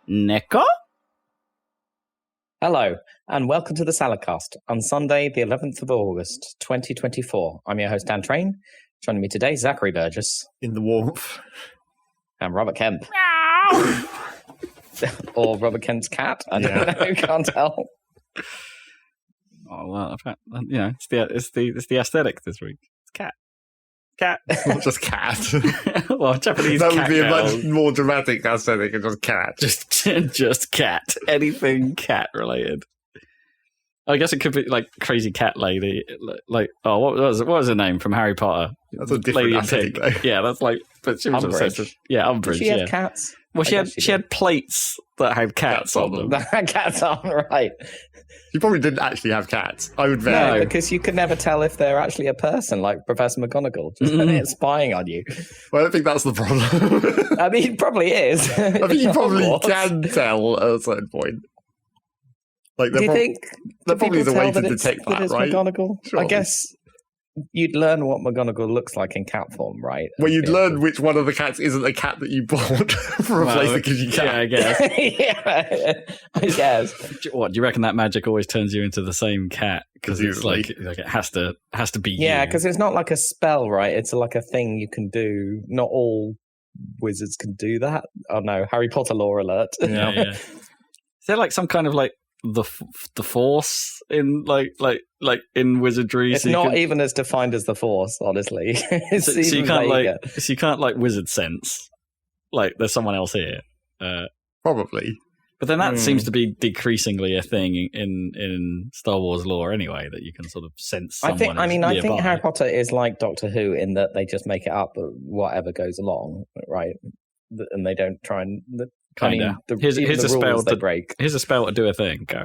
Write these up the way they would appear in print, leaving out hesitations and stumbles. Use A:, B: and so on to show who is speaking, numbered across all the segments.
A: Neko?
B: Hello, and welcome to the Saladcast on Sunday, the 11th of August, 2024. I'm your host, Dan Train. Joining me today, Zachary Burgess.
C: In the warmth.
B: And Robert Kemp. Or Robert Kemp's cat. I don't know, can't tell.
A: Oh, well, it's the aesthetic this week. It's cat. Cat.
C: Not just cat.
A: Well, Japanese
C: that
A: cat
C: would be a
A: girl.
C: much more dramatic aesthetic than just cat.
A: Just cat. Anything cat related. I guess it could be like crazy cat lady. Like, what was her name from Harry Potter?
C: That's a different aesthetic, though.
A: Yeah, that's like, but she was obsessed with, Umbridge.
B: Did she have cats?
A: Well, she had plates that had cats on them.
B: That had cats on, right.
C: She probably didn't actually have cats. I would bet.
B: No, because you could never tell if they're actually a person, like Professor McGonagall, just spying on you.
C: Well, I don't think that's the problem.
B: I mean, it probably is.
C: I think you probably can tell at a certain point. Like,
B: do you think
C: there probably is a way to
B: detect
C: that, right?
B: McGonagall?
C: Surely.
B: I guess you'd learn what McGonagall looks like in cat form, right?
C: Well, you'd learn which one of the cats isn't a cat that you bought for a place that gives you cat.
A: Yeah, I guess.
B: Yeah, I guess.
A: What, do you reckon that magic always turns you into the same cat? Because it's like it has to be.
B: Yeah, because it's not like a spell, right? It's like a thing you can do. Not all wizards can do that. Oh no, Harry Potter lore alert.
A: Yeah. Is there like some kind of like the force in like in wizardry?
B: It's not even as defined as the force, honestly.
A: so you can't like wizard sense. Like there's someone else here.
C: Probably.
A: But then that seems to be decreasingly a thing in Star Wars lore anyway, that you can sort of sense someone.
B: I think Harry Potter is like Doctor Who in that they just make it up whatever goes along, right? And they don't try and here's a spell to break.
A: Here's a spell to do a thing. Go.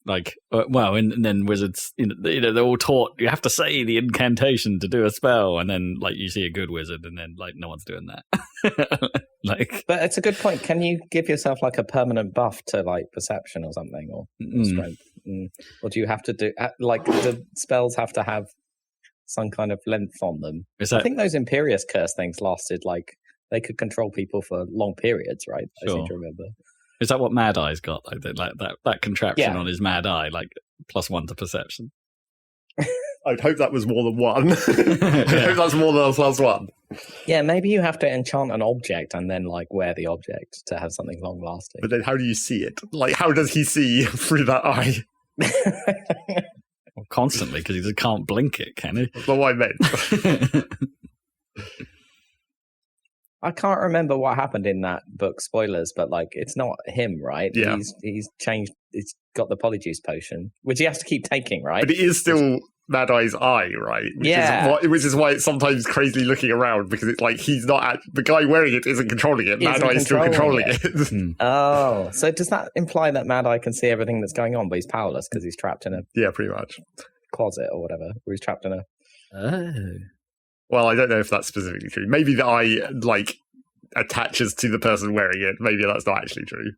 A: Like, and then wizards, they're all taught. You have to say the incantation to do a spell, and then like you see a good wizard, and then like no one's doing that.
B: But it's a good point. Can you give yourself like a permanent buff to like perception or something, or strength, or do you have to do like the spells have to have some kind of length on them? I think those Imperious Curse things lasted like they could control people for long periods, right?
A: Sure.
B: I seem to remember.
A: Is that what Mad Eye's got? Like that contraption on his Mad Eye, like +1 to perception.
C: I'd hope that was more than one. I hope that's more than a +1.
B: Yeah, maybe you have to enchant an object and then like wear the object to have something long lasting.
C: But then how do you see it? Like, how does he see through that eye?
A: Well, constantly, because he just can't blink it, can he?
C: That's not what I meant.
B: I can't remember what happened in that book. Spoilers, but like it's not him, right?
C: Yeah.
B: He's changed. He's got the polyjuice potion, which he has to keep taking, right?
C: But it is still Mad Eye's eye, right? Which is why it's sometimes crazily looking around, because it's like he's not the guy wearing it isn't controlling it. Mad Eye is still controlling it.
B: Oh, so does that imply that Mad Eye can see everything that's going on, but he's powerless because he's trapped in a
C: pretty much
B: closet or whatever, or he's trapped in a.
A: Oh.
C: Well, I don't know if that's specifically true. Maybe the eye, like, attaches to the person wearing it. Maybe that's not actually true.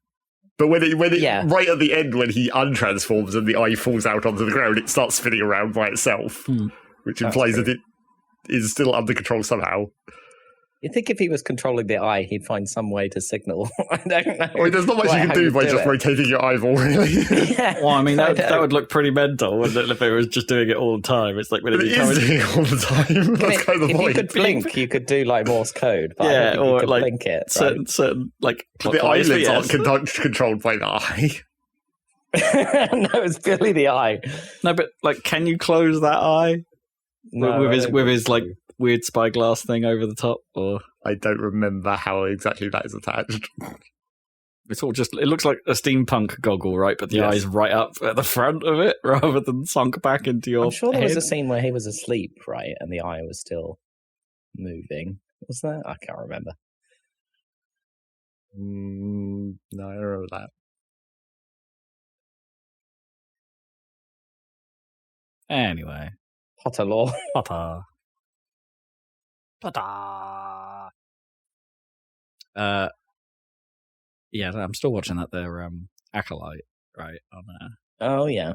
C: But when it right at the end, when he untransforms and the eye falls out onto the ground, it starts spinning around by itself, which implies that it is still under control somehow.
B: You'd think if he was controlling the eye, he'd find some way to signal. I don't know.
C: I mean, there's not much you can do by just rotating your eyeball, really.
B: Yeah,
A: well, I mean, that would look pretty mental, wouldn't it, if it was just doing it all the time? It's like when
C: it is doing it all the time. That's kind of the point.
B: If you could blink, you could do like Morse code. But
A: yeah, or
B: you could
A: like
B: blink it.
A: Certain like
C: the eyelids aren't controlled by the eye.
B: No, it's purely the eye.
A: No, but like, can you close that eye with his like weird spyglass thing over the top? Or
C: I don't remember how exactly that is attached.
A: It's all just, it looks like a steampunk goggle, right? But the eye's right up at the front of it rather than sunk back into your
B: I'm sure there
A: head.
B: was a scene where he was asleep, right? And the eye was still moving. Was there? I can't remember.
C: No, I don't remember that.
A: Anyway.
B: Potter lore.
A: Potter. Yeah, I'm still watching that there Acolyte, right? On
B: Oh yeah.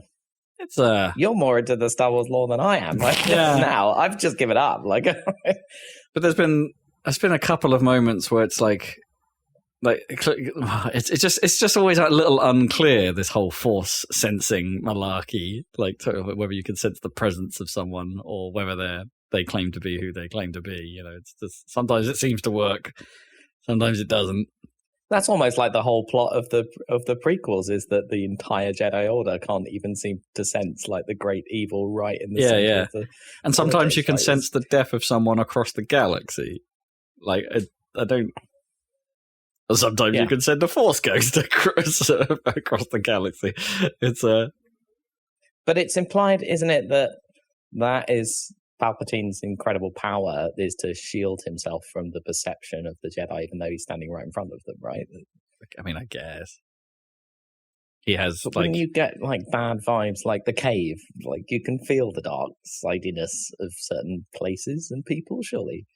A: It's
B: You're more into the Star Wars lore than I am. Like, now I've just given up. Like,
A: but there's been a couple of moments where it's like like it's just always a little unclear, this whole force sensing malarkey, like whether you can sense the presence of someone or whether they claim to be who they claim to be. You know, it's just sometimes it seems to work, sometimes it doesn't.
B: That's almost like the whole plot of the prequels, is that the entire Jedi Order can't even seem to sense like the great evil right in the center of the.
A: And sometimes you can sense the death of someone across the galaxy. Like I don't. Sometimes you can send a force ghost across the galaxy. It's
B: But it's implied, isn't it, that is Palpatine's incredible power is to shield himself from the perception of the Jedi, even though he's standing right in front of them, right?
A: I mean, I guess he has.
B: But when you get like bad vibes, like the cave, like you can feel the dark sidiness of certain places and people, surely.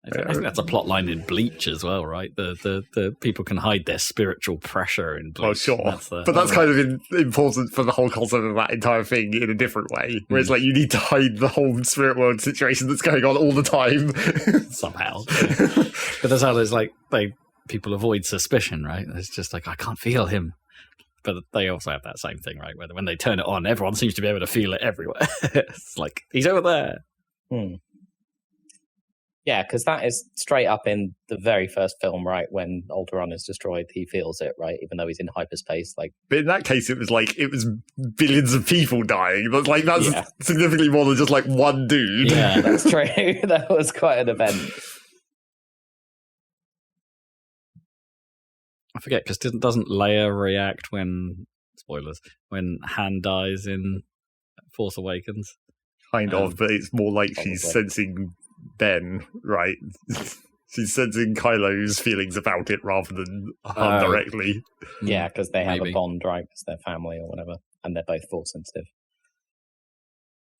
A: I think that's a plot line in Bleach as well, right? The people can hide their spiritual pressure in Bleach.
C: Oh, sure. But that's kind of important for the whole concept of that entire thing in a different way. Whereas, like, you need to hide the whole spirit world situation that's going on all the time.
A: Somehow. But that's how there's, like, people avoid suspicion, right? It's just like, I can't feel him. But they also have that same thing, right? Where when they turn it on, everyone seems to be able to feel it everywhere. It's like, he's over there.
B: Yeah, because that is straight up in the very first film, right? When Alderaan is destroyed, he feels it, right? Even though he's in hyperspace, like.
C: But in that case, it was billions of people dying. But like that's significantly more than just like one dude.
B: Yeah, that's true. That was quite an event.
A: I forget, because doesn't Leia react when Han dies in Force Awakens?
C: Kind of, but it's more like she's sensing Ben, right? She's sensing Kylo's feelings about it rather than Han directly.
B: Yeah, because they have a bond, right? Because they're family or whatever, and they're both force sensitive.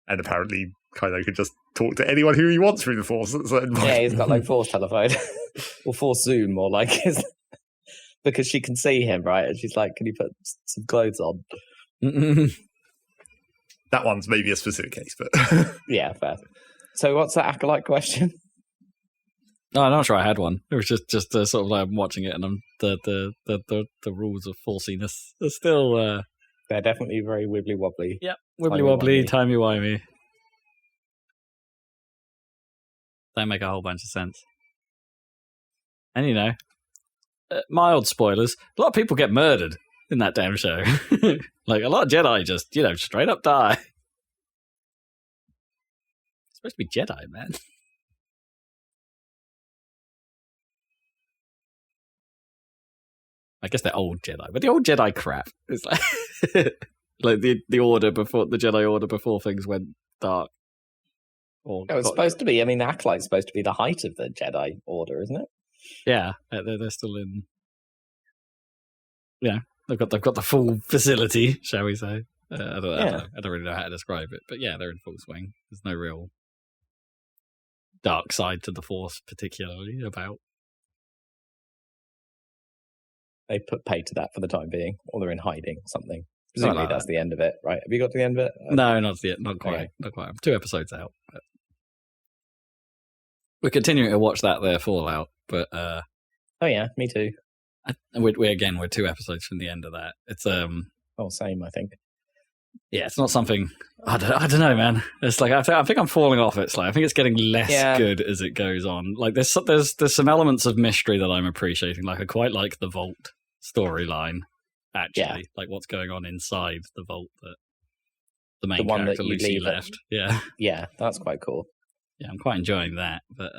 C: And apparently Kylo could just talk to anyone who he wants through the Force at a certain point.
B: Yeah, he's got like Force telephone or Force Zoom, or like because she can see him, right? And she's like, "Can you put some clothes on?"
C: That one's maybe a specific case, but
B: yeah, fair. So what's that acolyte question?
A: No, I'm not sure I had one. It was just sort of like I'm watching it, and I'm the rules of forciness are still.
B: They're definitely very wibbly wobbly.
A: Yep, wibbly wobbly, timey wimey. They make a whole bunch of sense. And you know, mild spoilers. A lot of people get murdered in that damn show. Like a lot of Jedi just straight up die. It's supposed to be Jedi, man. I guess they're old Jedi, but the old Jedi crap is like like the order before the Jedi Order before things went dark.
B: It's supposed to be. I mean, the acolyte's supposed to be the height of the Jedi Order, isn't it?
A: Yeah, they're still in. Yeah, they've got the full facility, shall we say? I don't really know how to describe it, but yeah, they're in full swing. There's no real dark side to the Force, particularly about.
B: They put pay to that for the time being, or they're in hiding or something. Presumably that's the end of it, right? Have you got to the end of it?
A: No, not yet. Not quite. Okay. Not quite. I'm 2 episodes out. But we're continuing to watch that there Fallout, but
B: oh yeah, me too.
A: We're 2 episodes from the end of that. It's
B: same, I think.
A: Yeah, it's not something. I don't know, man. It's like I think I'm falling off it. I think it's getting less good as it goes on. Like there's some elements of mystery that I'm appreciating. Like I quite like the Vault storyline. Actually, like what's going on inside the Vault that the main character Lucy left.
B: Yeah, that's quite cool.
A: Yeah, I'm quite enjoying that, but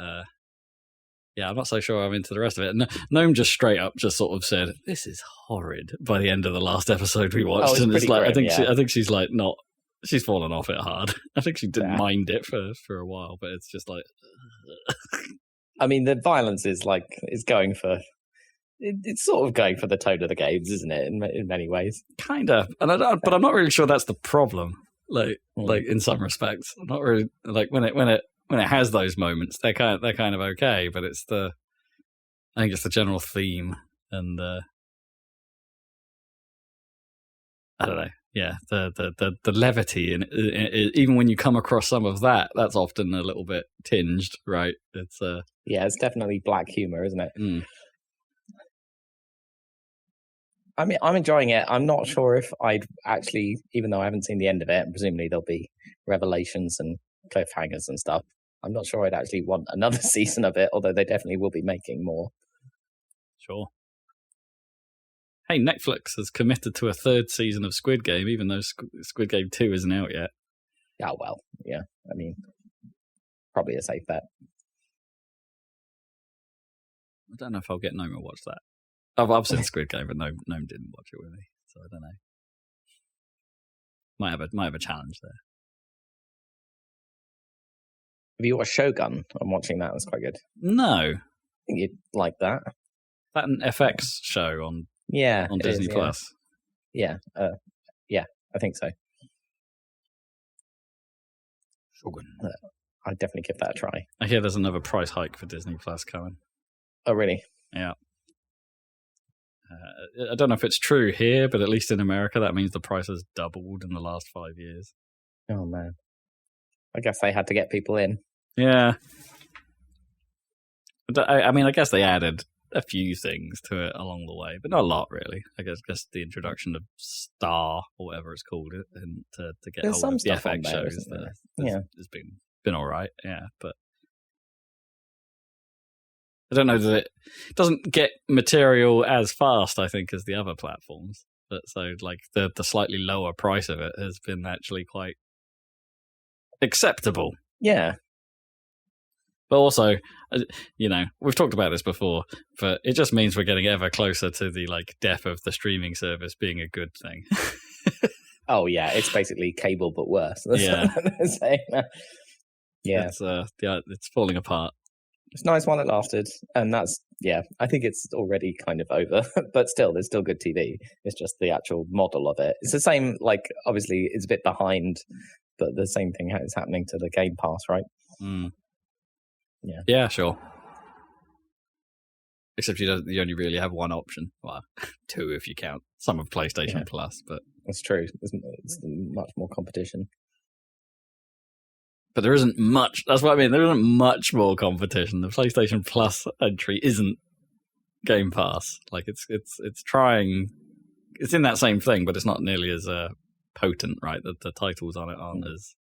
A: yeah, I'm not so sure I'm into the rest of it. Gnome just straight up just sort of said, "This is horrid." By the end of the last episode we watched, and it's like grim, I think she's like not. She's fallen off it hard. I think she didn't mind it for a while, but it's just like.
B: I mean, the violence is going for. It's sort of going for the tone of the games, isn't it? In many ways,
A: kind of. And but I'm not really sure that's the problem. Like in some respects, I'm not really like when it has those moments, they're kind of okay. But I think it's the general theme, and I don't know. the levity in it, even when you come across some of that, that's often a little bit tinged, right? It's
B: it's definitely black humor, isn't it? I mean, I'm enjoying it. I'm not sure if I'd actually, even though I haven't seen the end of it, and presumably there'll be revelations and cliffhangers and stuff, I'm not sure I'd actually want another season of it, although they definitely will be making more.
A: Sure. Hey, Netflix has committed to a third season of Squid Game, even though Squid Game 2 isn't out yet.
B: Oh, well, yeah. I mean, probably a safe bet.
A: I don't know if I'll get Noma to watch that. I've seen Squid Game, but Nome didn't watch it with me, so I don't know. Might have a challenge there.
B: Have you watched Shogun? I'm watching that. That's quite good.
A: No.
B: I think you'd like that.
A: That an FX show on Disney Plus.
B: Yeah. I think so.
A: Shogun.
B: I'd definitely give that a try.
A: I hear there's another price hike for Disney Plus coming.
B: Oh, really?
A: Yeah. I don't know if it's true here, but at least in America, that means the price has doubled in the last 5 years.
B: Oh, man. I guess they had to get people in.
A: Yeah. I mean, I guess they added a few things to it along the way, but not a lot, really. I guess the introduction of Star, or whatever it's called, and to get
B: There's
A: hold of the
B: some stuff
A: FX
B: on there,
A: shows
B: has
A: been all right, yeah, but I don't know that it doesn't get material as fast, I think, as the other platforms. But so, like, the slightly lower price of it has been actually quite acceptable.
B: Yeah.
A: But also, we've talked about this before, but it just means we're getting ever closer to the, like, death of the streaming service being a good thing.
B: Oh, yeah. It's basically cable, but worse.
A: Yeah.
B: Yeah.
A: It's falling apart.
B: It's nice while it lasted, and I think it's already kind of over, but still, there's still good TV. It's just the actual model of it. It's the same, like, obviously, it's a bit behind, but the same thing is happening to the Game Pass, right?
A: Mm.
B: Yeah.
A: Yeah, sure. Except you only really have one option. Well, two if you count some of PlayStation Plus, but...
B: That's true. It's much more competition.
A: But there isn't much. That's what I mean. There isn't much more competition. The PlayStation Plus entry isn't Game Pass. Like it's trying. It's in that same thing, but it's not nearly as potent. Right, the titles on it aren't as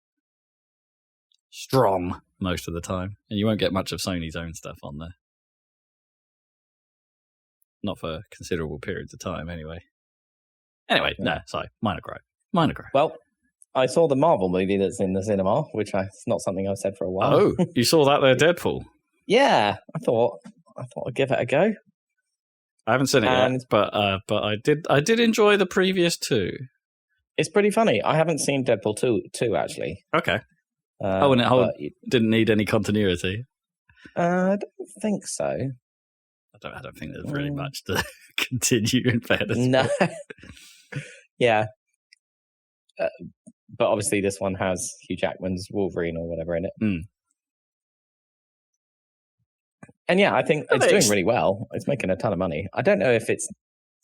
A: strong most of the time, and you won't get much of Sony's own stuff on there. Not for considerable periods of time, anyway. Anyway, no, sorry, minor gripe.
B: Well, I saw the Marvel movie that's in the cinema, which it's not something I've said for a while.
A: Oh, you saw that there, Deadpool?
B: Yeah, I thought I'd give it a go.
A: I haven't seen it yet, but I did enjoy the previous two.
B: It's pretty funny. I haven't seen Deadpool 2 actually.
A: Okay. And it didn't need any continuity.
B: I don't think so.
A: I don't think there's really much to continue in fairness.
B: No. Yeah. But obviously this one has Hugh Jackman's Wolverine or whatever in it.
A: Mm.
B: And yeah, I think it's doing really well. It's making a ton of money. I don't know if it's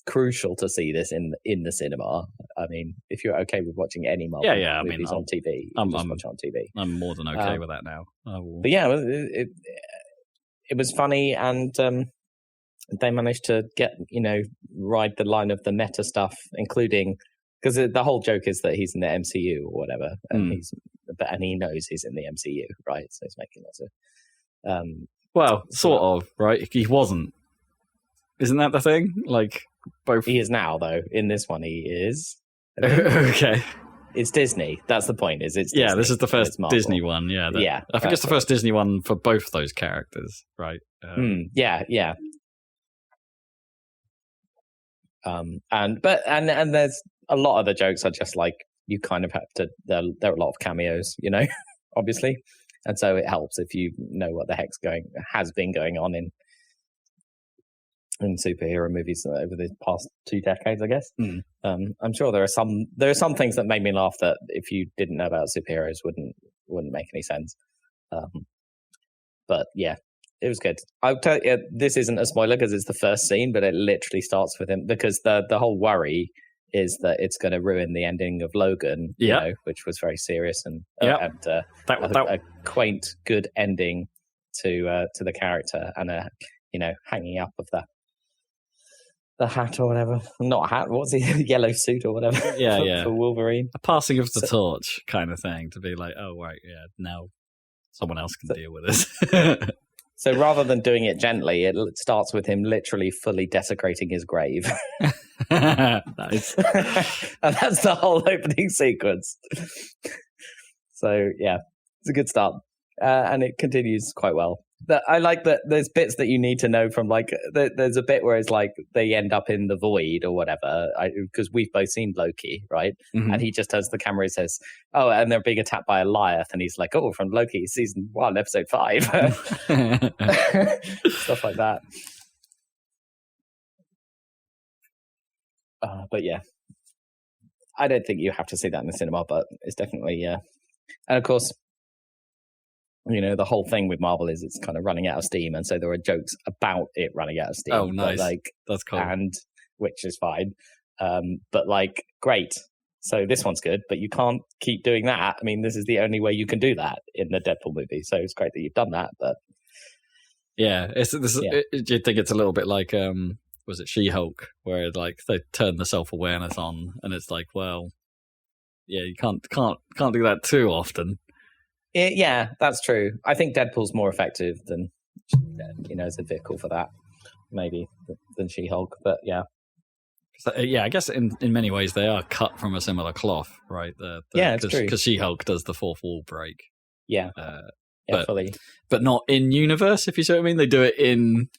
B: crucial to see this in the cinema. I mean, if you're okay with watching any Marvel movies on TV, just watch it on TV.
A: I'm more than okay with that now.
B: But yeah, it was funny, and they managed to ride the line of the meta stuff, including... Because the whole joke is that he's in the MCU or whatever, and he knows he's in the MCU, right? So he's making lots of.
A: Sort of, right? He wasn't. Isn't that the thing? Like both.
B: He is now, though. In this one, he is.
A: Okay.
B: It's Disney. That's the point. It's Disney,
A: this is the first Disney one. Yeah. I think it's the first Disney one for both those characters, right?
B: Yeah. And there's a lot of the jokes are just like you kind of have to. There are a lot of cameos, obviously, and so it helps if you know what the has been going on in superhero movies over the past 2 decades, I guess. I'm sure there are some things that made me laugh that if you didn't know about superheroes wouldn't make any sense. But yeah. It was good. I'll tell you, this isn't a spoiler because it's the first scene, but it literally starts with him because the whole worry is that it's going to ruin the ending of Logan, which was very serious and a quaint, good ending to the character, and a hanging up of the hat or whatever. Not a hat, what's the yellow suit or whatever? For Wolverine.
A: A passing of the torch kind of thing, to be like, oh right, yeah, now someone else can deal with this.
B: So rather than doing it gently, it starts with him literally fully desecrating his grave.
A: Nice.
B: And that's the whole opening sequence. So yeah, it's a good start. And it continues quite well. I like that there's bits that you need to know from, like, there's a bit where it's like they end up in the void or whatever, because we've both seen Loki, right? Mm-hmm. And he just turns to the camera and says, oh, and they're being attacked by a Goliath, and he's like, oh, from Loki season 1, episode 5. Stuff like that. But yeah, I don't think you have to see that in the cinema, but it's definitely, and of course, the whole thing with Marvel is it's kind of running out of steam, and so there are jokes about it running out of steam.
A: Oh, nice. That's cool.
B: And which is fine. But great. So this one's good, but you can't keep doing that. I mean, this is the only way you can do that in the Deadpool movie. So it's great that you've done that, but
A: yeah, do you think it's a little bit like was it She-Hulk, where like they turn the self-awareness on, and it's like, well, yeah, you can't do that too often.
B: Yeah, that's true. I think Deadpool's more effective than, as a vehicle for that, maybe, than She-Hulk. But yeah.
A: I guess in many ways they are cut from a similar cloth, right?
B: It's true.
A: Because She-Hulk does the fourth wall break.
B: Yeah. Fully.
A: But not in universe, if you see what I mean. They do it in...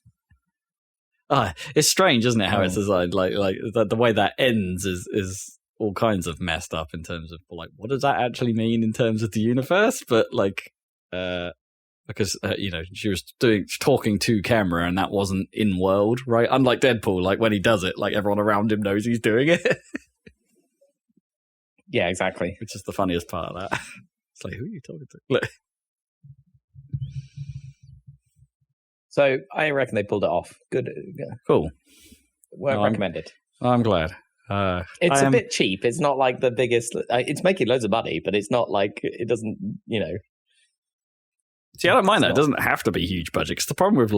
A: it's strange, isn't it, how it's designed? Like the way that ends is all kinds of messed up in terms of, like, what does that actually mean in terms of the universe? But because she was talking to camera, and that wasn't in world, right? Unlike Deadpool, like when he does it, like everyone around him knows he's doing it.
B: Yeah, exactly.
A: Which is the funniest part of that. It's like, who are you talking to?
B: So I reckon they pulled it off. Good.
A: Cool.
B: Well recommended.
A: I'm glad.
B: It's a bit cheap. It's not like the biggest. It's making loads of money, but it's not like it doesn't.
A: See, I don't mind that. It doesn't have to be huge budget. 'Cause the problem with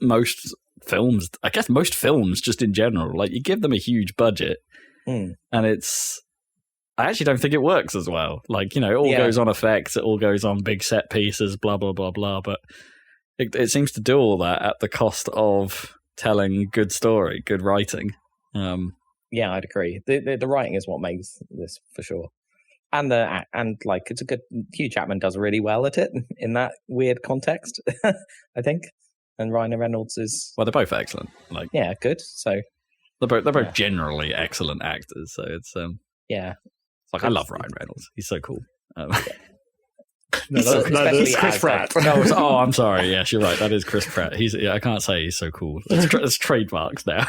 A: most films, I guess most films just in general, like you give them a huge budget, and it's. I actually don't think it works as well. Like, it all goes on effects, it all goes on big set pieces, blah blah blah blah. But it seems to do all that at the cost of telling good story, good writing.
B: Yeah, I'd agree. The writing is what makes this for sure, and it's a good. Hugh Jackman does really well at it in that weird context, I think. And Ryan Reynolds is
A: they're both excellent.
B: Good. So
A: they're both generally excellent actors. So it's It's like I love Ryan Reynolds. He's so cool.
C: That's Chris Pratt.
A: Oh, I'm sorry. Yes, you're right. That is Chris Pratt. I can't say he's so cool. It's trademarks now.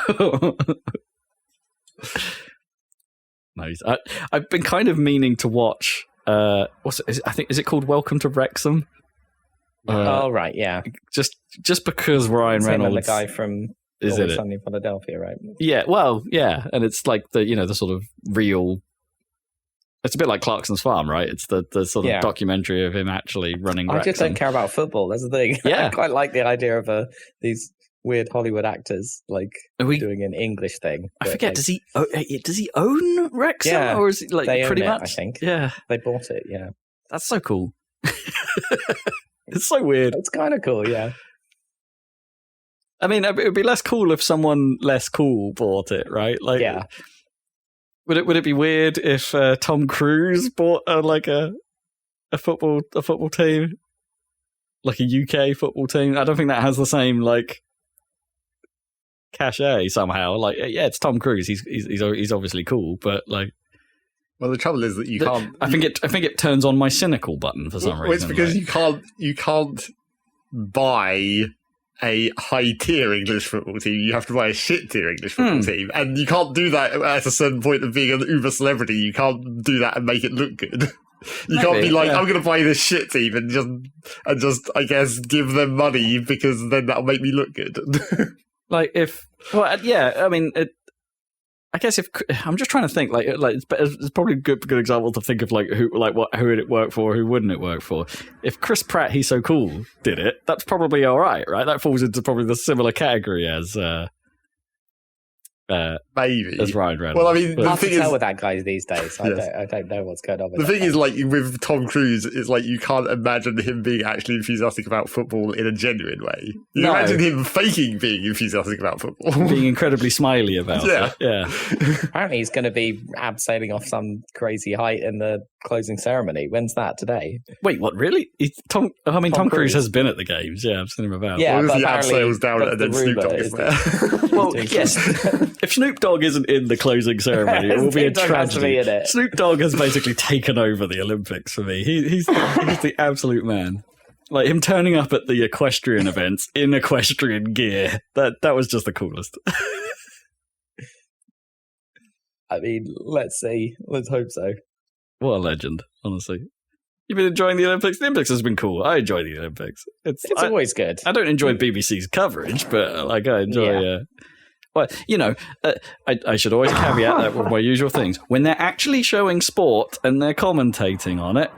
A: Nice. I've been kind of meaning to watch. I think is it called Welcome to Wrexham?
B: Right, yeah.
A: Just because Ryan Reynolds,
B: the guy from Always Sunny in Philadelphia, right?
A: Yeah. Well, yeah, and it's like the sort of real. It's a bit like Clarkson's Farm, right? It's the sort of documentary of him actually running Wrexham.
B: I just don't care about football. That's the thing.
A: Yeah.
B: I quite like the idea of these weird Hollywood actors doing an English thing.
A: I forget. Does he own Wrexham, or is it pretty much?
B: I think.
A: Yeah,
B: they bought it. Yeah,
A: that's so cool. It's so weird.
B: It's kind of cool. Yeah.
A: I mean, it would be less cool if someone less cool bought it, right? Would it be weird if Tom Cruise bought a football team, like a UK football team? I don't think that has the same cachet somehow. It's Tom Cruise. He's obviously cool, but
C: well, the trouble is that you can't.
A: I think it turns on my cynical button for some reason.
C: It's because you can't buy a high-tier English football team. You have to buy a shit-tier English football team, and you can't do that at a certain point of being an uber celebrity. You can't do that and make it look good. You can't be like, I'm going to buy this shit team and just I guess give them money because then that'll make me look good.
A: I I guess if I'm just trying to think, like it's probably a good example to think of like who would it work for, who wouldn't it work for. If Chris Pratt, He's So Cool, did it, that's probably all right? That falls into probably the similar category as
C: maybe
A: as Ryan Reynolds.
C: Well, I mean,
B: hard to tell with that guy these days. I don't know what's going on with
C: the thing is, like with Tom Cruise, it's like you can't imagine him being actually enthusiastic about football in a genuine way. You imagine him faking being enthusiastic about football,
A: being incredibly smiley about it. Yeah.
B: Apparently, he's going to be abseiling off some crazy height in the closing ceremony. When's that? Today?
A: Wait, what? Really? Tom Cruise has been at the games. Yeah, I've seen him about.
B: Yeah,
C: well, he abseils down and then Snoop Dogg is there.
A: Well, yes. If Snoop Dogg isn't in the closing ceremony, it will be a tragedy. Snoop Dogg has basically taken over the Olympics for me. He's the absolute man. Like him turning up at the equestrian events in equestrian gear. That was just the coolest.
B: I mean, let's see. Let's hope so.
A: What a legend, honestly. You've been enjoying the Olympics? The Olympics has been cool. I enjoy the Olympics. It's
B: always good.
A: I don't enjoy BBC's coverage, but like I enjoy... Well, I should always caveat that with my usual things. When they're actually showing sport and they're commentating on it,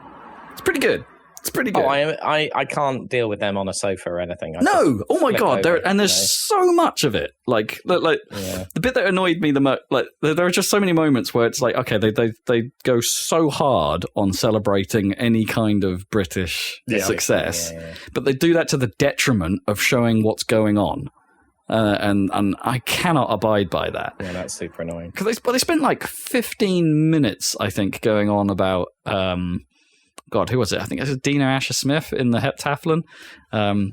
A: it's pretty good. It's pretty good.
B: Oh, I can't deal with them on a sofa or anything.
A: Oh my god! There's so much of it. Like the bit that annoyed me the most. Like there are just so many moments where it's like, okay, they go so hard on celebrating any kind of British success, but they do that to the detriment of showing what's going on. And I cannot abide by that.
B: Yeah, that's super annoying.
A: Because they spent like 15 minutes, I think, going on about God, who was it? I think it was Dina Asher-Smith in the heptathlon. And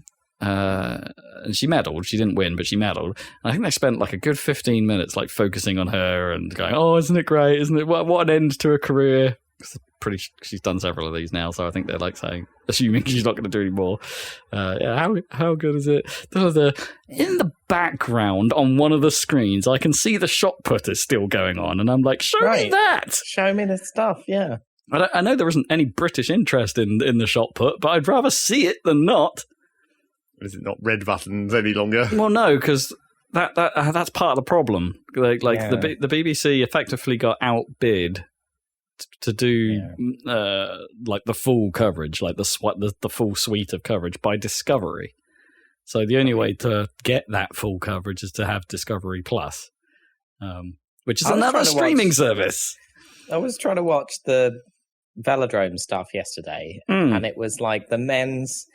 A: she medaled. She didn't win, but she medaled. And I think they spent like a good 15 minutes like focusing on her and going, "Oh, isn't it great? Isn't it what an end to a career?" She's done several of these now, so I think they're like assuming she's not going to do any more. How good is it? In the background on one of the screens, I can see the shot put is still going on, and I'm like, show me that!
B: Show me the stuff, yeah.
A: I know there isn't any British interest in the shot put, but I'd rather see it than not.
C: Is it not red buttons any longer?
A: Well, no, because that's part of the problem. The BBC effectively got outbid to do like the full coverage, like the full suite of coverage by Discovery. So the only way to get that full coverage is to have Discovery Plus, which is another streaming service.
B: I was trying to watch the velodrome stuff yesterday, and it was like the men's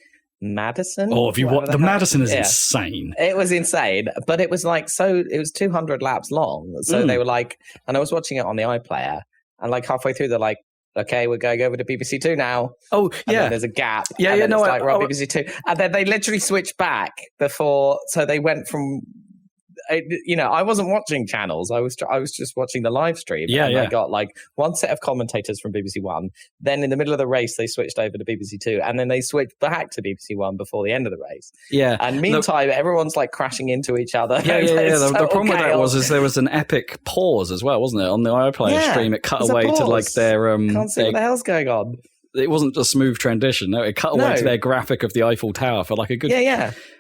B: Madison.
A: Oh, if you watch the Madison is insane.
B: It was insane, but it was like it was 200 laps long. So they were like, and I was watching it on the iPlayer. And like halfway through, they're like, "Okay, we're going over to BBC Two now."
A: Oh,
B: and then there's a gap.
A: Yeah,
B: and then it's like, right, BBC Two, and then they literally switched back before. So they went from, I wasn't watching channels. I was just watching the live stream. And I got like one set of commentators from BBC One. Then in the middle of the race, they switched over to BBC Two, and then they switched back to BBC One before the end of the race.
A: Yeah.
B: And meantime, everyone's like crashing into each other.
A: Yeah. The problem with that was there was an epic pause as well, wasn't it? On the iPlayer stream, it cut away to like their
B: can't see what the hell's going on.
A: It wasn't a smooth transition. No, it cut away to their graphic of the Eiffel Tower for like a good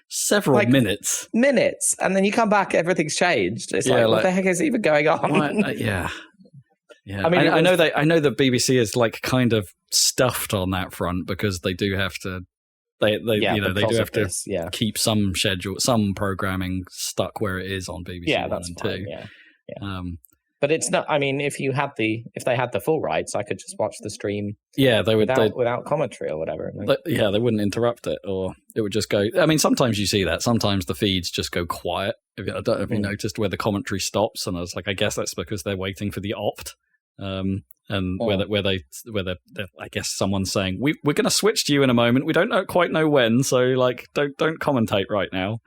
A: several minutes.
B: And then you come back, everything's changed. It's like, what the heck is even going on?
A: Yeah. I mean, I know that BBC is like kind of stuffed on that front because they do have to. They do have to keep some schedule, some programming stuck where it is on BBC One and Two.
B: Yeah. But it's not. I mean, if they had the full rights, I could just watch the stream.
A: Yeah, they would
B: without commentary or whatever.
A: They wouldn't interrupt it, or it would just go. I mean, sometimes you see that. Sometimes the feeds just go quiet. I don't know if you noticed where the commentary stops, and I was like, I guess that's because they're waiting for the opt. And where they're I guess someone's saying we're going to switch to you in a moment. We don't quite know when, so like don't commentate right now.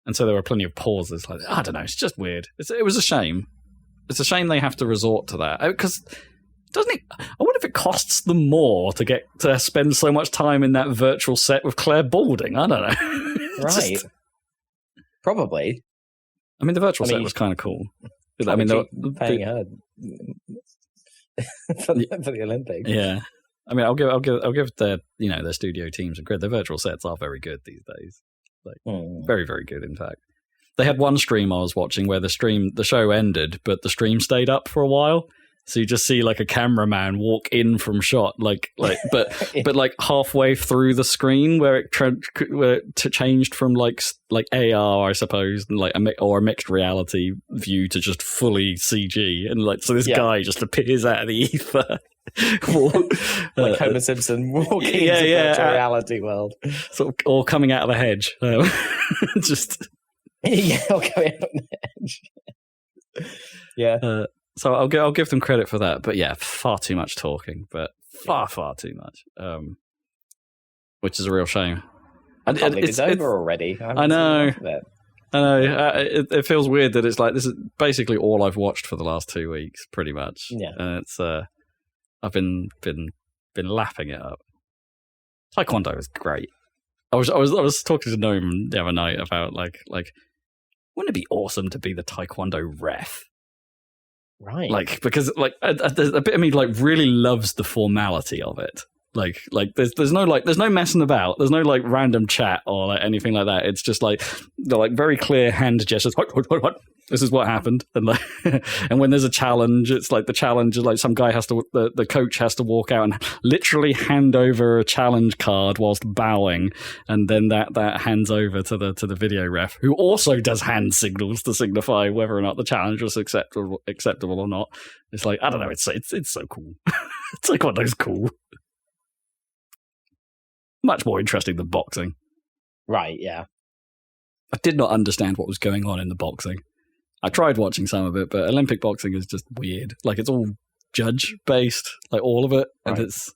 A: And so there were plenty of pauses. Like, I don't know, it's just weird. It was a shame. It's a shame they have to resort to that because doesn't it? I wonder if it costs them more to spend so much time in that virtual set with Claire Balding. I don't know.
B: Right. Probably.
A: I mean, the virtual set was kind of cool.
B: I mean, paying her for the Olympics.
A: Yeah. I mean, I'll give their their studio teams a credit. The virtual sets are very good these days. Like very, very good, in fact. They had one stream I was watching where the show ended, but the stream stayed up for a while. So you just see like a cameraman walk in from shot, but like halfway through the screen where it changed from like AR, I suppose, and like a mixed reality view to just fully CG, and like so this guy just appears out of the ether,
B: like Homer Simpson walking into the virtual reality world,
A: sort of, or coming out of a hedge, just
B: or coming out of the hedge, yeah.
A: So I'll give them credit for that, but yeah, far too much talking, but far too much, which is a real shame.
B: And it's over already.
A: I know. It feels weird that it's like this is basically all I've watched for the last 2 weeks, pretty much.
B: Yeah,
A: and it's I've been lapping it up. Taekwondo is great. I was talking to Gnome the other night about like wouldn't it be awesome to be the Taekwondo ref?
B: Right.
A: Like, because like there's a bit of me like really loves the formality of it. Like there's no messing about. There's no like random chat or like anything like that. It's just like they're like very clear hand gestures. What? This is what happened. And like, and when there's a challenge, it's like the challenge is like some guy the coach has to walk out and literally hand over a challenge card whilst bowing, and then that hands over to the video ref, who also does hand signals to signify whether or not the challenge was acceptable or not. It's like, I don't know. It's so cool. It's like, what? That's cool. Much more interesting than boxing.
B: Right, yeah.
A: I did not understand what was going on in the boxing. I tried watching some of it, but Olympic boxing is just weird. Like, it's all judge-based, like all of it. And it's...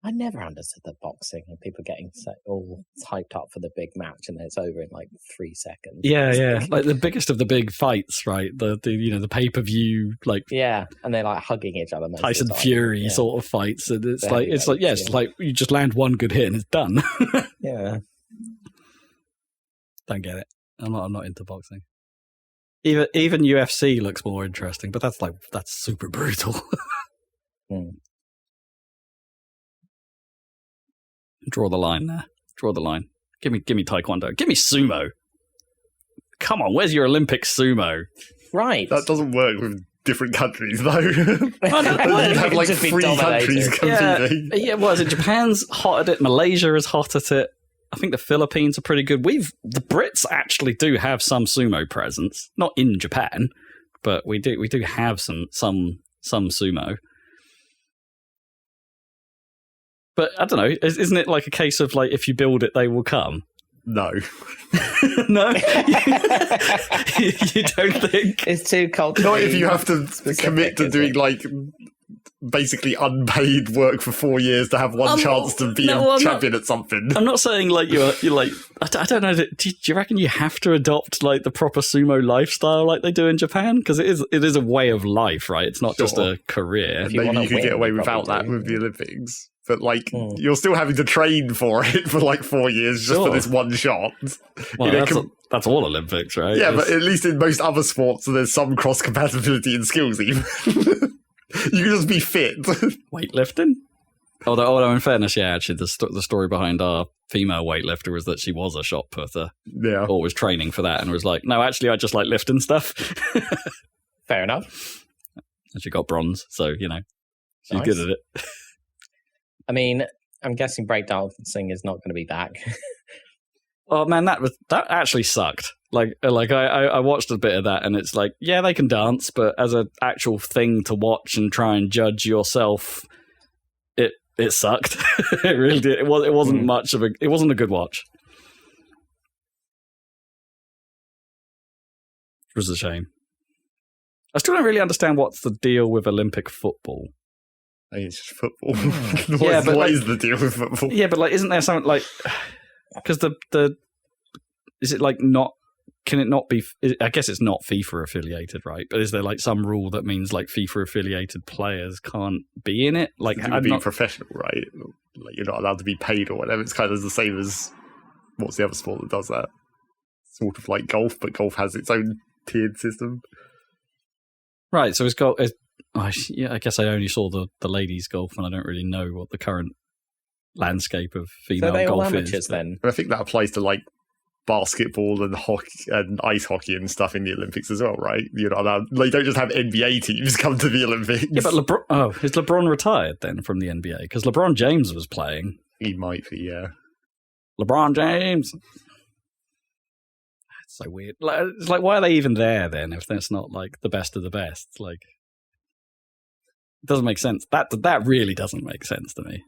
B: I never understood the boxing and people getting all hyped up for the big match and then it's over in like 3 seconds.
A: Yeah. Like the biggest of the big fights, right? The pay-per-view, like...
B: Yeah, and they're like hugging each other.
A: Tyson Fury sort of fights. And it's like you just land one good hit and it's done.
B: Yeah.
A: Don't get it. I'm not into boxing. Even UFC looks more interesting, but that's super brutal. Draw the line there. Draw the line. Give me Taekwondo. Give me sumo. Come on, where's your Olympic sumo?
B: Right.
C: That doesn't work with different countries, though. You'd have like 3 countries competing.
A: Yeah, what is it? Japan's hot at it. Malaysia is hot at it. I think the Philippines are pretty good. The Brits actually do have some sumo presence, not in Japan, but we do have some sumo. But I don't know, isn't it like a case of like if you build it, they will come?
C: No.
A: No? You don't think?
B: It's too cultural.
C: Not if you have to commit to doing like basically unpaid work for 4 years to have one chance to be a champion at something.
A: I'm not saying like you're like, I don't know, do you reckon you have to adopt like the proper sumo lifestyle like they do in Japan? Because it is a way of life, right? It's not just a career.
C: Maybe you could get away without that with the Olympics. But, like, you're still having to train for it for, like, 4 years just for this one shot.
A: Well, that's all Olympics, right?
C: Yeah, but at least in most other sports, there's some cross-compatibility in skills, even. You can just be fit.
A: Weightlifting? Although, in fairness, yeah, actually, the story behind our female weightlifter was that she was a shot putter.
C: Yeah.
A: Or was training for that and was like, no, actually, I just like lifting stuff.
B: Fair enough.
A: And she got bronze, so, she's good at it.
B: I mean, I'm guessing breakdancing is not going to be back.
A: Oh man, that actually sucked. Like I watched a bit of that, and it's like, yeah, they can dance, but as an actual thing to watch and try and judge yourself, it sucked. It really did. It wasn't much of it wasn't a good watch. It was a shame. I still don't really understand what's the deal with Olympic football.
C: I think it's just football.
A: What
C: is the deal with football?
A: Yeah, but like, isn't there something like, because is it like not? Can it not be? I guess it's not FIFA affiliated, right? But is there like some rule that means like FIFA affiliated players can't be in it? Like,
C: I'm not professional, right? Like you're not allowed to be paid or whatever. It's kind of the same as what's the other sport that does that? Sort of like golf, but golf has its own tiered system.
A: Right. So it's got. Yeah, I guess I only saw the ladies' golf, and I don't really know what the current landscape of female golf is.
B: Then,
C: and I think that applies to like basketball and hockey and ice hockey and stuff in the Olympics as well, right? You're not allowed. Like, don't just have NBA teams come to the Olympics.
A: Yeah, but is LeBron retired then from the NBA? Because LeBron James was playing.
C: He might be, yeah.
A: LeBron James. That's so weird. It's like, why are they even there then if that's not like the best of the best? Like, it doesn't make sense. That really doesn't make sense to me.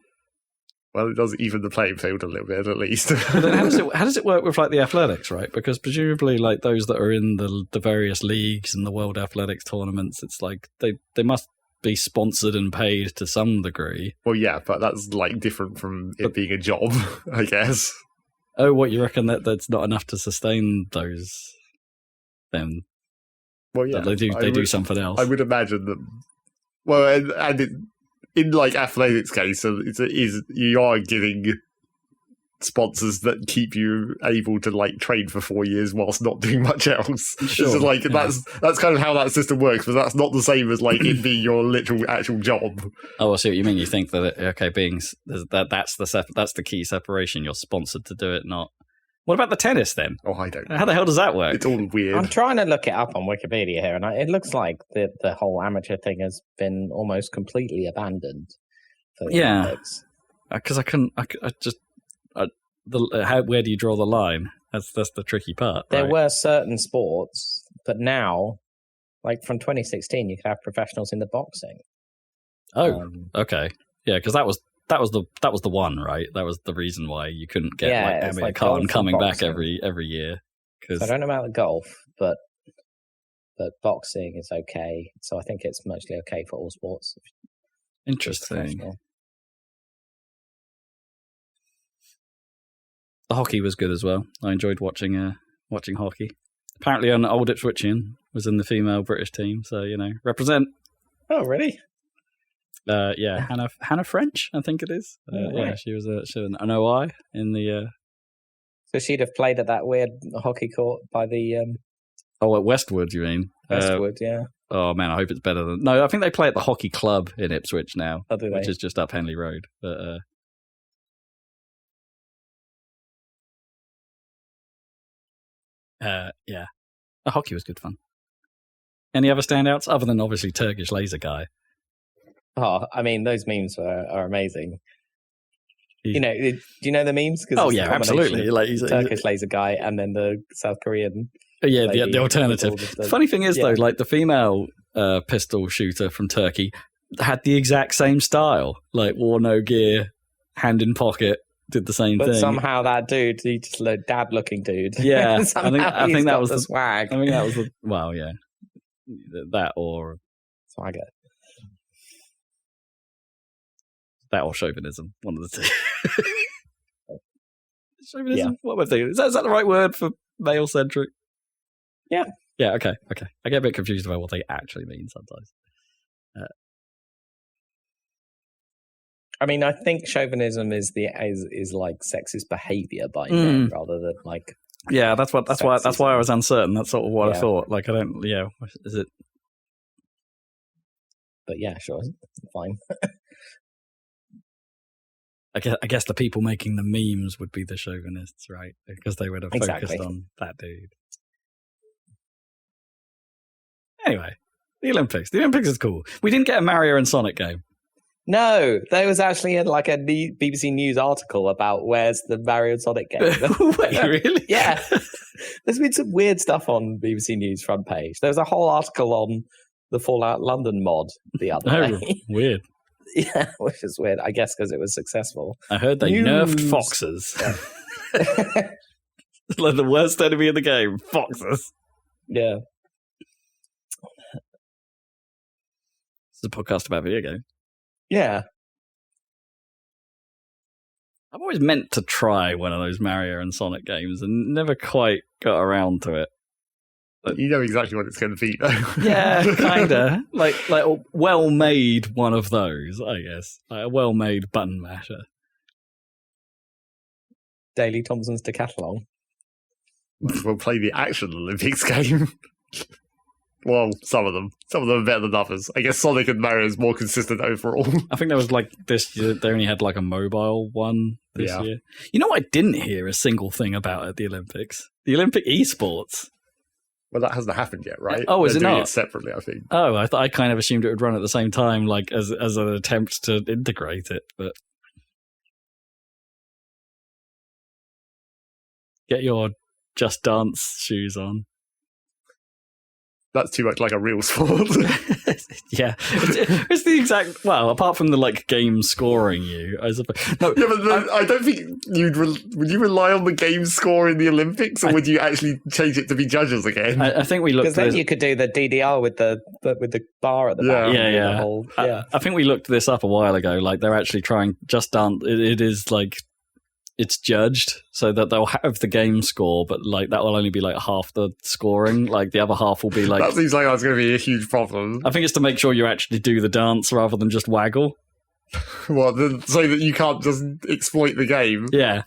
C: Well, it does even the playing field a little bit, at least.
A: But then how does it work with like the athletics, right? Because presumably, like those that are in the various leagues and the World Athletics tournaments, it's like they must be sponsored and paid to some degree.
C: Well, yeah, but that's like different from it being a job, I guess.
A: Oh, what, you reckon that's not enough to sustain those? Then,
C: well, yeah,
A: they do something else.
C: I would imagine that. Well, in like athletics case, you are giving sponsors that keep you able to like train for 4 years whilst not doing much else.
A: Sure,
C: it's like that's kind of how that system works, but that's not the same as like it being your literal actual job.
A: Oh, I see what you mean. You think that that's the key separation. You're sponsored to do it, not. What about the tennis then?
C: Oh, I don't know.
A: How the hell does that work?
C: It's all weird.
B: I'm trying to look it up on Wikipedia here, and it looks like the whole amateur thing has been almost completely abandoned for the Olympics.
A: Because where do you draw the line? That's the tricky part.
B: There
A: right?
B: were certain sports, but now, like from 2016, you could have professionals in the boxing.
A: Oh, okay, yeah, because that was the one, right? That was the reason why you couldn't get Amir Khan coming back every year.
B: So I don't know about the golf, but boxing is okay. So I think it's mostly okay for all sports.
A: Interesting. The hockey was good as well. I enjoyed watching hockey. Apparently, an old Ipswichian was in the female British team, so represent.
B: Oh, really?
A: Yeah, Hannah French, I think it is.
B: Right.
A: Yeah, she was an OI in the.
B: So she'd have played at that weird hockey court by the.
A: Oh, at Westwood, you mean?
B: Westwood, yeah.
A: Oh man, I hope it's better than. No, I think they play at the hockey club in Ipswich now, which is just up Henley Road. But yeah, the hockey was good fun. Any other standouts other than obviously Turkish laser guy?
B: Oh, I mean, those memes are amazing. Do you know the memes?
A: Oh yeah, absolutely. Like
B: he's Turkish laser guy, and then the South Korean.
A: Yeah, the alternative. The funny thing is, though, like the female pistol shooter from Turkey had the exact same style. Like wore no gear, hand in pocket, did the same thing.
B: But somehow that dude, he just a dad-looking dude.
A: Yeah, I think that was
B: the swag.
A: I think that was yeah, that or
B: swagger.
A: That or chauvinism, one of the two. Chauvinism? Yeah. What am I thinking? Is that the right word for male-centric?
B: Yeah.
A: Yeah, okay. I get a bit confused about what they actually mean sometimes.
B: I mean, I think chauvinism is like sexist behavior by men rather than like.
A: Yeah, that's why I was uncertain. That's sort of what I thought. Like, I don't. Yeah, is it?
B: But yeah, sure, fine.
A: I guess the people making the memes would be the chauvinists, right? Because they would have focused on that dude. Anyway, the Olympics. The Olympics is cool. We didn't get a Mario and Sonic game.
B: No, there was actually like a BBC News article about where's the Mario and Sonic game.
A: Wait, really?
B: Yeah. There's been some weird stuff on BBC News front page. There was a whole article on the Fallout London mod the other day. Weird. Yeah, which is weird. I guess because it was successful.
A: I heard they nerfed foxes. Like the worst enemy in the game, foxes.
B: Yeah.
A: It's a podcast about video games.
B: Yeah.
A: I've always meant to try one of those Mario and Sonic games and never quite got around to it.
C: But you know exactly what it's going to be, though.
A: Yeah, kinda. like a well-made one of those, I guess. Like a well-made button masher.
B: Daley Thompson's Decathlon.
C: We'll play the actual Olympics game. Well, some of them are better than others. I guess Sonic and Mario is more consistent overall.
A: I think there was like this year, they only had like a mobile one this year. You know what I didn't hear a single thing about at the Olympics? The Olympic esports.
C: Well, that hasn't happened yet, right?
A: Oh, is it not?
C: It separately, I think.
A: Oh, I kind of assumed it would run at the same time, like as an attempt to integrate it, but get your Just Dance shoes on.
C: That's too much like a real sport.
A: Yeah, it's the exact. Well, apart from the like game scoring you, I suppose. No,
C: yeah, but I don't think would you rely on the game score in the Olympics, or would you actually change it to be judges again?
A: I think we looked
B: because then you could do the DDR with the bar at the back.
A: Yeah. I think we looked this up a while ago. Like they're actually trying Just Dance. It is like. It's judged so that they'll have the game score, but like that will only be like half the scoring. Like the other half will be like.
C: That seems like that's going to be a huge problem.
A: I think it's to make sure you actually do the dance rather than just waggle.
C: Well, so that you can't just exploit the game.
A: Yeah.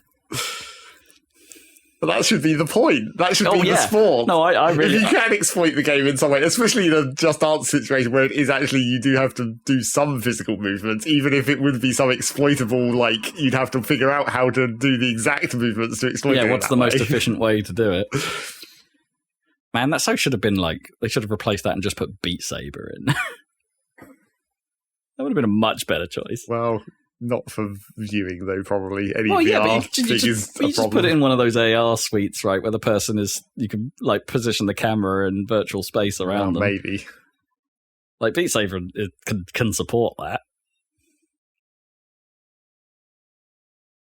C: But that should be the point. That should be the sport.
A: No, I really...
C: If you can exploit the game in some way, especially in a Just Dance situation where it is actually you do have to do some physical movements, even if it would be some exploitable, like, you'd have to figure out how to do the exact movements to exploit it.
A: Yeah, what's the most efficient way to do it? Man, that so should have been, like, they should have replaced that and just put Beat Saber in. That would have been a much better choice.
C: Well... Not for viewing, though, probably. Any
A: VR
C: but you
A: just put it in one of those AR suites, right, where the person is... You can, like, position the camera in virtual space around them.
C: Maybe.
A: Like, Beat Saber can support that.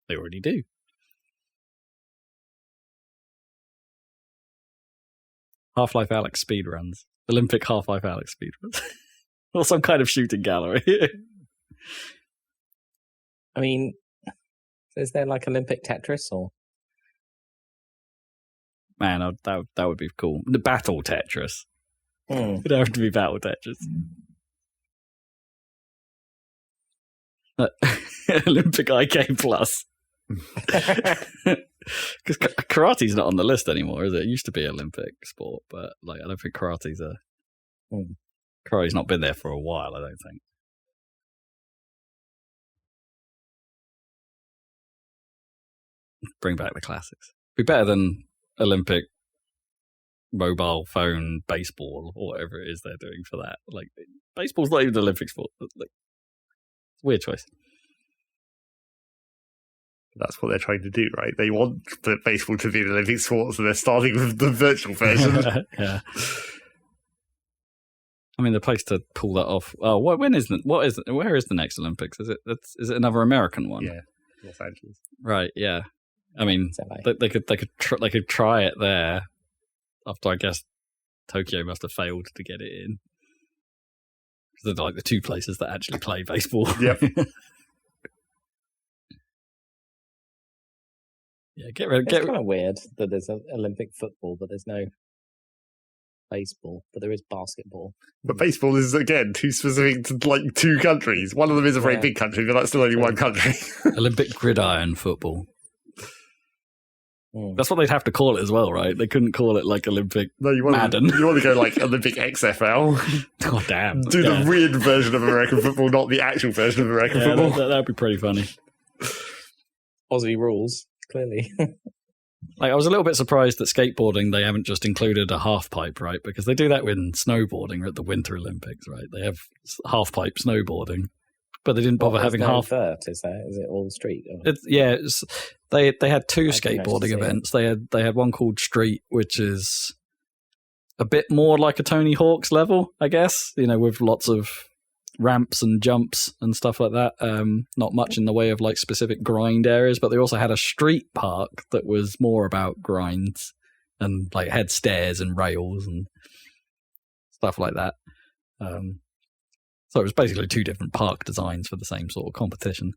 A: They already do. Half-Life Alyx speedruns. Olympic Half-Life Alyx speedruns. Or some kind of shooting gallery.
B: I mean, is there like Olympic Tetris or?
A: Man, that would be cool. The Battle Tetris. It'd have to be Battle Tetris. Olympic IK Plus. Because karate's not on the list anymore, is it? It used to be Olympic sport, but like I don't think karate's karate's not been there for a while, I don't think. Bring back the classics. Be better than Olympic mobile phone baseball or whatever it is they're doing for that. Like baseball's not even an Olympic sport. Like, weird choice.
C: That's what they're trying to do, right? They want the baseball to be an Olympic sport, so they're starting with the virtual version.
A: Yeah. I mean, the place to pull that off. Oh, where is the next Olympics? Is it another American one?
C: Yeah, Los Angeles.
A: Right. Yeah. I mean, they could try it there. After I guess Tokyo must have failed to get it in. They're like the two places that actually play baseball.
C: Yep.
A: Yeah, it's
B: kind of weird that there's Olympic football, but there's no baseball, but there is basketball.
C: But baseball is, again, too specific to like two countries. One of them is a very big country, but that's still only one country.
A: Olympic gridiron football. That's what they'd have to call it as well, right? They couldn't call it like Olympic Madden.
C: You want to go like Olympic XFL.
A: Oh, damn.
C: Do the weird version of American football, not the actual version of American football.
A: That'd be pretty funny.
B: Aussie rules, clearly.
A: Like, I was a little bit surprised that skateboarding, they haven't just included a half pipe, right? Because they do that with snowboarding at the Winter Olympics, right? They have half pipe snowboarding. But they didn't bother having half.
B: Is it all street?
A: They had two skateboarding events. They had one called Street, which is a bit more like a Tony Hawk's level, I guess. You know, with lots of ramps and jumps and stuff like that. Not much in the way of like specific grind areas, but they also had a street park that was more about grinds and like had stairs and rails and stuff like that. So it was basically two different park designs for the same sort of competition,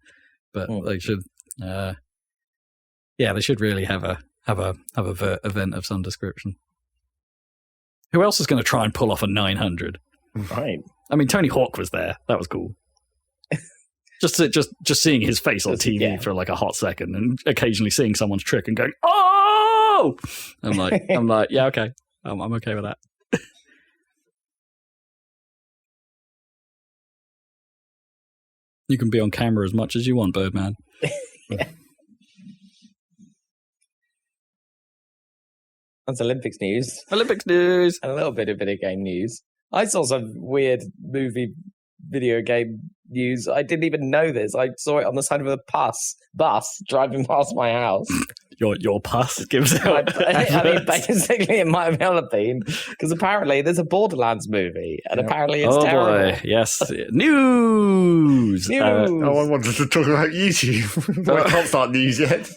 A: but they should, they should really have a event of some description. Who else is going to try and pull off a 900?
B: Right.
A: I mean, Tony Hawk was there. That was cool. just seeing his face on TV for like a hot second, and occasionally seeing someone's trick and going, "Oh!" I'm like, yeah, okay, I'm okay with that. You can be on camera as much as you want, Birdman.
B: Yeah. That's Olympics news.
A: Olympics news.
B: And a little bit of video game news. I saw some weird video game news. I didn't even know this. I saw it on the side of a bus driving past my house.
A: Your bus gives out.
B: I mean, basically, it might have well been because apparently there's a Borderlands movie, and apparently it's terrible.
A: Boy. Yes, news.
C: I wanted to talk about YouTube. But I can't start news yet.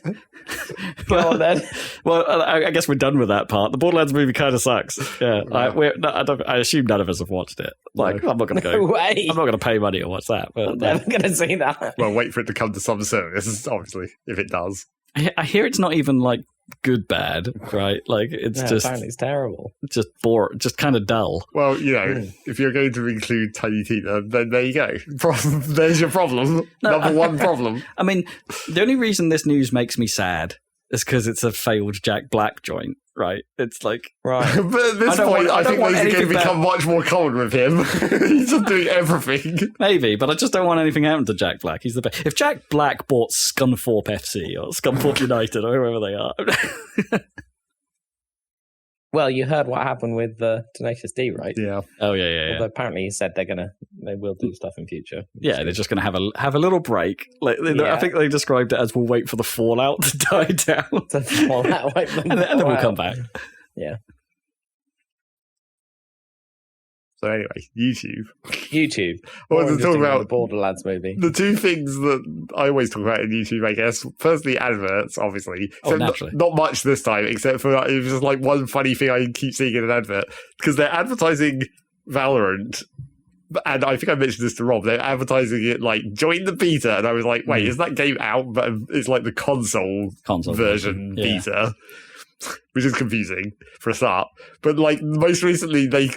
B: Go on then.
A: Well, I guess we're done with that part. The Borderlands movie kind of sucks. Yeah, I assume none of us have watched it. Like, I'm not going to go.
B: No way.
A: I'm not going to pay money to watch that. But
B: I'm never going to see that.
C: Well, wait for it to come to some service, obviously, if it does.
A: I hear it's not even like good bad, right? Like it's just
B: apparently it's terrible,
A: just boring, just kind of dull.
C: Well, if you're going to include Tiny Tina, then there you go. There's your problem. Number one problem.
A: I mean, the only reason this news makes me sad is because it's a failed Jack Black joint, right? It's like
B: right.
C: But at this point, I think those are going to become much more common with him. He's just doing everything.
A: Maybe, but I just don't want anything happening to Jack Black. He's the best. If Jack Black bought Scunthorpe FC or Scunthorpe United or whoever they are.
B: Well, you heard what happened with Tenacious D, right?
C: Yeah.
A: Oh yeah.
B: Although apparently he said they will do stuff in future.
A: Yeah, they're just going to have a little break. Like I think they described it as we'll wait for the fallout to die down, and then we'll come back.
B: Yeah.
C: So anyway, YouTube.
B: I wanted to talk about the Borderlands movie.
C: The two things that I always talk about in YouTube, I guess. Firstly, adverts, obviously.
A: Naturally.
C: Not much this time, except for it was just like one funny thing I keep seeing in an advert. Because they're advertising Valorant. And I think I mentioned this to Rob. They're advertising it like, join the beta. And I was like, wait, is that game out? But it's like the console version beta. Which is confusing for a start. But like most recently they've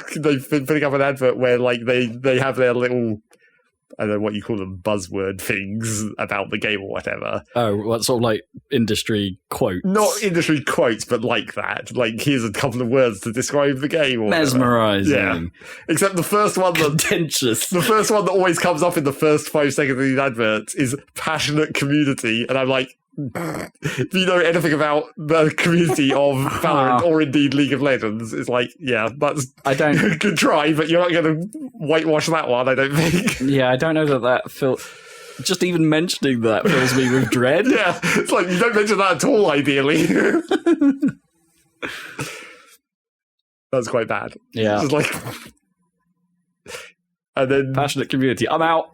C: been putting up an advert where like they have their little, I don't know what you call them, buzzword things about the game or whatever.
A: Oh, what sort of like industry quotes?
C: Not industry quotes, but like that. Like here's a couple of words to describe the game or
A: mesmerizing.
C: Yeah. Except the first one
A: contentious.
C: The first one that always comes up in the first 5 seconds of these adverts is passionate community, and I'm like, if you know anything about the community of Valorant or indeed League of Legends, it's like, yeah, that's good try, but you're not going to whitewash that one, I don't think.
A: Yeah, I don't know that just even mentioning that fills me with dread.
C: Yeah, it's like, you don't mention that at all, ideally. That's quite bad.
A: Yeah.
C: It's just like... And then...
A: Passionate community, I'm out.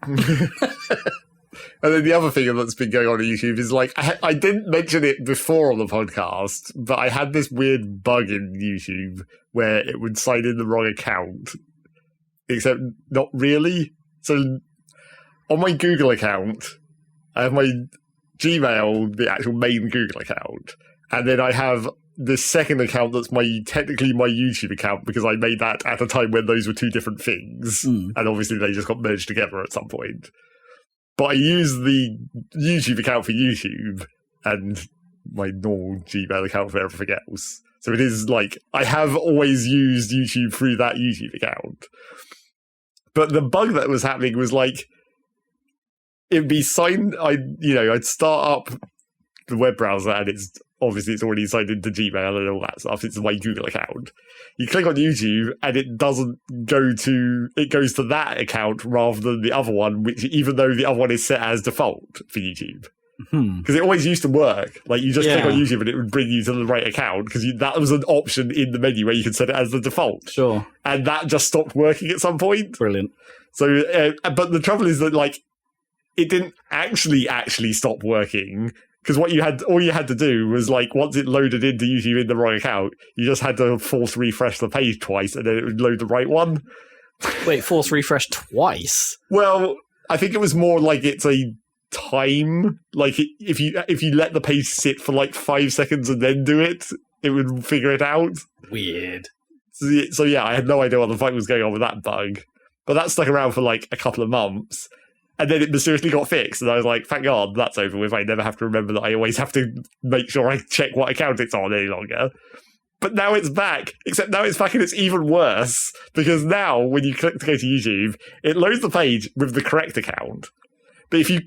C: And then the other thing that's been going on YouTube is like, I didn't mention it before on the podcast, but I had this weird bug in YouTube where it would sign in the wrong account, except not really. So on my Google account, I have my Gmail, the actual main Google account, and then I have this second account that's technically my YouTube account because I made that at a time when those were two different things, and obviously they just got merged together at some point. But I use the YouTube account for YouTube and my normal Gmail account for everything else. So it is like, I have always used YouTube through that YouTube account. But the bug that was happening was like, it'd be signed, I'd start up the web browser and it's already signed into Gmail and all that stuff. It's my Google account. You click on YouTube and it doesn't go to, it goes to that account rather than the other one, which even though the other one is set as default for YouTube. Because it always used to work. Like you just click on YouTube and it would bring you to the right account because that was an option in the menu where you could set it as the default.
A: Sure.
C: And that just stopped working at some point.
A: Brilliant.
C: So, but the trouble is that like, it didn't actually stop working. Because all you had to do was like, once it loaded into YouTube in the wrong account, you just had to force refresh the page twice and then it would load the right one.
A: Wait, force refresh twice?
C: Well, I think it was more like it's a time. Like if you let the page sit for like 5 seconds and then do it, it would figure it out.
A: Weird.
C: So yeah, I had no idea what the fuck was going on with that bug. But that stuck around for like a couple of months. And then it mysteriously got fixed. And I was like, thank God, that's over with. I never have to remember that I always have to make sure I check what account it's on any longer. But now it's back. Except now it's back and it's even worse. Because now, when you click to go to YouTube, it loads the page with the correct account. But if you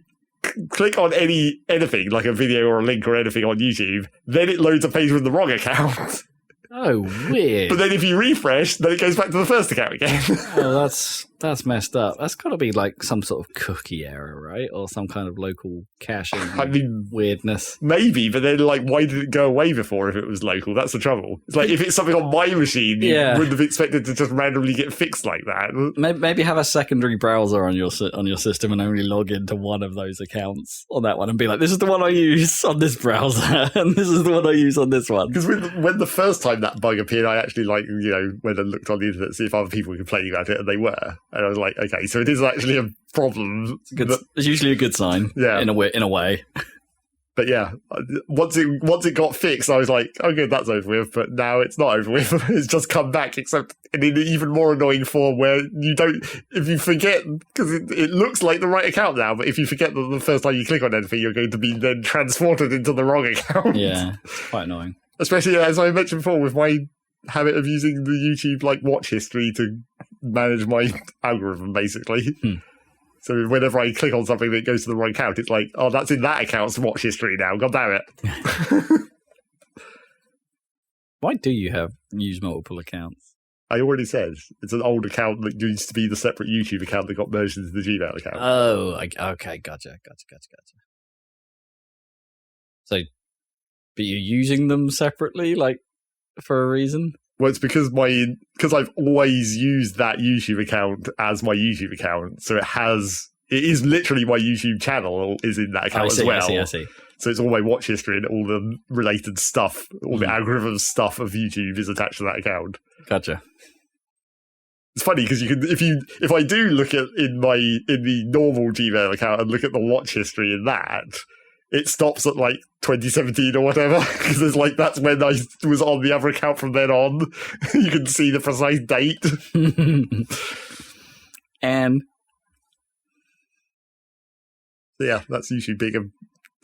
C: click on anything, like a video or a link or anything on YouTube, then it loads a page with the wrong account.
A: Oh, weird.
C: But then if you refresh, then it goes back to the first account again.
A: Oh, that's messed up. That's got to be like some sort of cookie error, right? Or some kind of local caching weirdness.
C: Maybe, but then like, why did it go away before if it was local? That's the trouble. It's like if it's something on my machine, you wouldn't have expected to just randomly get fixed like that.
A: Maybe have a secondary browser on your system and only log into one of those accounts on that one and be like, this is the one I use on this browser and this is the one I use on this one.
C: Because when the first time that bug appeared, I actually went and looked on the internet to see if other people were complaining about it, and they were. And I was like, okay, so it is actually a problem.
A: It's usually a good sign, in a way.
C: But yeah, once it got fixed, I was like, oh good, that's over with. But now it's not over with. It's just come back, except in an even more annoying form where if you forget, because it looks like the right account now, but if you forget that the first time you click on anything, you're going to be then transported into the wrong account.
A: Yeah, it's quite annoying.
C: Especially, as I mentioned before, with my habit of using the YouTube watch history to manage my algorithm, basically. So whenever I click on something that goes to the wrong account, it's like, oh, that's in that account's watch history now. God damn it.
A: Why do you use multiple accounts?
C: I already said it's an old account that used to be the separate YouTube account that got merged into the Gmail account.
A: Oh, okay, gotcha. So, but you're using them separately, for a reason?
C: Well, it's because I've always used that YouTube account as my YouTube account, so it is literally my YouTube channel is in that account as well.
A: I see.
C: So it's all my watch history and all the related stuff, all the algorithm stuff of YouTube is attached to that account.
A: Gotcha.
C: It's funny because you can, if I do look at in the normal Gmail account and look at the watch history in that, it stops at 2017 or whatever, because that's when I was on the other account from then on. You can see the precise date.
A: And
C: yeah, that's usually being a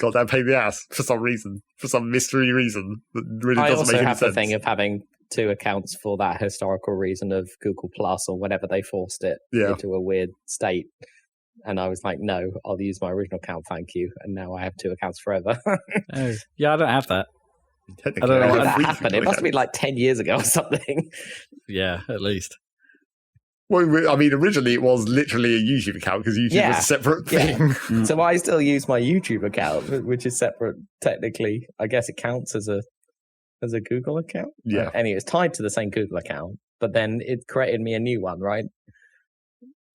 C: goddamn pain in the ass for some reason, for some mystery reason that really doesn't make any sense. I also have
B: the thing of having two accounts for that historical reason of Google Plus or whenever they forced it into a weird state. And I was like, no, I'll use my original account, thank you. And now I have two accounts forever.
A: Oh, yeah, I don't have that.
C: I don't know
B: when that happened. It must have been 10 years ago or something.
A: Yeah, at least.
C: Well, I mean, originally it was literally a YouTube account because YouTube was a separate thing.
B: Yeah. So I still use my YouTube account, which is separate technically. I guess it counts as a Google account.
C: Yeah.
B: Anyway, it's tied to the same Google account, but then it created me a new one, right?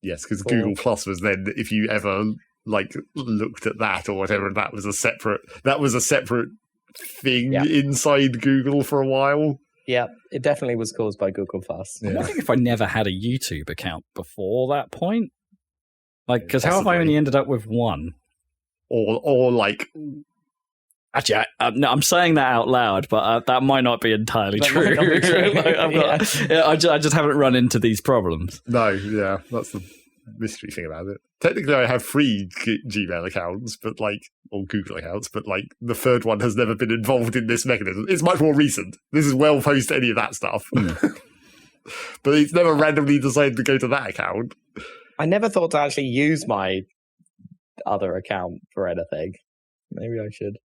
C: Yes, because Google Plus was then, if you ever looked at that or whatever, that was a separate thing inside Google for a while.
B: Yeah, it definitely was caused by Google Plus.
A: Yeah. I think if I never had a YouTube account before that point, because how have I only ended up with one?
C: Or
A: Actually, I'm saying that out loud, but that might not be entirely true.
B: Not be true.
A: I just haven't run into these problems.
C: No, yeah, that's the mystery thing about it. Technically, I have 3 Gmail accounts, or Google accounts, but the third one has never been involved in this mechanism. It's much more recent. This is well post any of that stuff. But it's never randomly decided to go to that account.
B: I never thought to actually use my other account for anything. Maybe I should.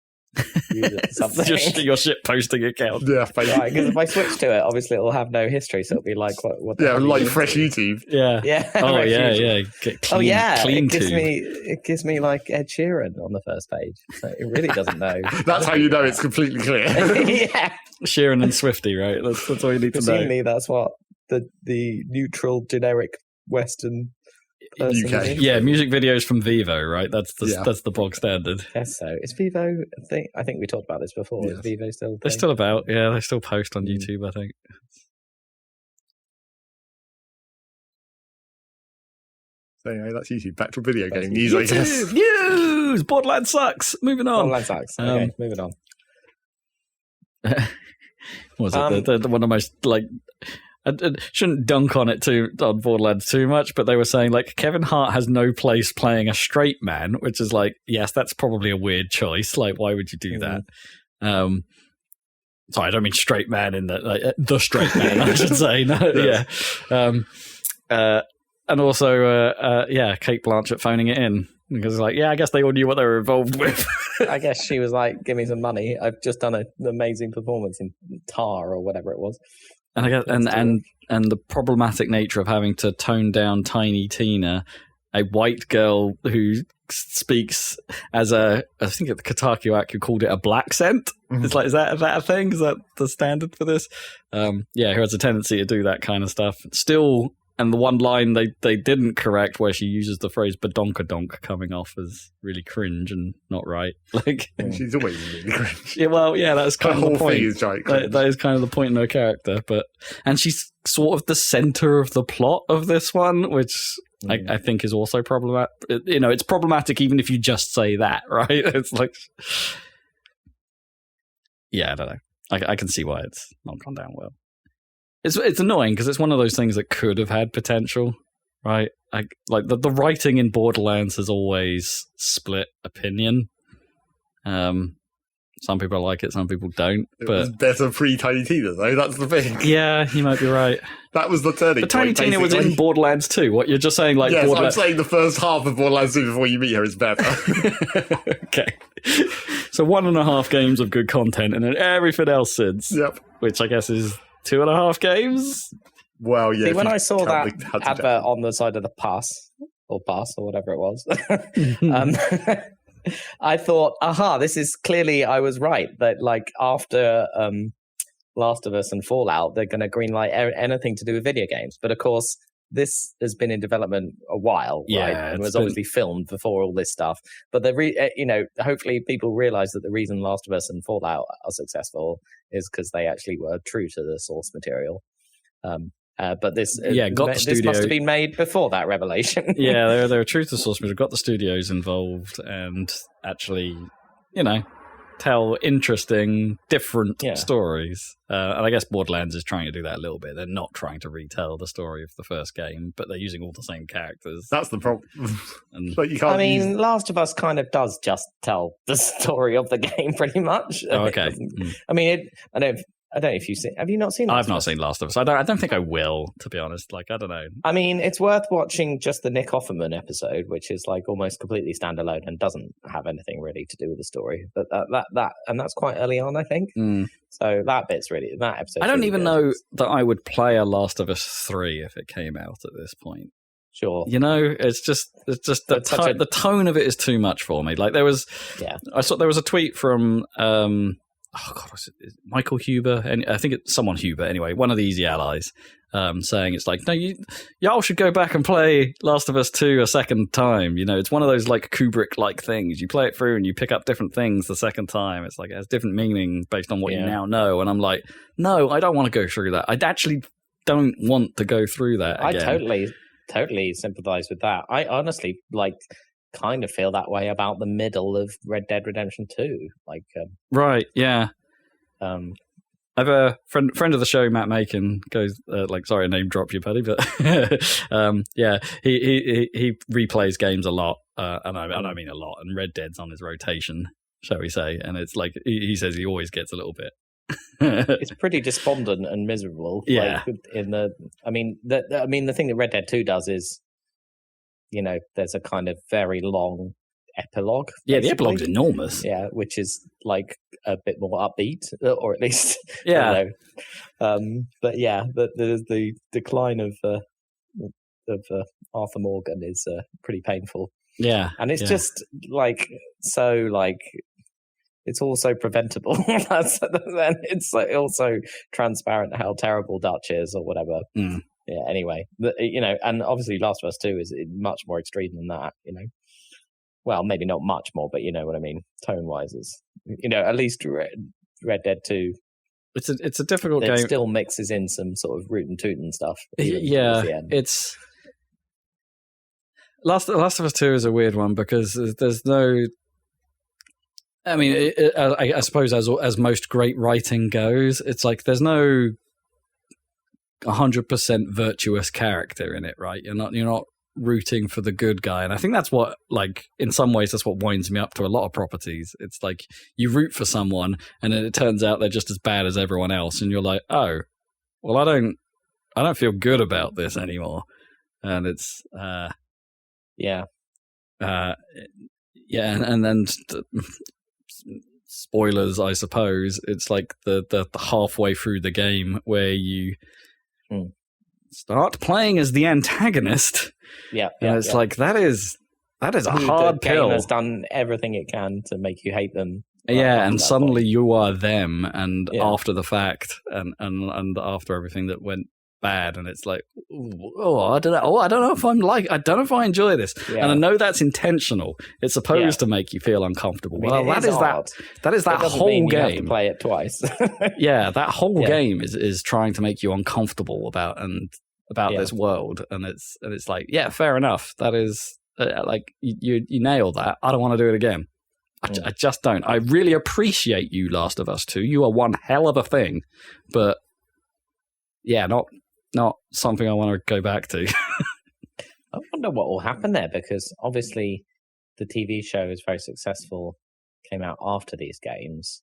A: Your shit posting account.
C: Yeah,
B: right, because if I switch to it, obviously it'll have no history, so it'll be what
C: fresh YouTube.
A: Yeah. Oh yeah.
B: Get clean, clean it gives me Ed Sheeran on the first page. So it really doesn't know.
C: That's how you know it's completely clear.
B: Yeah.
A: Sheeran and Swifty, right? That's all you need to know.
B: Presumably that's what the neutral generic Western
C: UK.
A: Yeah, music videos from Vivo, right? That's the bog standard.
B: Yes, so is Vivo a thing? I think we talked about this before. Yes. Is Vivo still?
A: They're still about. Yeah, they still post on YouTube, I think.
C: So anyway, that's YouTube. Back to video game news, I guess.
A: News! Borderlands sucks. Moving on.
B: Borderlands sucks. Okay, moving on.
A: Was it the one of the most I shouldn't dunk on Borderlands too much, but they were saying Kevin Hart has no place playing a straight man, which is yes, that's probably a weird choice. Why would you do that? Sorry, I don't mean straight man in the straight man, I should say. No, yeah. And also, Kate Blanchett phoning it in. Because like, yeah, I guess they all knew what they were involved with.
B: I guess she was like, "Give me some money. I've just done an amazing performance in Tar or whatever it was."
A: And I guess, and the problematic nature of having to tone down Tiny Tina, a white girl who speaks as I think the Kotaku Aku called it a black scent. Mm-hmm. It's like, is that a thing? Is that the standard for this? Who has a tendency to do that kind of stuff. Still, and the one line they didn't correct where she uses the phrase badonkadonk coming off as really cringe and not right. Like,
C: and she's always really cringe.
A: Yeah, well, yeah, that's kind of the point.
C: Thing is
A: that is kind of the point in her character. And she's sort of the center of the plot of this one, which I think is also problematic. It's problematic even if you just say that, right? It's like, yeah, I don't know. I can see why it's not gone down well. It's annoying because it's one of those things that could have had potential, right? Like the writing in Borderlands has always split opinion. Some people like it, some people don't. It was
C: better pre-Tiny Tina, though. That's the thing.
A: Yeah, you might be right.
C: That was the turning point. But
A: Tiny Tina was in Borderlands 2. What you're just saying, like,
C: yes, I'm saying the first half of Borderlands 2 before you meet her is better.
A: Okay. So 1.5 games of good content, and then everything else since.
C: Yep.
A: Which I guess is 2.5 games.
C: Well, yeah.
B: See, when I saw that advert on the side of the pass or whatever it was, I thought, this is clearly, I was right, that like after Last of Us and Fallout, they're going to greenlight anything to do with video games. But of course, this has been in development a while, right? And was obviously filmed before all this stuff. But hopefully people realize that the reason Last of Us and Fallout are successful is because they actually were true to the source material. But this must have been made before that revelation.
A: Yeah, they're true to the source material. Got the studios involved and actually, tell interesting, different stories. And I guess Borderlands is trying to do that a little bit. They're not trying to retell the story of the first game, but they're using all the same characters.
C: That's the problem.
B: But you can't Last of Us kind of does just tell the story of the game pretty much.
A: Oh, okay.
B: I don't know if you've seen. Have you not seen?
A: I've not seen Last of Us. I don't think I will, to be honest. Like, I don't know.
B: I mean, it's worth watching just the Nick Offerman episode, which is like almost completely standalone and doesn't have anything really to do with the story. But and that's quite early on, I think. So that episode.
A: I don't even know that I would play a Last of Us 3 if it came out at this point.
B: Sure.
A: It's just the tone of it is too much for me. Like there was a tweet from was it Michael Huber? And I think it's someone Huber anyway, one of the Easy Allies, saying it's like, no, y'all should go back and play Last of Us 2 a second time. It's one of those like Kubrick-like things. You play it through and you pick up different things the second time. It's like it has different meaning based on what you now know. And I'm like, no, I don't want to go through that. I actually don't want to go through that again.
B: I totally sympathize with that. I honestly kind of feel that way about the middle of Red Dead Redemption 2.
A: Right, yeah. I have a friend of the show, Matt Macon, goes sorry, name drop you, buddy, but he replays games a lot, and I mean a lot, and Red Dead's on his rotation, shall we say, and it's like he says he always gets a little bit.
B: It's pretty despondent and miserable.
A: Yeah.
B: The thing that Red Dead 2 does is, there's a kind of very long epilogue.
A: Yeah, the epilogue's enormous.
B: Yeah, which is like a bit more upbeat, or at least,
A: yeah.
B: But yeah, the decline of Arthur Morgan is pretty painful.
A: Yeah,
B: and it's just it's also preventable. And it's also transparent how terrible Dutch is, or whatever. Yeah, anyway, and obviously Last of Us 2 is much more extreme than that, Well, maybe not much more, but you know what I mean, tone-wise is, at least Red Dead 2.
A: It's a difficult game.
B: It still mixes in some sort of root and tootin' stuff.
A: Yeah, it's... Last of Us 2 is a weird one because there's no... I mean, I suppose as most great writing goes, it's like there's no 100% virtuous character in it, right? You're not rooting for the good guy, and I think that's what, in some ways, that's what winds me up to a lot of properties. It's like you root for someone, and then it turns out they're just as bad as everyone else, and you're like, oh, well, I don't feel good about this anymore, and it's
B: yeah.
A: and then spoilers, I suppose. It's like the halfway through the game where you start playing as the antagonist. And it's like that is a hard pill.
B: The game has done everything it can to make you hate them.
A: And suddenly you are them, and after the fact, and after everything that went bad, and it's like, I don't know if I enjoy this, and I know that's intentional. It's supposed to make you feel uncomfortable. That is that whole game. You have to
B: play it twice.
A: That whole game is trying to make you uncomfortable about this world, and it's like, fair enough. That is like you nail that. I don't want to do it again. I just don't. I really appreciate you, Last of Us 2. You are one hell of a thing, but not something I want to go back to.
B: I wonder what will happen there, because obviously the TV show is very successful, came out after these games.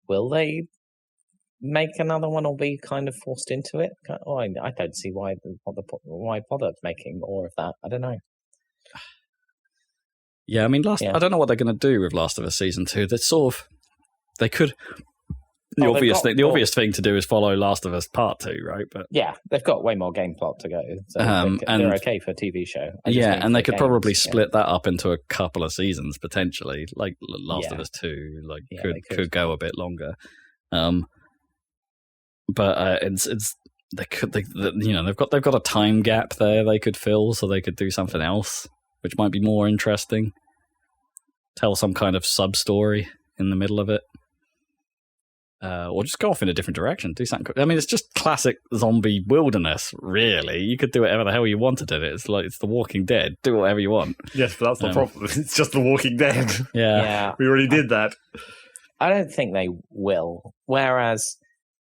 B: Will they make another one or be kind of forced into it? I don't see why bother making more of that. I don't know.
A: Yeah, I mean, I don't know what they're going to do with Last of Us Season 2. They could. The obvious thing to do is follow Last of Us Part 2, right? But
B: they've got way more game plot to go, so they're okay for a TV show.
A: And they could probably split that up into a couple of seasons potentially, like Last of Us 2, could go a bit longer. But they've got a time gap there they could fill, so they could do something else, which might be more interesting. Tell some kind of sub-story in the middle of it. Or just go off in a different direction. Do something. I mean, it's just classic zombie wilderness, really. You could do whatever the hell you wanted in it. It's like it's The Walking Dead. Do whatever you want.
C: Yes, but that's the problem. It's just The Walking Dead.
A: Yeah.
C: We already did that.
B: I don't think they will. Whereas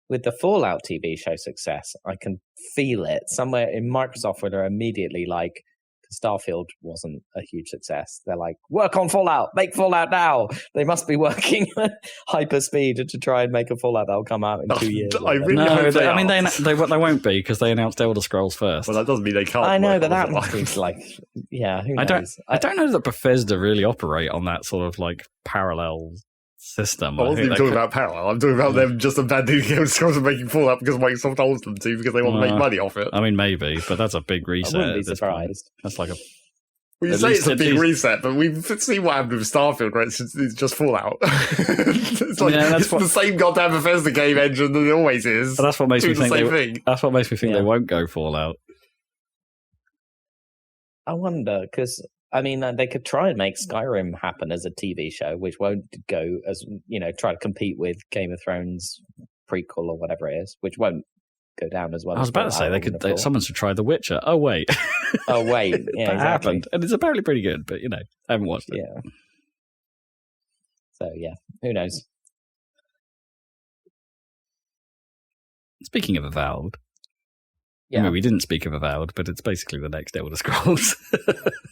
B: with the Fallout TV show success, I can feel it somewhere in Microsoft where they're immediately like, Starfield wasn't a huge success. They're like, work on Fallout, make Fallout now. They must be working at hyper speed to try and make a Fallout that'll come out in 2 years.
C: I really hope they
A: won't be, because they announced Elder Scrolls first.
C: Well, that doesn't mean they can't.
B: I know, but that seems like, who knows?
A: I don't know that Bethesda really operate on that sort of like parallel system.
C: I wasn't even talking about parallel. I'm talking about them just abandoning Elder Scrolls and making Fallout because Microsoft told them to, because they want to make money off it.
A: I mean, maybe, but that's a big reset.
B: I wouldn't be surprised.
A: That's like a...
C: Well, you say it's a big reset, but we've seen what happened with Starfield, right? It's just Fallout. It's like it's the same goddamn Bethesda game engine that it always is.
A: But that's what makes me think that's what makes me think they won't go Fallout.
B: I wonder, because I mean, they could try and make Skyrim happen as a TV show, which won't go as, try to compete with Game of Thrones prequel or whatever it is, which won't go down as well.
A: I was about to say someone should try The Witcher. Oh wait,
B: yeah,
A: that
B: exactly.
A: happened, and it's apparently pretty good. But I haven't watched it.
B: Yeah. So who knows?
A: Speaking of Avowed. I mean, we didn't speak of Avowed, but it's basically the next Elder Scrolls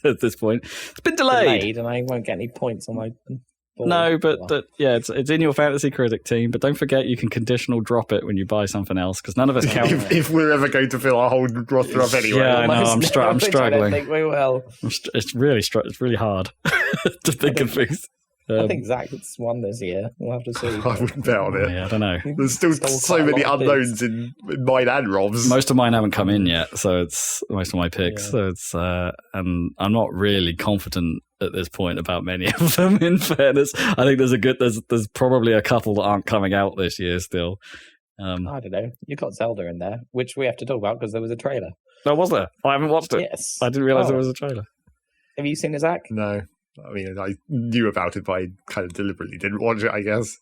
A: at this point. It's been delayed.
B: And I won't get any points on my board.
A: No, but it's in your fantasy critic team. But don't forget, you can conditional drop it when you buy something else, because none of us count.
C: if we're ever going to fill our whole roster up anyway.
A: Yeah, I know. I'm struggling.
B: I don't think we will.
A: It's really hard to think of things.
B: I think Zach's won this year. We'll have to see.
C: I wouldn't bet on it.
A: Yeah, I don't know.
C: There's still so many unknowns in mine and Rob's.
A: Most of mine haven't come in yet, so it's most of my picks. Yeah. So it's and I'm not really confident at this point about many of them. In fairness, I think there's probably a couple that aren't coming out this year still.
B: I don't know. You got Zelda in there, which we have to talk about because there was a trailer.
A: Oh, was there? I haven't watched it.
B: Yes.
A: I didn't realize there was a trailer.
B: Have you seen it, Zach?
C: No. I mean, I knew about it, but I kind of deliberately didn't watch it, I guess.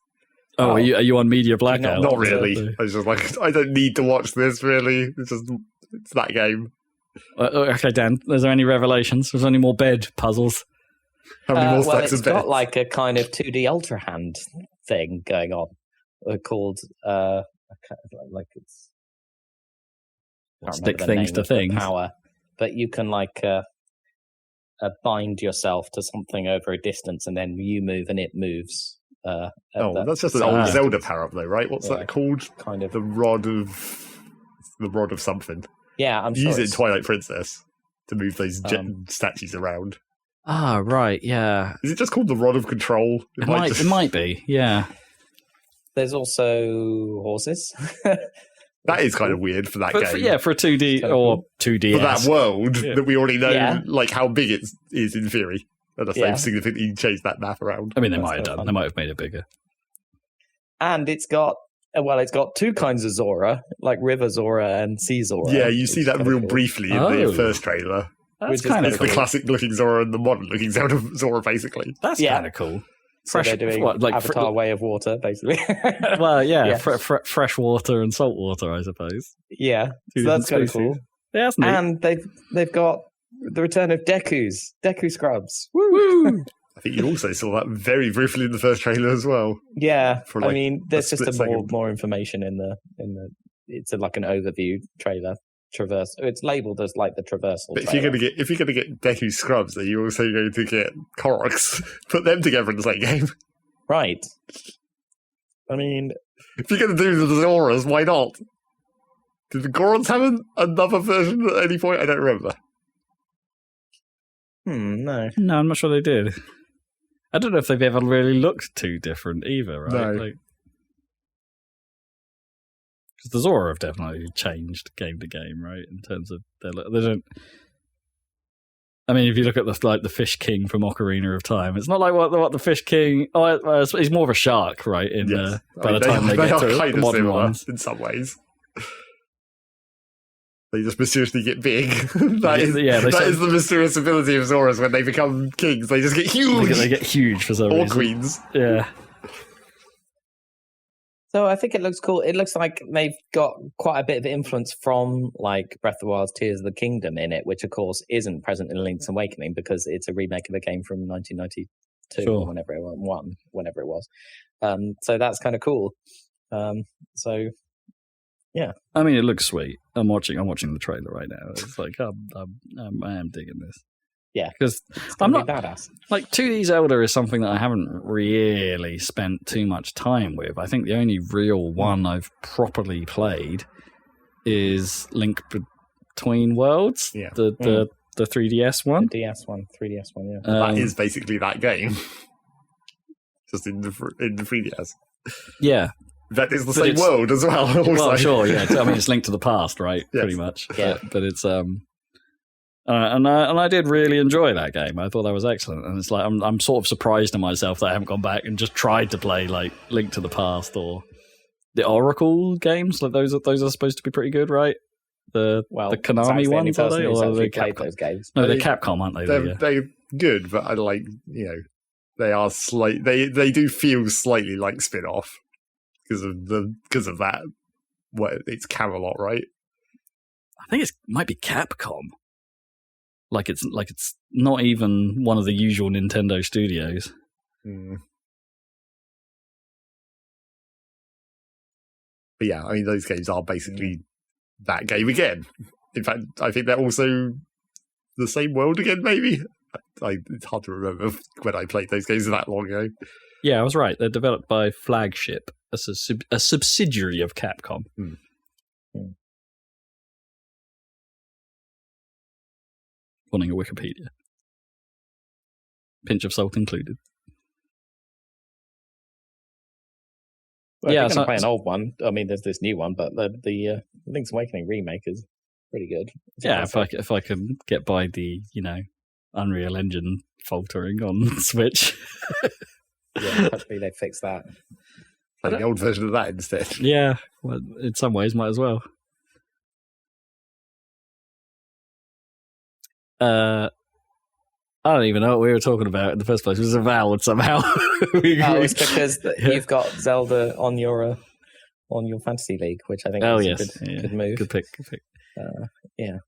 A: Oh, are you on media blackout?
C: Not really. I was just like, I don't need to watch this, really. It's that game.
A: Okay, Dan, is there any revelations? Was there any more bed puzzles?
C: How many more stacks of beds?
B: It's got like a kind of 2D Ultra Hand thing going on called, like it's...
A: Stick things to things.
B: Power. But you can like... bind yourself to something over a distance, and then you move and it moves.
C: That's just an old Zelda power-up, though, right? What's that called?
B: Kind of
C: the rod of something.
B: Yeah, I'm
C: sure. Use it in Twilight Princess. to move those statues around.
A: Ah, right, yeah.
C: Is it just called the Rod of Control?
A: It might be, yeah.
B: There's also horses.
C: That is kind of weird for that game.
A: For a 2D or 2DS.
C: For that world that we already know, like how big it is in theory. Unless they've significantly changed that map around.
A: I mean, they might have done. They might have made it bigger.
B: And it's got two kinds of Zora, like River Zora and Sea Zora.
C: Yeah, you see that real briefly in the first trailer.
A: That's kind of cool.
C: The classic-looking Zora and the modern-looking Zora, basically.
A: That's kind of cool.
B: So they're doing Avatar Way of Water, basically.
A: Well, fresh water and salt water, I suppose.
B: Yeah, so that's kind of cool.
A: Yeah, that's neat.
B: And they've got the return of Deku Scrubs. Woo!
C: I think you also saw that very briefly in the first trailer as well.
B: Yeah, I mean, there's just more information in the. It's like an overview trailer. It's labeled as like the traversal.
C: But if you're gonna get Deku Scrubs, then you're also going to get Koroks. Put them together in the same game,
B: right? I mean,
C: if you're gonna do the Zoras, why not? Did the Gorons have another version at any point? I don't remember.
B: No,
A: I'm not sure they did. I don't know if they've ever really looked too different either, right?
C: No.
A: Because the Zora have definitely changed game to game, right? In terms of they don't. I mean, if you look at the Fish King from Ocarina of Time, it's not like what the Fish King. He's more of a shark, right? By the time they get to the modern ones,
C: in some ways, they just mysteriously get big. That is the mysterious ability of Zoras when they become kings. They just get huge.
A: They get huge for some reason.
C: Or queens.
A: Yeah.
B: So I think it looks cool. It looks like they've got quite a bit of influence from like Breath of the Wild's Tears of the Kingdom in it, which of course isn't present in Link's Awakening because it's a remake of a game from 1992 or whenever it was. So that's kind of cool. So yeah,
A: I mean, it looks sweet. I'm watching the trailer right now. It's like I am digging this.
B: Yeah,
A: because I'm not badass. Like 2D Zelda is something that I haven't really spent too much time with. I think the only real one I've properly played is Link Between Worlds.
C: Yeah.
A: The 3DS one.
B: The 3DS one. Yeah.
C: That is basically that game, just in the 3DS.
A: Yeah.
C: That is the same world as well. Also.
A: Well, sure. Yeah. I mean, it's Link to the Past, right?
C: Yes.
A: Pretty much.
B: Yeah.
A: But it's and I did really enjoy that game. I thought that was excellent, and it's like I'm sort of surprised at myself that I haven't gone back and just tried to play like Link to the Past or the Oracle games. Like those are supposed to be pretty good, right? The Konami ones, are they? Or are they Capcom?
B: Those games.
A: No, they're Capcom, aren't they?
C: They're good, but I like they are they do feel slightly like spin-off because of that. It's Camelot, right?
A: I think it might be Capcom. Like it's not even one of the usual Nintendo studios.
C: But yeah, I mean those games are basically that game again. In fact, I think they're also the same world again. Maybe it's hard to remember when I played those games that long ago.
A: Yeah, I was right. They're developed by Flagship, a subsidiary of Capcom. Wanting a Wikipedia. Pinch of salt included.
B: Well, yeah, so play an old one. I mean, there's this new one, but the Link's Awakening remake is pretty good.
A: If I can get by the Unreal Engine faltering on Switch.
B: Yeah, hopefully they fix that.
C: Like the old version of that instead.
A: Yeah, well, in some ways, might as well. I don't even know what we were talking about in the first place. It was Avowed somehow.
B: It's because you've got Zelda on your Fantasy League, which I think is a good move.
A: Good pick.
B: Yeah.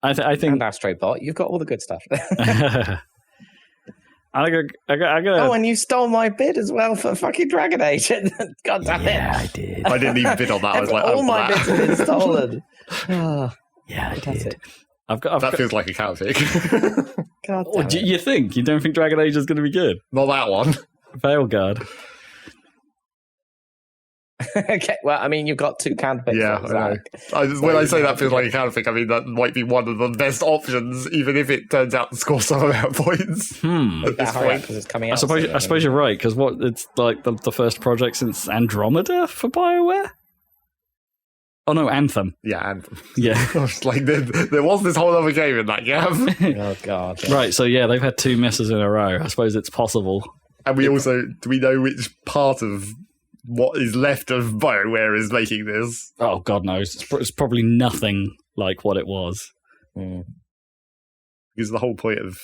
A: I think
B: and Astrobot, you've got all the good stuff.
A: I gotta...
B: Oh, and you stole my bid as well for fucking Dragon Age. God damn it.
A: Yeah, I did.
C: I didn't even bid on that. I was like,
B: all my bids have been stolen.
A: Yeah, I did.
C: That feels like a counterpick.
B: God damn
A: what do you think? You don't think Dragon Age is going to be good?
C: Not that one.
A: Veilguard.
B: Okay, well, I mean, you've got two counterpicks.
C: Yeah, when I say that feels like a counterpick, I mean that might be one of the best options, even if it turns out to score some amount of points.
B: At this point, because it's coming out.
A: I suppose you're right, because it's like the first project since Andromeda for BioWare. Oh no, Anthem.
C: Yeah, Anthem.
A: Yeah,
C: like there was this whole other game in that gap.
B: Oh god. Yeah.
A: Right, so yeah, they've had two misses in a row. I suppose it's possible.
C: And we also do we know which part of what is left of BioWare is making this?
A: Oh God knows. It's probably nothing like what it was.
C: Because the whole point of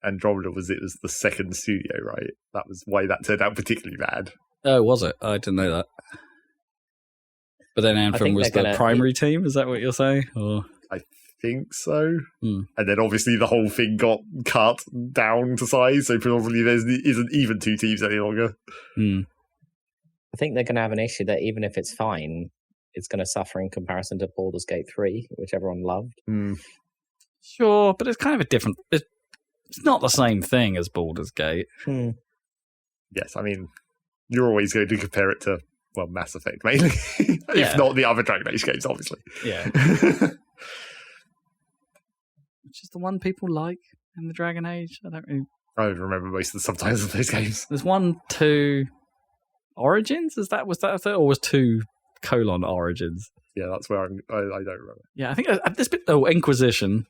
C: Andromeda was it was the second studio, right? That was why that turned out particularly bad.
A: Oh, was it? I didn't know that. But then Anthem was the primary team. Is that what you're saying? Or?
C: I think so. And then obviously the whole thing got cut down to size, so probably there isn't even two teams any longer.
B: I think they're going to have an issue that even if it's fine, it's going to suffer in comparison to Baldur's Gate 3, which everyone loved.
A: Sure, but it's kind of a different... It's not the same thing as Baldur's Gate.
C: Yes, I mean, you're always going to compare it to, well, Mass Effect, mainly. If not the other Dragon Age games, obviously.
A: Yeah. Which is the one people like in the Dragon Age? I
C: don't remember most of the subtitles of those games.
A: There's 1, 2... Origins? Was that it? Or was 2 : Origins?
C: Yeah, that's where I don't remember.
A: Yeah, I think there's been Inquisition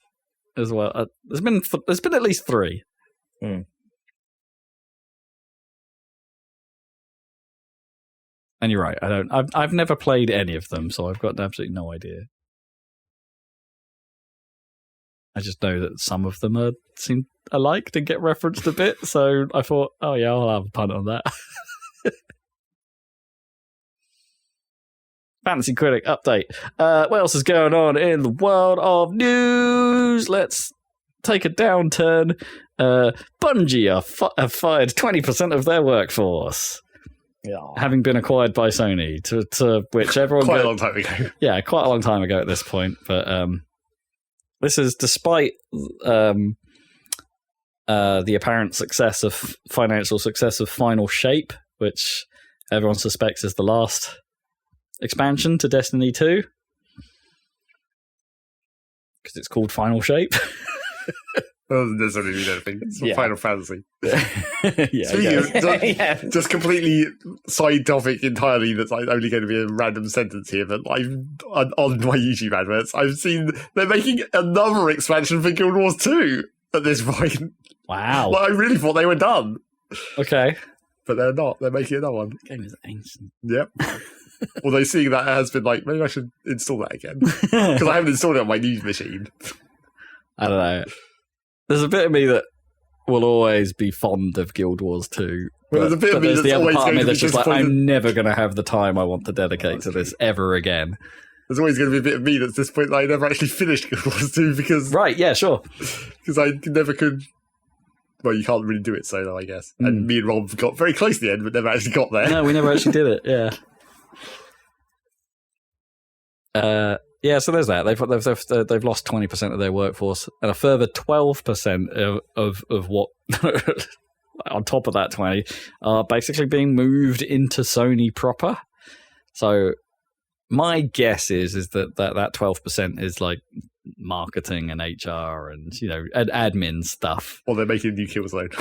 A: as well. There's been at least 3. And you're right. I've never played any of them, so I've got absolutely no idea. I just know that some of them seem alike and get referenced a bit, so I thought, oh yeah, I'll have a punt on that. Fantasy Critic update. What else is going on in the world of news? Let's take a downturn. Bungie have fired 20% of their workforce, having been acquired by Sony. To which everyone
C: quite a long time ago.
A: Yeah, quite a long time ago at this point. But this is despite the apparent financial success of Final Shape, which everyone suspects is the last expansion to Destiny 2 because it's called Final Shape.
C: Doesn't necessarily mean anything. It's Final Fantasy. Just completely side topic entirely. That's only going to be a random sentence here. But on my YouTube adverts, I've seen they're making another expansion for Guild Wars 2 at this point.
A: Wow!
C: I really thought they were done.
A: Okay,
C: but they're not. They're making another one.
A: The game is ancient.
C: Yep. Although seeing that has been like, maybe I should install that again. Because I haven't installed it on my news machine.
A: I don't know. There's a bit of me that will always be fond of Guild Wars 2.
C: Well, there's a bit of me that's always going to be
A: that's just like, I'm never going to have the time I want to dedicate to this ever again.
C: There's always going to be a bit of me that's disappointed that I never actually finished Guild Wars 2 because...
A: Right, yeah, sure.
C: Because I never could... Well, you can't really do it solo, I guess. And me and Rob got very close to the end, but never actually got there.
A: No, we never actually did it, yeah. Yeah, so there's that. They've lost 20% of their workforce, and a further 12% of what on top of that 20 are basically being moved into Sony proper. So my guess is that 12% is like marketing and HR and and admin stuff.
C: Well, they're making a new Killzone.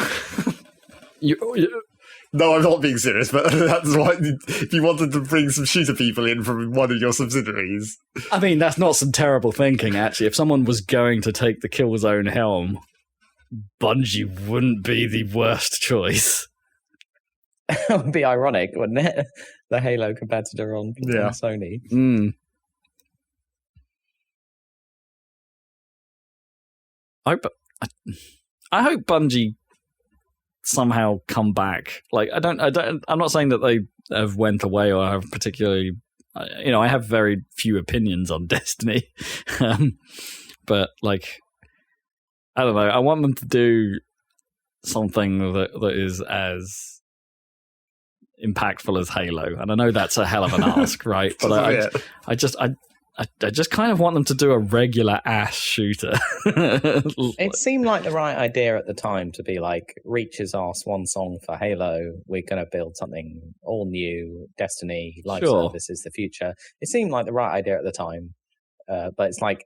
C: No, I'm not being serious, but that's why if you wanted to bring some shooter people in from one of your subsidiaries.
A: I mean, that's not some terrible thinking, actually. If someone was going to take the Killzone helm, Bungie wouldn't be the worst choice.
B: It would be ironic, wouldn't it? The Halo competitor on Sony.
A: I hope Bungie somehow come back. Like I'm not saying that they have went away or have particularly I have very few opinions on Destiny. But like I don't know, I want them to do something that is as impactful as Halo. And I know that's a hell of an ask, right? But I I just kind of want them to do a regular ass shooter.
B: It seemed like the right idea at the time to be like, Reach is our swan song for Halo. We're going to build something all new. Destiny, live service is the future. It seemed like the right idea at the time. But it's like,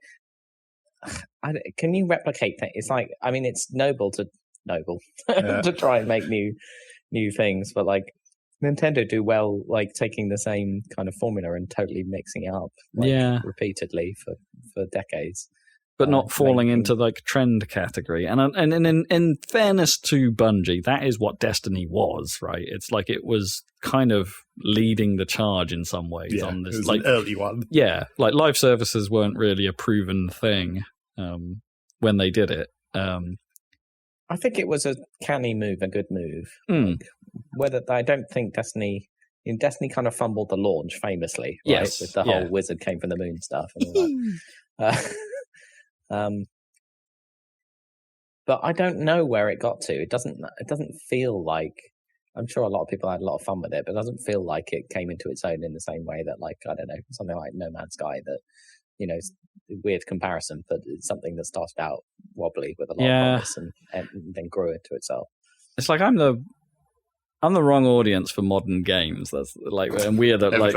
B: can you replicate things? It's like, I mean, it's noble to try and make new things, but like, Nintendo do well, like taking the same kind of formula and totally mixing it up, repeatedly for decades,
A: but not falling into like trend category. And in fairness to Bungie, that is what Destiny was, right? It's like it was kind of leading the charge in some ways on this,
C: it was
A: like
C: an early one.
A: Yeah, like live services weren't really a proven thing when they did it.
B: I think it was a canny move, a good move. Whether I don't think Destiny kind of fumbled the launch famously, right?
A: Yes,
B: with the whole wizard came from the moon stuff and all that. But I don't know where it got to. It doesn't feel like. I'm sure a lot of people had a lot of fun with it, but it doesn't feel like it came into its own in the same way that, like, I don't know, something like No Man's Sky that, you know, weird comparison, but it's something that started out wobbly with a lot of promise and then grew into itself.
A: It's like I'm the wrong audience for modern games. That's like, and we are the like,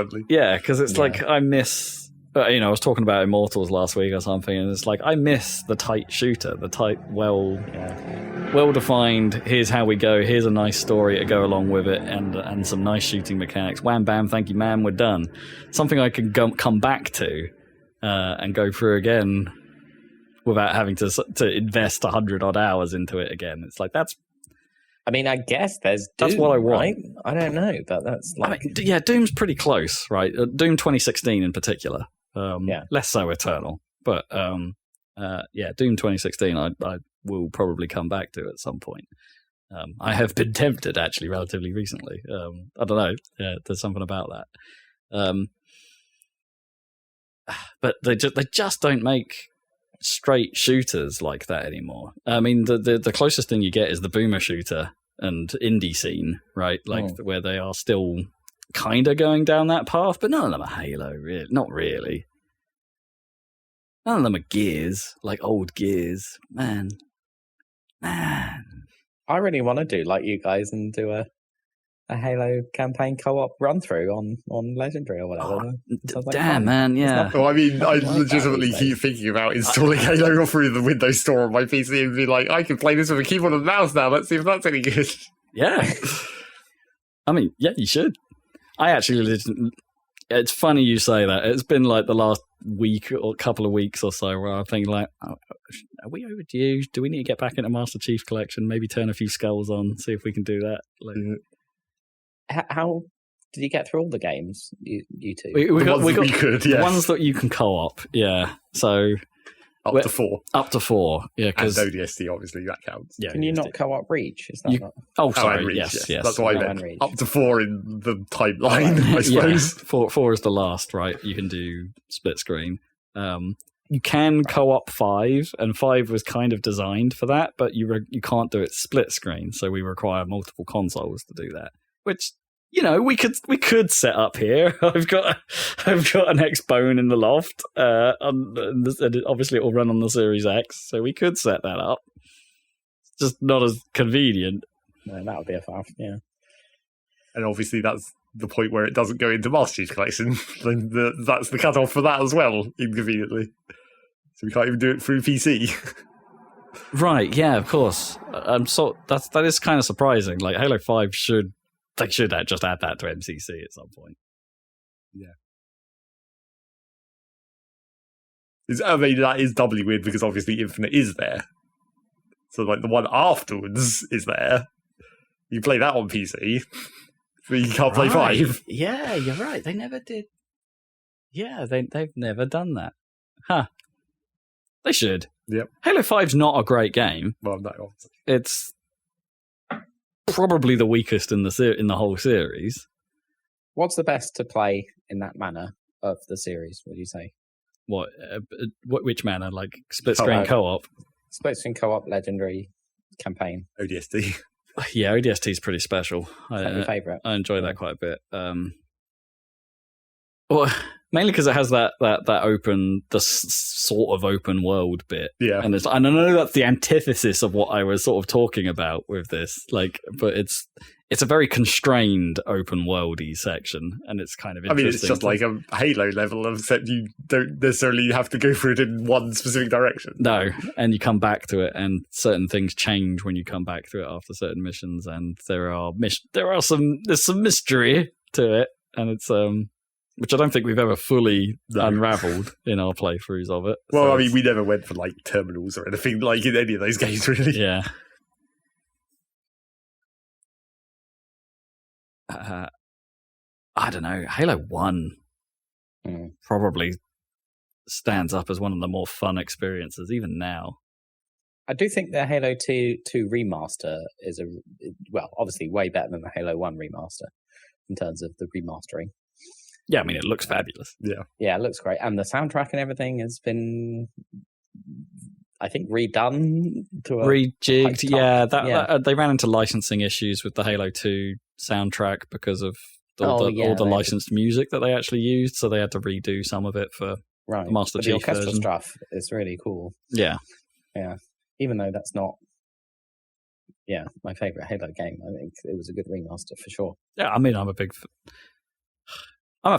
A: because it's like I miss. You know, I was talking about Immortals last week or something, and it's like I miss the tight shooter, the tight, well-defined. Here's how we go. Here's a nice story to go along with it, and some nice shooting mechanics. Wham, bam, thank you, ma'am. We're done. Something I can come back to and go through again without having to invest 100-odd hours into it again. It's like that's.
B: I mean, I guess that's
A: what I want.
B: Right? I don't know, but that's like...
A: I mean, Doom's pretty close, right? Doom 2016 in particular. Less so Eternal. But, Doom 2016 I will probably come back to at some point. I have been tempted, actually, relatively recently. I don't know. Yeah, there's something about that. But they just don't make straight shooters like that anymore. I mean, the closest thing you get is the boomer shooter and indie scene, right? Like where they are still kind of going down that path, but none of them are Halo, really. Not really. None of them are Gears, like old Gears. Man.
B: I really want to do like you guys and do a Halo campaign co-op run through on Legendary or whatever.
A: Damn, man, yeah.
C: Well, I mean, I legitimately keep thinking about installing Halo through the Windows Store on my PC and be like, I can play this with a keyboard and mouse now. Let's see if that's any good.
A: Yeah. I mean, yeah, you should. I actually, it's funny you say that. It's been like the last week or couple of weeks or so where I think like, are we overdue? Do we need to get back into Master Chief Collection? Maybe turn a few skulls on, see if we can do that. Like,
B: how did you get through all the games, you two?
A: We got
C: could,
A: the ones that you can co-op, yeah. So
C: up to 4.
A: Up to 4, yeah.
C: And ODST, obviously, that counts.
B: Yeah, can you not co-op Reach? Is that not?
A: Oh, sorry,
C: Reach,
A: yes.
C: That's what I meant. Up to 4 in the timeline, I suppose.
A: 4 is the last, right? You can do split screen. You can co-op 5, and 5 was kind of designed for that, but you can't do it split screen, so we require multiple consoles to do that. Which, you know, we could set up here. I've got an X-Bone in the loft. Obviously, it will run on the Series X, so we could set that up. It's just not as convenient.
B: No, that would be a faff, yeah.
C: And obviously, that's the point where it doesn't go into Master Chief Collection. That's the cutoff for that as well, inconveniently. So we can't even do it through PC.
A: Right? Yeah, of course. That is kind of surprising. Like Halo 5 should just add that to MCC at some point.
C: Yeah. I mean, that is doubly weird because obviously Infinite is there. So, like, the one afterwards is there. You play that on PC, but you can't play 5.
A: Yeah, you're right. They never did. Yeah, they've never done that. Huh. They should.
C: Yep.
A: Halo 5's not a great game.
C: Well, no, obviously.
A: It's probably the weakest in the whole series.
B: What's the best to play in that manner of the series, would you say?
A: Which manner? Like split screen co-op?
B: Split screen co-op, Legendary campaign.
C: ODST.
A: Yeah, ODST is pretty special.
B: Is that your favourite?
A: I enjoy that quite a bit. Well, Mainly because it has that open, sort of open world bit.
C: Yeah.
A: And I know that's the antithesis of what I was sort of talking about with this. Like, but it's a very constrained open worldy section, and it's kind of interesting.
C: I mean, it's just like a Halo level, except you don't necessarily have to go for it in one specific direction.
A: No, and you come back to it, and certain things change when you come back to it after certain missions, and there's some mystery to it, and it's which I don't think we've ever fully unraveled in our playthroughs of it.
C: Well, I mean, we never went for like terminals or anything like in any of those games, really.
A: Yeah. I don't know. Halo 1 probably stands up as one of the more fun experiences, even now.
B: I do think the Halo 2 remaster is obviously way better than the Halo 1 remaster in terms of the remastering.
A: Yeah, I mean, it looks fabulous.
B: Yeah, it looks great. And the soundtrack and everything has been, I think, redone to a
A: rejigged. That they ran into licensing issues with the Halo 2 soundtrack because of all the licensed music that they actually used, so they had to redo some of it for the Master Chief
B: the orchestral
A: version.
B: stuff is really cool.
A: Yeah.
B: Even though that's not my favorite Halo game, I think it was a good remaster for sure.
A: Yeah, I mean, I'm a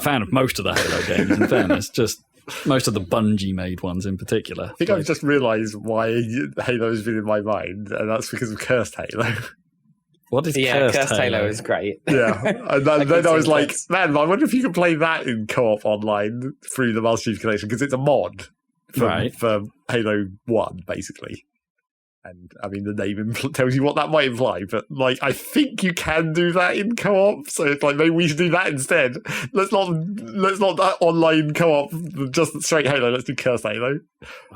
A: fan of most of the Halo games, in fairness, just most of the Bungie made ones in particular.
C: I think I've just realised why Halo's been in my mind, and that's because of Cursed Halo.
A: What is
B: Cursed Halo is great.
C: Yeah, and then I was like, man, I wonder if you can play that in co-op online through the Master Chief Collection, because it's a mod for Halo 1, basically. And I mean, the name tells you what that might imply, but like, I think you can do that in co-op. So it's like, maybe we should do that instead. Let's not online co-op just straight Halo. Let's do Cursed Halo.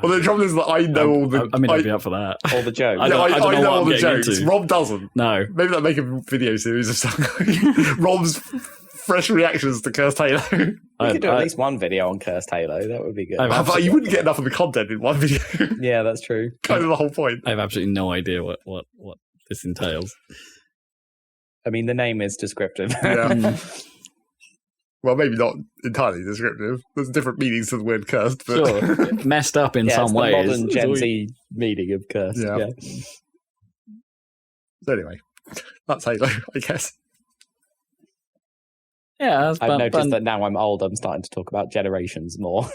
C: Well, the trouble is that I know all the.
A: I mean, I'd be up for that.
B: All the jokes.
A: I know all the
C: jokes.
A: Into.
C: Rob doesn't.
A: No.
C: Maybe they'll make a video series of stuff. Rob's fresh reactions to Cursed Halo.
B: We could do at least one video on Cursed Halo. That would be good.
C: But you wouldn't get enough of the content in one video.
B: Yeah, that's true.
C: Kind of the whole point.
A: I have absolutely no idea what this entails.
B: I mean, the name is descriptive.
C: Yeah. Well, maybe not entirely descriptive. There's different meanings to the word cursed. But...
A: Sure. Messed up in some ways.
B: It's the modern Gen Z meaning of cursed. Yeah.
C: So anyway, that's Halo, I guess.
A: Yeah,
B: I've noticed that now I'm old, I'm starting to talk about generations more.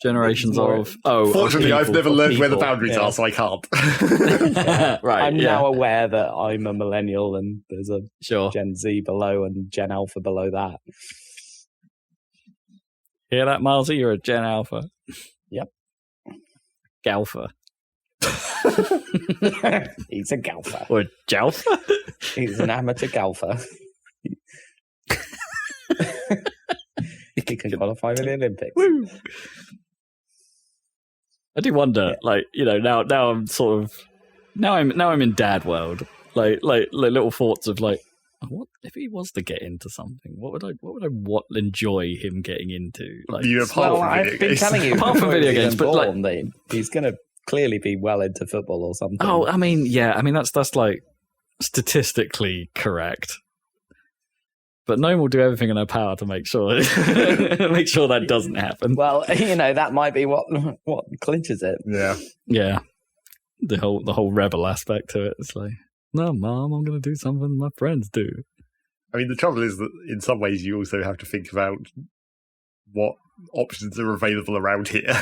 A: Generations of
C: Fortunately, I've never learned where the
B: people,
C: boundaries are, so I can't.
A: Right.
B: I'm now aware that I'm a millennial and there's a Gen Z below and Gen Alpha below that.
A: Hear that, Milesy? You're a Gen Alpha.
B: Yep.
A: Galpha.
B: He's a Galpha.
A: Or Jalpha?
B: He's an amateur Galpha. He can qualify for the Olympics.
A: Woo. I do wonder, now I'm sort of now I'm in dad world. Like little thoughts of like, what if he was to get into something? What would I enjoy him getting into? Like,
B: I've been telling you
A: apart from video games, but
B: he's going to clearly be well into football or something.
A: Oh, I mean, that's like statistically correct. But Gnome will do everything in her power to make sure that doesn't happen.
B: Well, that might be what clinches it.
C: Yeah.
A: The whole rebel aspect to it. It's like, no, Mom, I'm going to do something my friends do.
C: I mean, the trouble is that in some ways you also have to think about what options are available around here.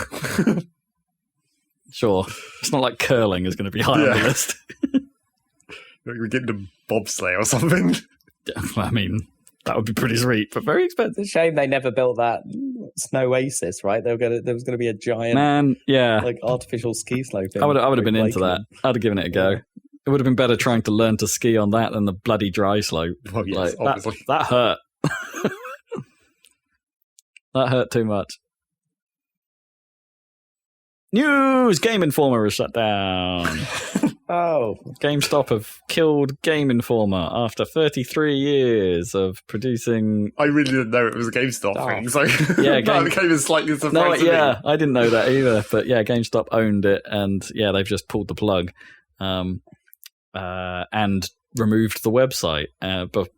A: Sure, it's not like curling is going to be high on the list.
C: We get into bobsleigh or something.
A: I mean, that would be pretty sweet, but very expensive.
B: It's a shame they never built that snow oasis, right? There was going to be a giant, artificial ski slope.
A: I would have been into that. I'd have given it a go. It would have been better trying to learn to ski on that than the bloody dry slope.
C: Oh, yes, obviously.
A: That hurt. That hurt too much. News! Game Informer is shut down.
B: Oh.
A: GameStop have killed Game Informer after 33 years of producing...
C: I really didn't know it was a GameStop thing, so
A: yeah,
C: that became a slightly surprising.
A: I didn't know that either, but yeah, GameStop owned it, and yeah, they've just pulled the plug and removed the website. But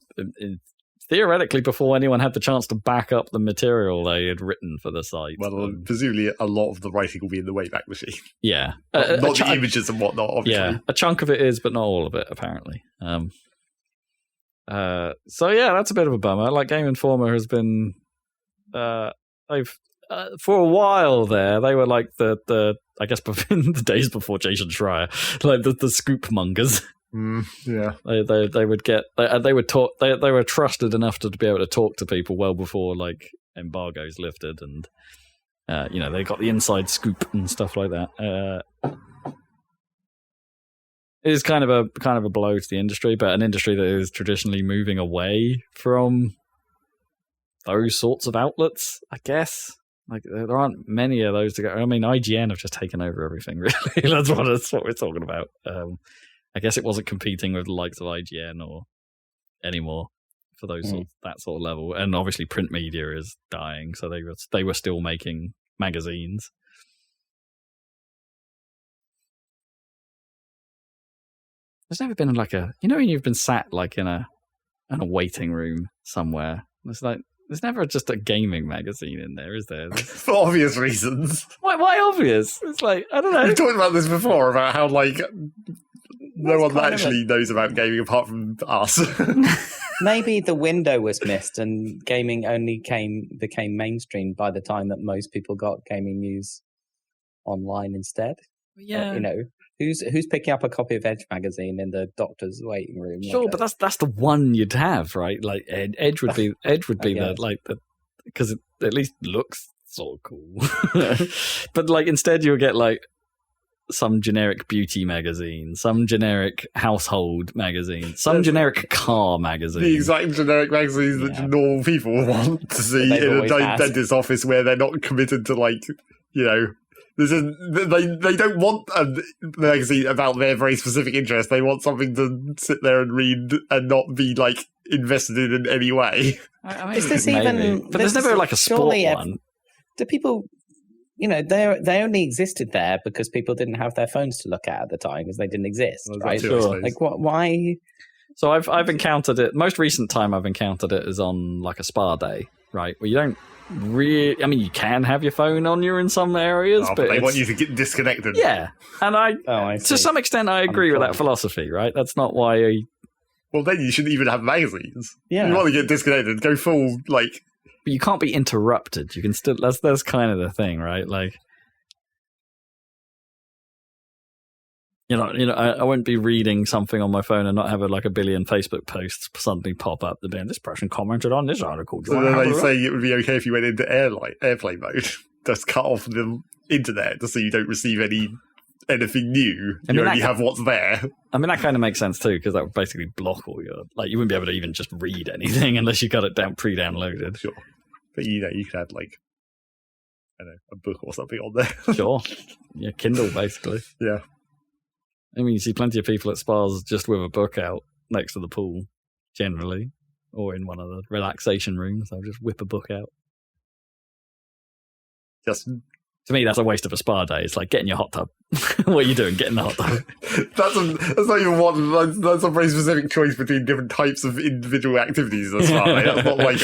A: theoretically before anyone had the chance to back up the material they had written for the site.
C: Well, presumably a lot of the writing will be in the Wayback Machine.
A: Yeah.
C: Not the images and whatnot, obviously.
A: Yeah, a chunk of it is, but not all of it, apparently. So yeah, that's a bit of a bummer. Like, Game Informer has been... they've... for a while there, they were like the I guess in the days before Jason Schreier, like the scoop mongers.
C: Yeah,
A: they would get they would talk. They were trusted enough to be able to talk to people well before like embargoes lifted, and they got the inside scoop and stuff like that. It is kind of a blow to the industry, but an industry that is traditionally moving away from those sorts of outlets, I guess. Like, there aren't many of those to go. I mean, IGN have just taken over everything, really. That's what we're talking about. I guess it wasn't competing with the likes of IGN or anymore for those that sort of level. And obviously, print media is dying, so they were still making magazines. There's never been like when you've been sat like in a waiting room somewhere. It's like, there's never just a gaming magazine in there, is there?
C: For obvious reasons.
A: Why obvious? It's like, I don't know.
C: We've talked about this before, about how, like, no one actually knows about gaming apart from us.
B: Maybe the window was missed and gaming only became mainstream by the time that most people got gaming news online instead.
A: Yeah.
B: Who's picking up a copy of Edge magazine in the doctor's waiting room?
A: Sure, but that's the one you'd have, right? Like Edge would be because it at least looks sort of cool. But like instead you'll get like some generic beauty magazine, some generic household magazine, some generic car magazine.
C: The exact generic magazines that normal people want to see in a dentist's office, where they're not committed to, like, they don't want a magazine about their very specific interest. They want something to sit there and read and not be like invested in any way.
B: I mean, is this even?
A: But there's never like a sport one.
B: Do people? They only existed there because people didn't have their phones to look at the time, because they didn't exist, right?
A: Sure.
B: Like, why?
A: So I've encountered it. Most recent time I've encountered it is on like a spa day, right? Where you don't really. I mean, you can have your phone on you in some areas, but
C: they want you to get disconnected.
A: Yeah, and I to some extent I agree with that philosophy, right? That's not why.
C: Well, then you shouldn't even have magazines.
B: Yeah,
C: you want to get disconnected, go full like.
A: But you can't be interrupted. You can still. That's kind of the thing, right? Like, I won't be reading something on my phone and not have a billion Facebook posts suddenly pop up. The this person commented on this article.
C: So then they say it would be okay if you went into airplane mode, just cut off the internet, just so you don't receive anything new. You only have what's there.
A: I mean, that kind of makes sense too, because that would basically block all your. Like, you wouldn't be able to even just read anything unless you got it pre-downloaded.
C: Sure. But you could add a book or something on there.
A: Sure. Yeah, Kindle basically.
C: Yeah.
A: I mean, you see plenty of people at spas just with a book out next to the pool, generally, or in one of the relaxation rooms. They'll just whip a book out. To me, that's a waste of a spa day. It's like, get in your hot tub. What are you doing? Get in the hot tub.
C: That's not even one. That's a very specific choice between different types of individual activities. That's fine. That's not like.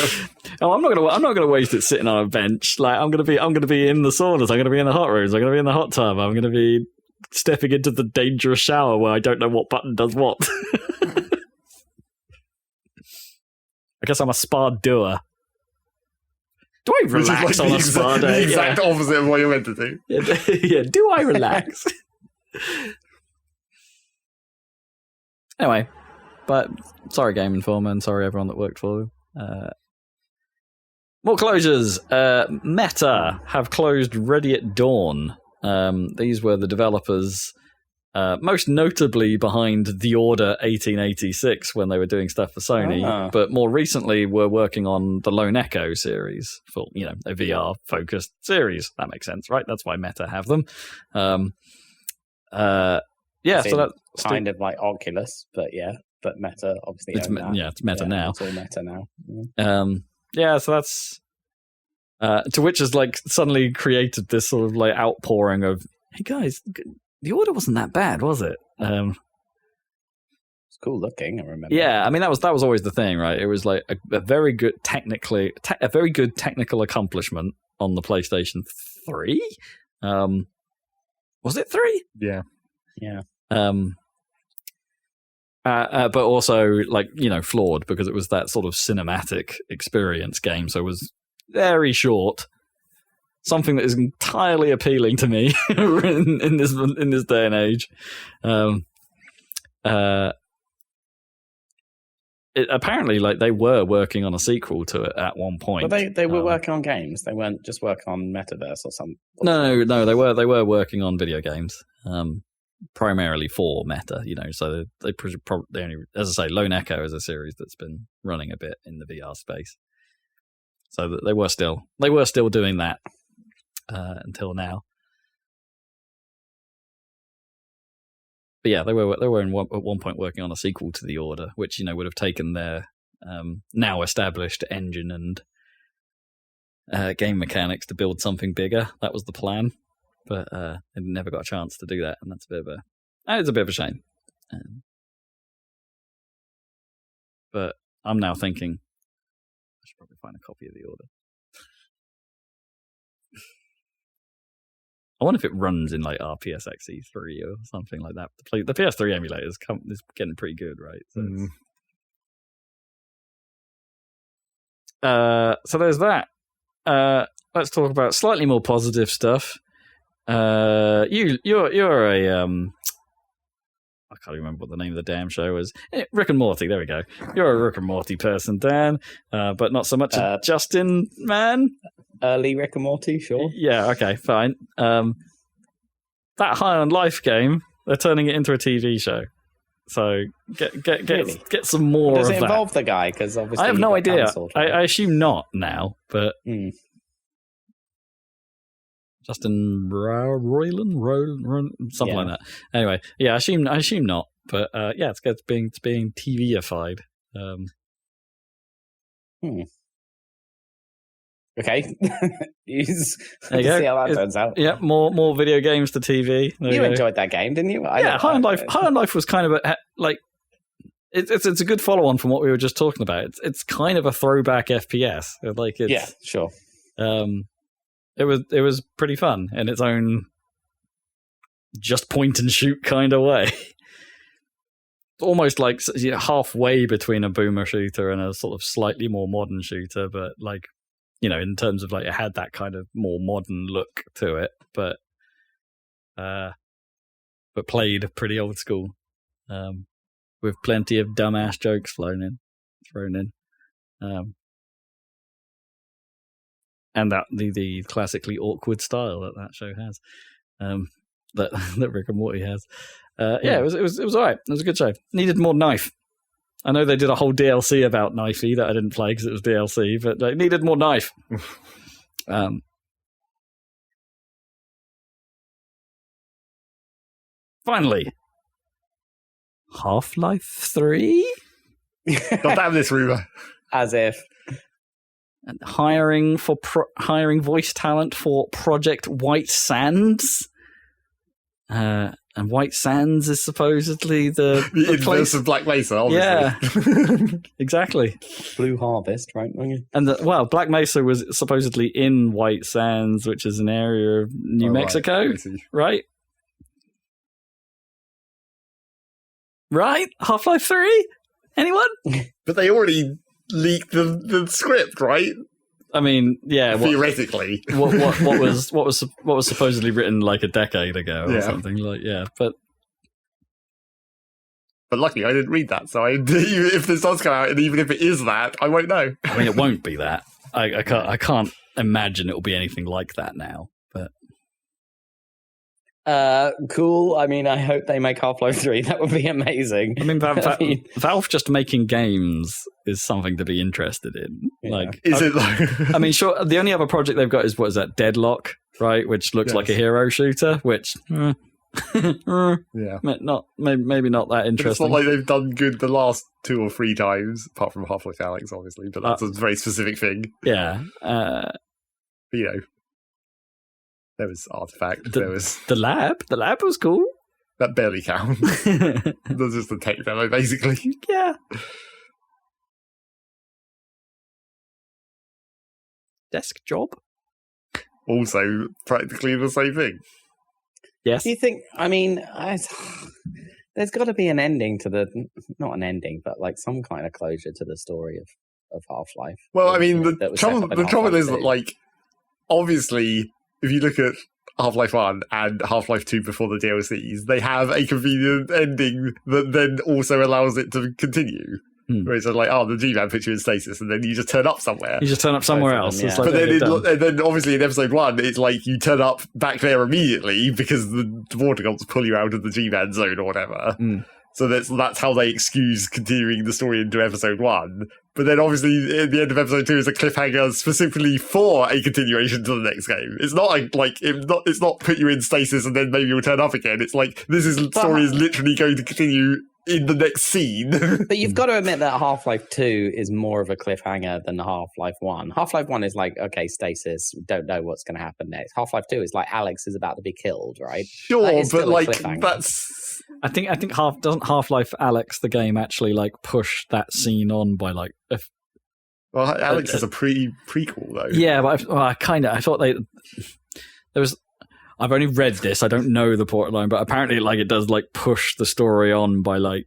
A: I'm not gonna waste it sitting on a bench. Like, I'm gonna be in the saunas. I'm gonna be in the hot rooms. I'm gonna be in the hot tub. I'm gonna be stepping into the dangerous shower where I don't know what button does what. I guess I'm a spa doer. Do I relax on a spa day?
C: The exact opposite of what you're meant to do.
A: Yeah, do I relax? Anyway, but sorry, Game Informer, and sorry everyone that worked for them. More closures. Meta have closed Ready at Dawn. These were the developers, most notably behind The Order 1886 when they were doing stuff for Sony, but more recently were working on the Lone Echo series for, a VR-focused series. That makes sense, right? That's why Meta have them. Yeah, so that's
B: kind of like Oculus, but Meta obviously.
A: It's Meta now.
B: It's all Meta now.
A: Yeah, so that's to which has suddenly created this sort of outpouring of, hey guys, The Order wasn't that bad, was it?
B: It's cool looking. I remember.
A: Yeah, I mean that was always the thing, right? It was like a very good a very good technical accomplishment on the PlayStation 3. Was it 3?
C: Yeah.
A: But also, like, flawed because it was that sort of cinematic experience game, so it was very short. Something that is entirely appealing to me in this day and age. Apparently, like, they were working on a sequel to it at one point.
B: But they were working on games. They weren't just working on Metaverse or something.
A: No, they were working on video games. Primarily for Meta, so they only, as I say, Lone Echo is a series that's been running a bit in the VR space. So that they were still doing that until now. But yeah, they were at one point working on a sequel to The Order, which would have taken their now established engine and game mechanics to build something bigger. That was the plan. But they never got a chance to do that, and that's it's a bit of a shame. But I'm now thinking I should probably find a copy of The Order. I wonder if it runs in like RPSXE3 or something like that. The PS3 emulator is getting pretty good, right? So there's that. Let's talk about slightly more positive stuff. You're a I can't remember what the name of the damn show was. Rick and Morty. There we go. You're a Rick and Morty person, Dan, but not so much a Justin man.
B: Early Rick and Morty, sure.
A: Yeah. Okay. Fine. That High on Life game, they're turning it into a TV show. So get some more.
B: Does
A: of
B: it
A: that.
B: involve the guy? Because obviously
A: I have no idea.
B: Cancelled, right?
A: I assume not now, but. Justin Roiland, something like that. Anyway, yeah, I assume not, but yeah, it's being TV-ified.
B: Okay, see
A: how that
B: turns out.
A: Yeah, more video games to TV.
B: You enjoyed that game, didn't you?
A: High on Life was kind of like it's a good follow-on from what we were just talking about. It's kind of a throwback FPS. Like
B: yeah, sure.
A: It was pretty fun in its own just point and shoot kind of way. Almost like halfway between a boomer shooter and a sort of slightly more modern shooter, but like in terms of like it had that kind of more modern look to it, but played pretty old school, with plenty of dumbass jokes thrown in. And that the classically awkward style that show has, that Rick and Morty has. Yeah, it was all right. It was a good show. Needed more knife. I know they did a whole DLC about Knifey that I didn't play because it was DLC, but they needed more knife. Finally, Half-Life 3.
C: God damn this rumor.
B: As if.
A: And hiring voice talent for Project White Sands. And White Sands is supposedly the
C: inverse of Black Mesa, obviously.
A: Yeah, exactly.
B: Blue Harvest, right?
A: And Black Mesa was supposedly in White Sands, which is an area of New Mexico, right? Right? Half-Life 3? Anyone?
C: But they already leaked the script, right?
A: I mean, yeah.
C: Theoretically,
A: what was supposedly written like a decade ago or something like but
C: luckily I didn't read that, so if this does come out, and even if it is that, I won't know.
A: I mean, it won't be that. I can't imagine it will be anything like that now. But
B: cool. I mean, I hope they make Half-Life 3. That would be amazing.
A: I mean, Valve just making games is something to be interested in. Yeah. Like,
C: is it? Like...
A: I mean, sure. The only other project they've got is Deadlock, right? Which looks like a hero shooter. Which, maybe not that interesting.
C: It's not like they've done good the last 2 or 3 times, apart from Half-Life Alyx, obviously. But that's a very specific thing.
A: Yeah.
C: But, there was Artifact.
A: The lab. The lab was cool.
C: That barely counts. That's just a tech demo, basically.
A: Yeah. Desk job?
C: Also, practically the same thing.
A: Yes.
B: Do you think, there's got to be an ending to not an ending, but like some kind of closure to the story of Half-Life.
C: Well, I mean, the trouble is that, like, obviously, if you look at Half-Life 1 and Half-Life 2 before the DLCs, they have a convenient ending that then also allows it to continue. Where it's like, the G-Man puts you in stasis, and then you just turn up somewhere.
A: You just turn up somewhere else.
B: Yeah.
A: Like
C: and then obviously in episode 1, it's like you turn up back there immediately because the water gods pull you out of the G-Man zone or whatever. So that's how they excuse continuing the story into episode 1. But then obviously at the end of episode 2 is a cliffhanger specifically for a continuation to the next game. It's not it's not put you in stasis and then maybe you'll turn up again. It's like story is literally going to continue in the next scene.
B: But you've got to admit that Half-Life 2 is more of a cliffhanger than Half-Life 1. Half-Life 1 is like, okay, stasis, don't know what's going to happen next. Half-Life 2 is like Alex is about to be killed, right?
C: Sure, but like that's...
A: I think doesn't Half-Life Alex the game actually like push that scene on by like
C: Well, Alex is a prequel though.
A: Yeah, but I thought I've only read this. I don't know the port line, but apparently, like, it does like push the story on by like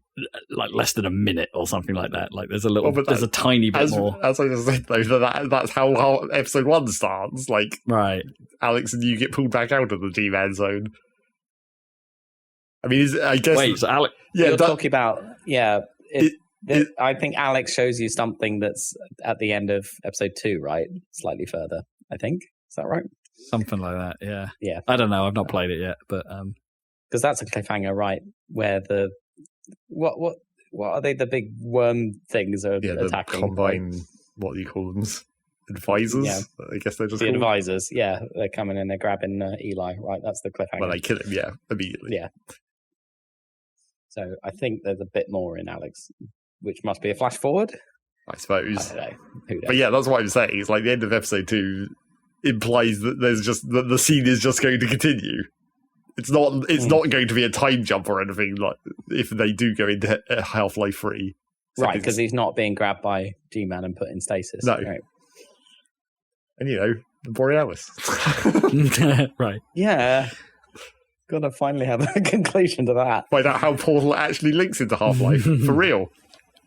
A: less than a minute or something like that. Like, there's a tiny bit more.
C: As I just said, though, that's how episode 1 starts. Like,
A: right,
C: Alex and you get pulled back out of the G-Man zone. I mean, I guess.
A: Wait, so Alex?
B: Yeah, you're talking about I think Alex shows you something that's at the end of episode 2, right? Slightly further, I think. Is that right?
A: Something like that, yeah.
B: Yeah.
A: I don't know. I've not played it yet, but
B: because that's a cliffhanger, right? Where the what are they? The big worm things are attacking.
C: The combine. What do you call them? Advisors.
B: Yeah.
C: I guess they're just
B: the
C: called
B: advisors. Yeah, they're coming and they're grabbing Eli. Right, that's the cliffhanger.
C: Well, they kill him. Yeah, immediately.
B: Yeah. So I think there's a bit more in Alex, which must be a flash forward.
C: I suppose.
B: I don't know. Who knows?
C: But yeah, that's what I'm saying. It's like the end of episode 2 implies that there's just that the scene is just going to continue. It's not going to be a time jump or anything like if they do go into Half-Life 3.
B: Right, because he's not being grabbed by G-Man and put in stasis.
C: No.
B: Right.
C: And the Borealis.
A: Right.
B: Yeah. Gotta finally have a conclusion to that.
C: Find out how Portal actually links into Half-Life. For real.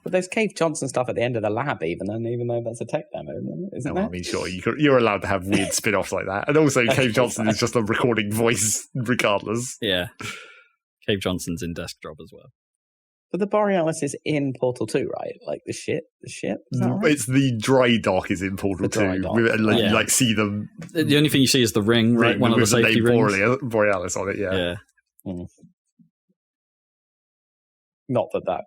B: But there's Cave Johnson stuff at the end of the lab, even though that's a tech demo, isn't there?
C: I mean, sure, you're allowed to have weird spin-offs like that. And also, Cave Johnson is just a recording voice, regardless.
A: Yeah. Cave Johnson's in Desk Job as well.
B: But the Borealis is in Portal 2, right? Like the ship? Is that right?
C: It's the dry dock is in Portal 2. You like see them.
A: The only thing you see is the ring, right? One of the safety rings.
C: Borealis on it, yeah.
A: Yeah.
B: Mm. Not that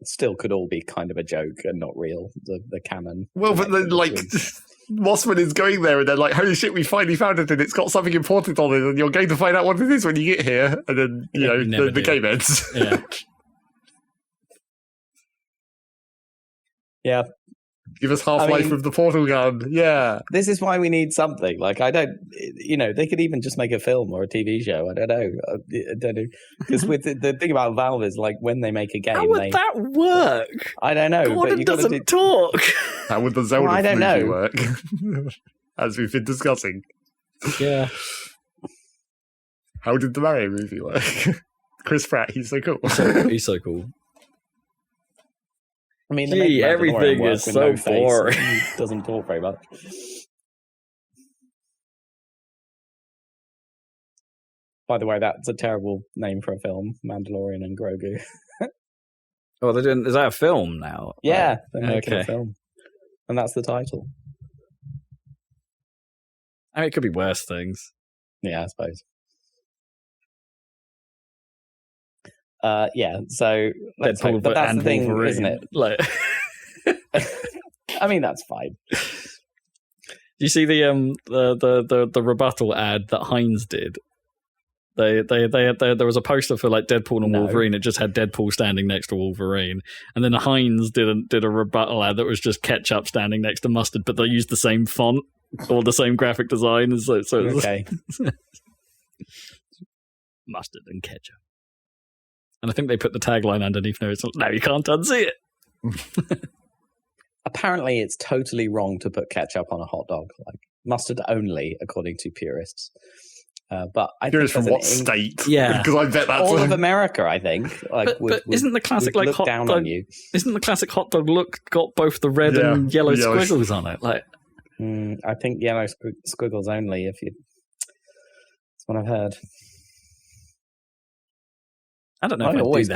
B: still could all be kind of a joke and not real, the canon.
C: Well, but then, like, Mossman is going there and they're like, holy shit, we finally found it and it's got something important on it and you're going to find out what it is when you get here. And then, the game ends.
A: Yeah.
B: Yeah.
C: Give us Half-Life with the portal gun. Yeah.
B: This is why we need something. Like, they could even just make a film or a TV show. I don't know. Because with the thing about Valve is, like, when they make a game...
A: How would that work?
B: I don't know.
A: Gordon doesn't talk.
C: How would the Zelda movie work? As we've been discussing.
A: Yeah.
C: How did the Mario movie work? Chris Pratt, he's so cool.
A: He's so cool.
B: I mean,
A: everything is so boring.
B: He doesn't talk very much. By the way, that's a terrible name for a film, Mandalorian and Grogu.
A: Oh, they're doing... Is that a film now?
B: Yeah, they're making a film. And that's the title.
A: I mean, it could be worse things.
B: Yeah, I suppose. Yeah, so let's hope, but that's the thing, Wolverine, isn't it?
A: Like,
B: I mean, that's fine.
A: Do you see the rebuttal ad that Heinz did? There was a poster for like Deadpool and Wolverine. It just had Deadpool standing next to Wolverine, and then Heinz did a rebuttal ad that was just ketchup standing next to mustard, but they used the same font or the same graphic design. So
B: okay.
A: mustard and ketchup. And I think they put the tagline underneath there. It's now you can't unsee it.
B: Apparently, it's totally wrong to put ketchup on a hot dog. Like mustard only, according to purists. But I
C: Purists
B: think
C: from what state?
A: Yeah,
C: because I bet that's
B: all of America. I think. Like,
A: but isn't the classic like hot
B: down
A: dog?
B: On you.
A: Isn't the claclassic hot dog look got both the red and yellow squiggles on it? Like,
B: I think yellow squiggles only. That's what I've heard.
A: I don't know.
B: I always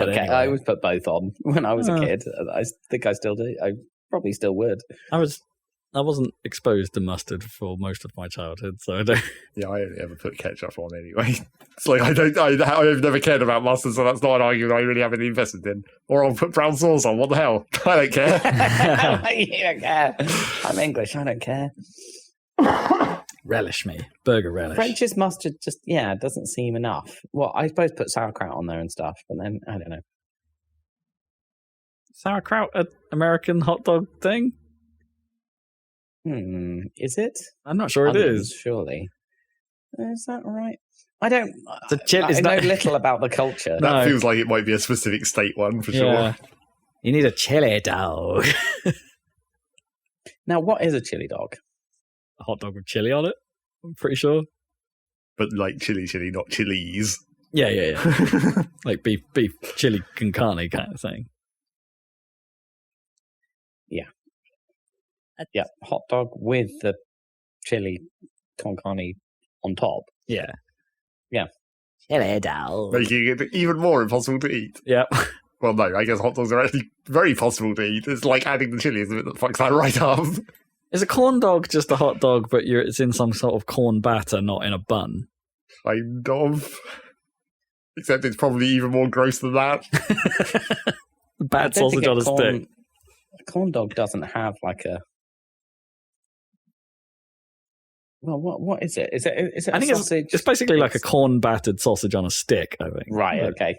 A: put
B: both on when I was a kid. I think I still do. I probably still would.
A: I wasn't exposed to mustard for most of my childhood, so I don't.
C: Yeah, I only ever put ketchup on anyway. It's like I've never cared about mustard, so that's not an argument I really have any investment in. Or I'll put brown sauce on. What the hell? I don't care.
B: You don't care. I'm English. I don't care.
A: Relish me. Burger relish.
B: French's mustard just, doesn't seem enough. Well, I suppose put sauerkraut on there and stuff, but then, I don't know.
A: Sauerkraut, an American hot dog thing?
B: Is it?
A: I'm not sure it is.
B: Surely. Is that right? I don't...
A: I
B: know little about the culture.
C: That feels like it might be a specific state one, for sure.
A: You need a chili dog.
B: Now, what is a chili dog?
A: A hot dog with chili on it, I'm pretty sure.
C: But like chili, not chilies.
A: Yeah. Like beef chili con carne kind of thing.
B: Yeah, hot dog with the chili con carne on top.
A: Yeah.
B: Chili dog.
C: Making it even more impossible to eat.
A: Yeah.
C: Well, no, I guess hot dogs are actually very possible to eat. It's like adding the chili is the bit that fucks that right up.
A: Is a corn dog just a hot dog, but it's in some sort of corn batter, not in a bun?
C: Kind of. Except it's probably even more gross than that.
A: Bad sausage on a stick.
B: A corn dog doesn't have like a... Well, what is it? Is it
A: I think it's basically like a corn battered sausage on a stick, I think.
B: Right, okay.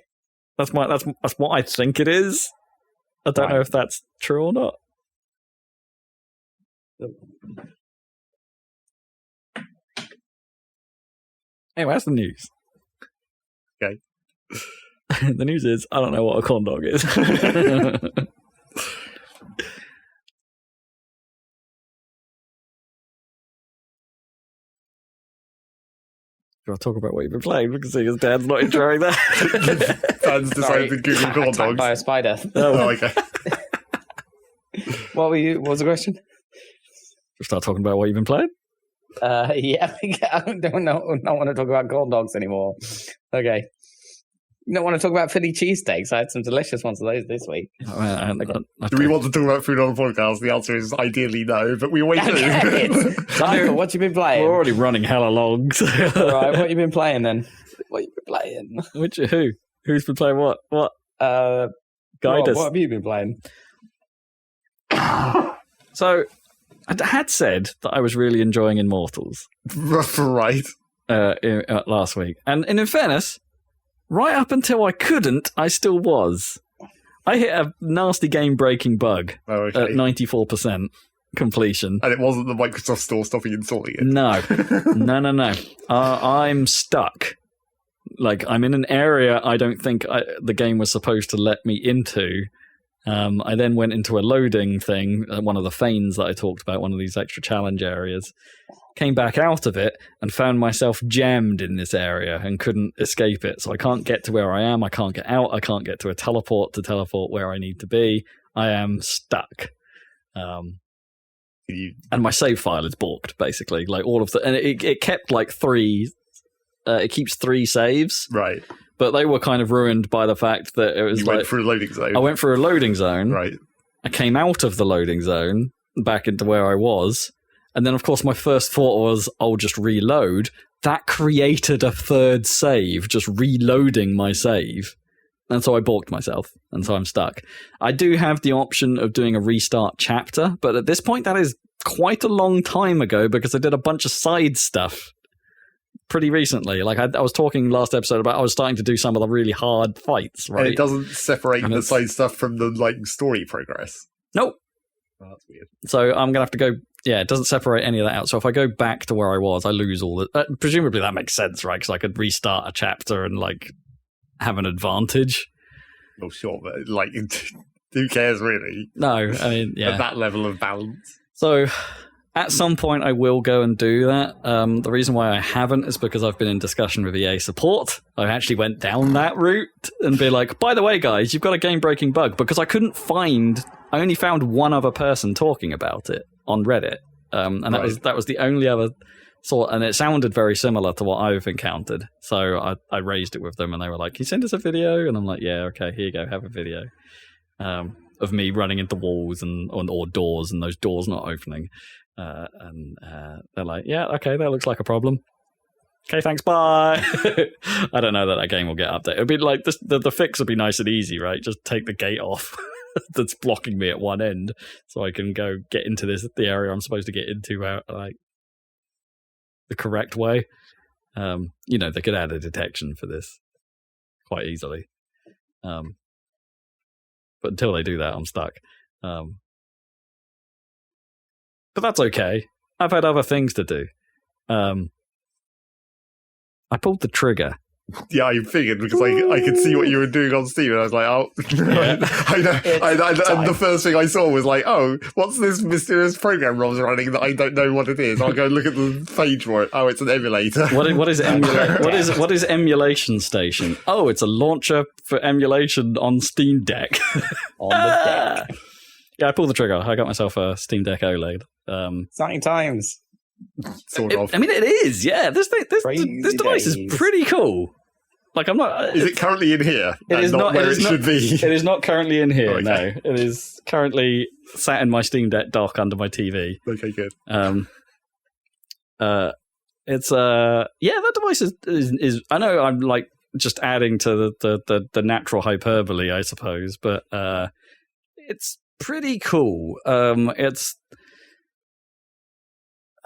A: That's what I think it is. I don't know if that's true or not. Anyway, that's the news.
C: Okay.
A: The news is, I don't know what a corn dog is. Do I talk about what you've been playing? Because his dad's not enjoying that.
C: Dan's decided to Google corn dogs.
B: Attacked by a spider.
C: Oh, okay.
B: What was the question?
A: Start talking about what you've been playing?
B: Yeah, I don't want to talk about corn dogs anymore. Okay. You don't want to talk about Philly cheesesteaks? I had some delicious ones of those this week.
C: Do we want to talk about food on the podcast? The answer is ideally no, but we always do.
B: Michael, what you been playing?
A: We're already running hella logs.
B: All right, what you been playing then? What you been playing?
A: Who? Who's been playing what? What? Guide us.
B: What have you been playing?
A: So, I had said that I was really enjoying Immortals.
C: Right.
A: Last week. And in fairness, right up until I couldn't, I still was. I hit a nasty game-breaking bug at 94% completion.
C: And it wasn't the Microsoft Store stopping installing it?
A: No. No. I'm stuck. Like, I'm in an area I don't think the game was supposed to let me into. I then went into a loading thing, one of the fanes that I talked about, one of these extra challenge areas. Came back out of it and found myself jammed in this area and couldn't escape it. So I can't get to where I am. I can't get out. I can't get to a teleport where I need to be. I am stuck. And my save file is balked, basically. Like all of and it kept like three. It keeps 3 saves.
C: Right.
A: But they were kind of ruined by the fact that it was
C: went through a loading zone.
A: I went through a loading zone.
C: Right.
A: I came out of the loading zone back into where I was. And then, of course, my first thought was, I'll just reload. That created a third save, just reloading my save. And so I balked myself, and so I'm stuck. I do have the option of doing a restart chapter, but at this point, that is quite a long time ago because I did a bunch of side stuff pretty recently. Like I was talking last episode about I was starting to do some of the really hard fights, right?
C: And it doesn't separate the side stuff from the story progress.
A: Nope.
C: Oh, that's weird.
A: So I'm going to have to go it doesn't separate any of that out. So if I go back to where I was, I lose all the. Presumably that makes sense, right? Because I could restart a chapter and like have an advantage.
C: Well, sure, but like, who cares really?
A: No, I mean, yeah,
C: at that level of balance.
A: So at some point I will go and do that. The reason why I haven't is because I've been in discussion with EA support. I actually went down that route and be like, by the way, guys, you've got a game-breaking bug, because I only found one other person talking about it on Reddit. And that was the only other sort, and it sounded very similar to what I've encountered. So I raised it with them and they were like, can you send us a video? And I'm like, yeah, okay, here you go, have a video. Of me running into walls or doors and those doors not opening. And they're like, yeah, okay, that looks like a problem. Okay, thanks, bye. I don't know that game will get updated. It'll be like the fix will be nice and easy, right? Just take the gate off that's blocking me at one end so I can go get into the area I'm supposed to get into like the correct way. They could add a detection for this quite easily. But until they do that, I'm stuck. But that's okay. I've had other things to do. I pulled the trigger.
C: Yeah, I figured, because I could see what you were doing on Steam, and I was like, oh, yeah. I know. And the first thing I saw was like, oh, what's this mysterious program Rob's running that I don't know what it is? I'll go look at the page for it. Oh, it's an emulator.
A: What is Emulation Station? Oh, it's a launcher for emulation on Steam Deck.
B: On the deck.
A: Yeah, I pulled the trigger. I got myself a Steam Deck OLED.
B: Exciting times.
C: Sort of.
A: I mean, it is. Yeah, this device is pretty cool. Like, I'm not.
C: Is it currently in here?
A: It is not where it should be. It is not currently in here.
C: Okay.
A: No, it is currently sat in my Steam Deck dock under my TV.
C: Okay, good.
A: It's that device is. I know I'm like just adding to the natural hyperbole, I suppose, but it's pretty cool.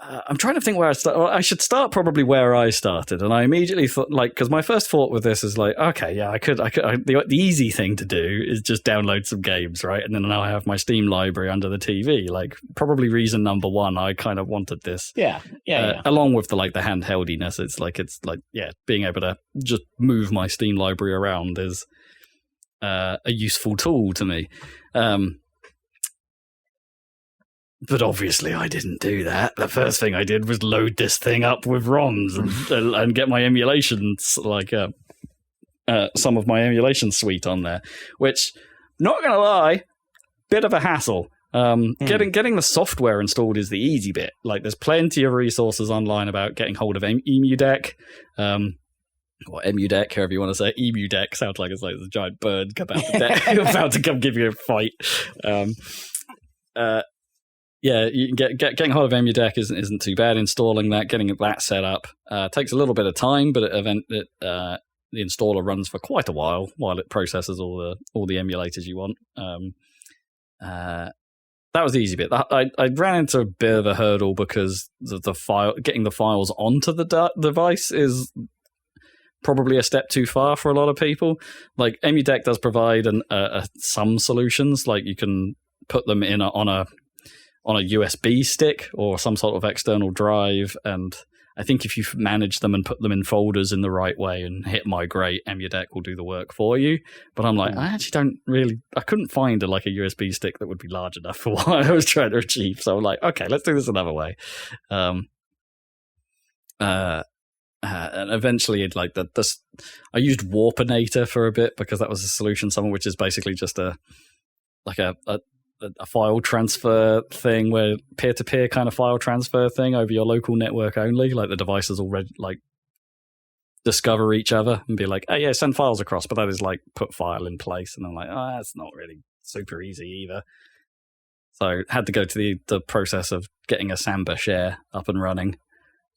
A: I'm trying to think where I start. Well, I should start probably where I started, and I immediately thought, like, because my first thought with this is like, okay, yeah, I could. The easy thing to do is just download some games, right? And then now I have my Steam library under the TV. Like, probably reason number one, I kind of wanted this.
B: Yeah.
A: Along with the handheldiness, it's like being able to just move my Steam library around is a useful tool to me. But obviously I didn't do that. The first thing I did was load this thing up with ROMs and get my emulations, some of my emulation suite on there, which, not going to lie, bit of a hassle. Getting the software installed is the easy bit. Like, there's plenty of resources online about getting hold of EmuDeck, or EmuDeck, however you want to say it. EmuDeck sounds like it's like a giant bird about to come give you a fight. Yeah, you can getting hold of EmuDeck isn't too bad. Installing that, getting that set up takes a little bit of time, but the installer runs for quite a while it processes all the emulators you want. That was the easy bit. I ran into a bit of a hurdle because getting the files onto the device is probably a step too far for a lot of people. Like, EmuDeck does provide some solutions, like you can put them on a USB stick or some sort of external drive, and I think if you manage them and put them in folders in the right way and hit migrate, EmuDeck will do the work for you. But I'm like, I couldn't find a USB stick that would be large enough for what I was trying to achieve. So I'm like, okay, let's do this another way. And eventually, I used Warpinator for a bit because that was a solution, which is basically just a file transfer thing, where peer-to-peer kind of file transfer thing over your local network only. Like, the devices already discover each other and be like, oh yeah, send files across, but that is like put file in place. And I'm like, oh, that's not really super easy either. So had to go to the process of getting a Samba share up and running,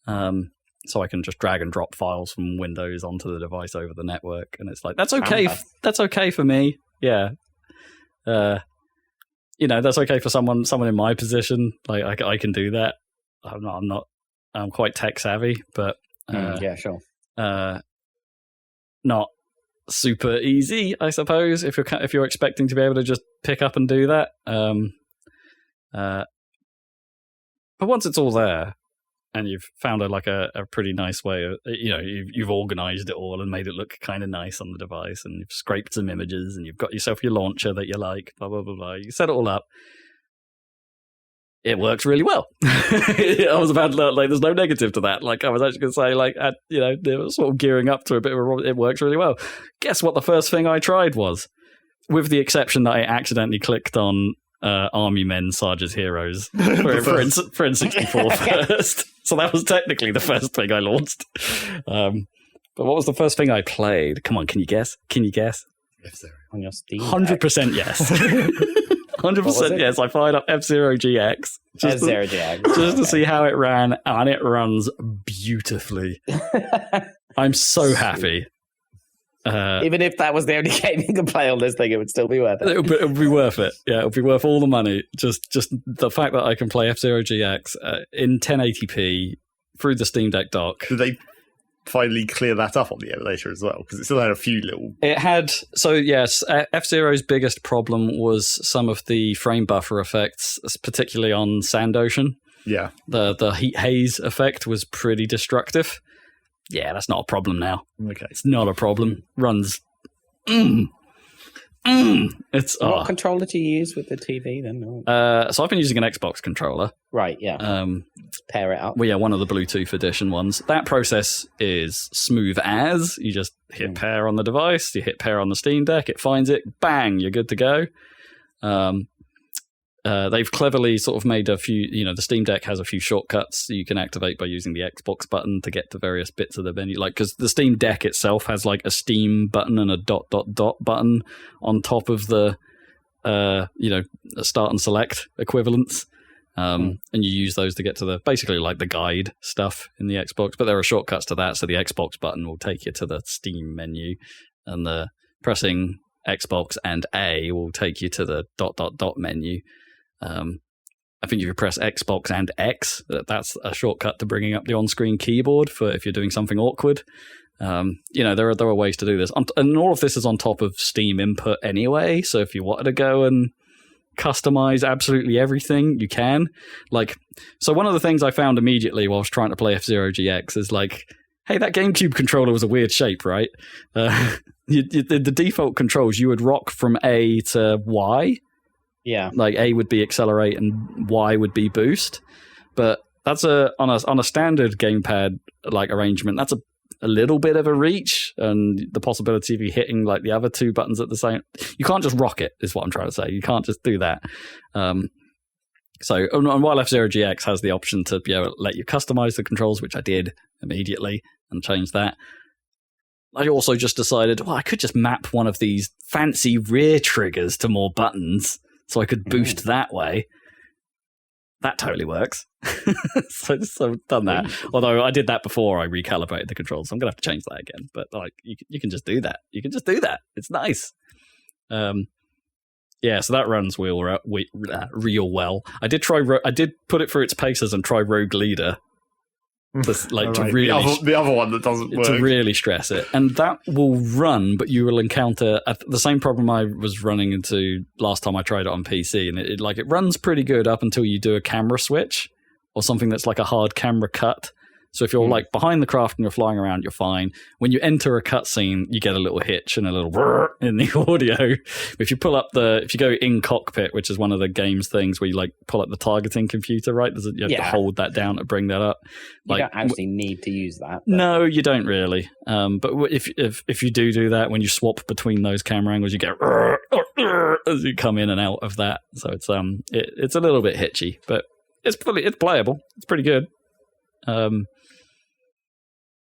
A: so I can just drag and drop files from Windows onto the device over the network. And it's like, that's okay. That's okay for me. Yeah. That's okay for someone in my position. Like, I can do that. I'm quite tech savvy, but
B: yeah, sure.
A: Not super easy, I suppose, if you're expecting to be able to just pick up and do that. But once it's all there, and you've found a pretty nice way of, you've organized it all and made it look kind of nice on the device, and you've scraped some images, and you've got yourself your launcher that you like, blah, blah, blah, blah. You set it all up. It works really well. I was about to, there's no negative to that. I was actually going to say, they were sort of gearing up to a bit of it works really well. Guess what the first thing I tried was? With the exception that I accidentally clicked on Army Men Sarge's Heroes for N64 first. So that was technically the first thing I launched. But what was the first thing I played? Come on, can you guess?
C: F-Zero.
B: On your Steam
A: 100% yes. 100% yes. I fired up F-Zero GX.
B: F-Zero GX.
A: Just to see how it ran, and it runs beautifully. I'm so happy.
B: Even if that was the only game you could play on this thing, it would still be worth it.
A: It would be worth it. Yeah, it would be worth all the money. Just the fact that I can play F-Zero GX in 1080p through the Steam Deck dock.
C: Did they finally clear that up on the emulator as well? Because it still had a few little...
A: It had... So, yes, F-Zero's biggest problem was some of the frame buffer effects, particularly on Sand Ocean.
C: Yeah.
A: The heat haze effect was pretty destructive. Yeah, that's not a problem now.
C: Okay.
A: It's not a problem. Runs. It's
B: what controller do you use with the TV then?
A: So I've been using an Xbox controller.
B: Right, yeah. Pair it up.
A: Well, yeah, one of the Bluetooth edition ones. That process is smooth as. You just hit pair on the device, you hit pair on the Steam Deck, it finds it, bang, you're good to go. They've cleverly sort of made a few, the Steam Deck has a few shortcuts you can activate by using the Xbox button to get to various bits of the menu. Because the Steam Deck itself has a Steam button and a ... button on top of the, start and select equivalents. And you use those to get to basically the guide stuff in the Xbox. But there are shortcuts to that, so the Xbox button will take you to the Steam menu, and the pressing Xbox and A will take you to the ... menu. I think if you press Xbox and X, that's a shortcut to bringing up the on-screen keyboard for if you're doing something awkward. There are ways to do this, and all of this is on top of Steam input anyway. So if you wanted to go and customize absolutely everything, you can. So one of the things I found immediately while I was trying to play F-Zero GX is hey, that GameCube controller was a weird shape, right? The default controls, you would rock from A to Y.
B: Yeah,
A: A would be accelerate and Y would be boost, but that's on a standard gamepad arrangement. That's a little bit of a reach, and the possibility of you hitting the other two buttons at the same. You can't just rock it, is what I'm trying to say. You can't just do that. And while F-Zero GX has the option to be able to let you customize the controls, which I did immediately and change that, I also just decided, I could just map one of these fancy rear triggers to more buttons. So I could boost that way. That totally works. so I've done that. Although I did that before I recalibrated the controls, so I'm going to have to change that again. But you can just do that. You can just do that. It's nice. So that runs real well. I did put it through its paces and try Rogue Leader. To really
C: the other one that doesn't work,
A: to really stress it, and that will run, but you will encounter the same problem I was running into last time I tried it on PC, and it runs pretty good up until you do a camera switch or something that's a hard camera cut. So if you're behind the craft and you're flying around, you're fine. When you enter a cutscene, you get a little hitch and a little in the audio. If you if you go in cockpit, which is one of the game's things where you pull up the targeting computer, right? You have to hold that down to bring that up.
B: You don't actually need to use that. But...
A: No, you don't really. But if you do that, when you swap between those camera angles, you get as you come in and out of that. So it's a little bit hitchy, but it's playable. It's pretty good.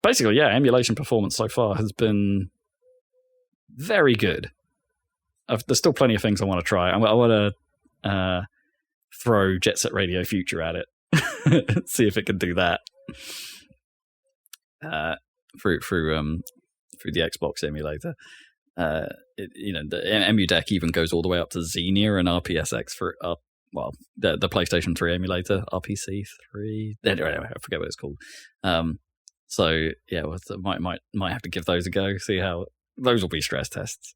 A: Basically, emulation performance so far has been very good. There's still plenty of things I want to try. I want to throw Jet Set Radio Future at it, see if it can do that through the Xbox emulator. The EMU deck even goes all the way up to Xenia and RPSX for the PlayStation 3 emulator, RPC3. Anyway, I forget what it's called. Might have to give those a go. See how those will be stress tests.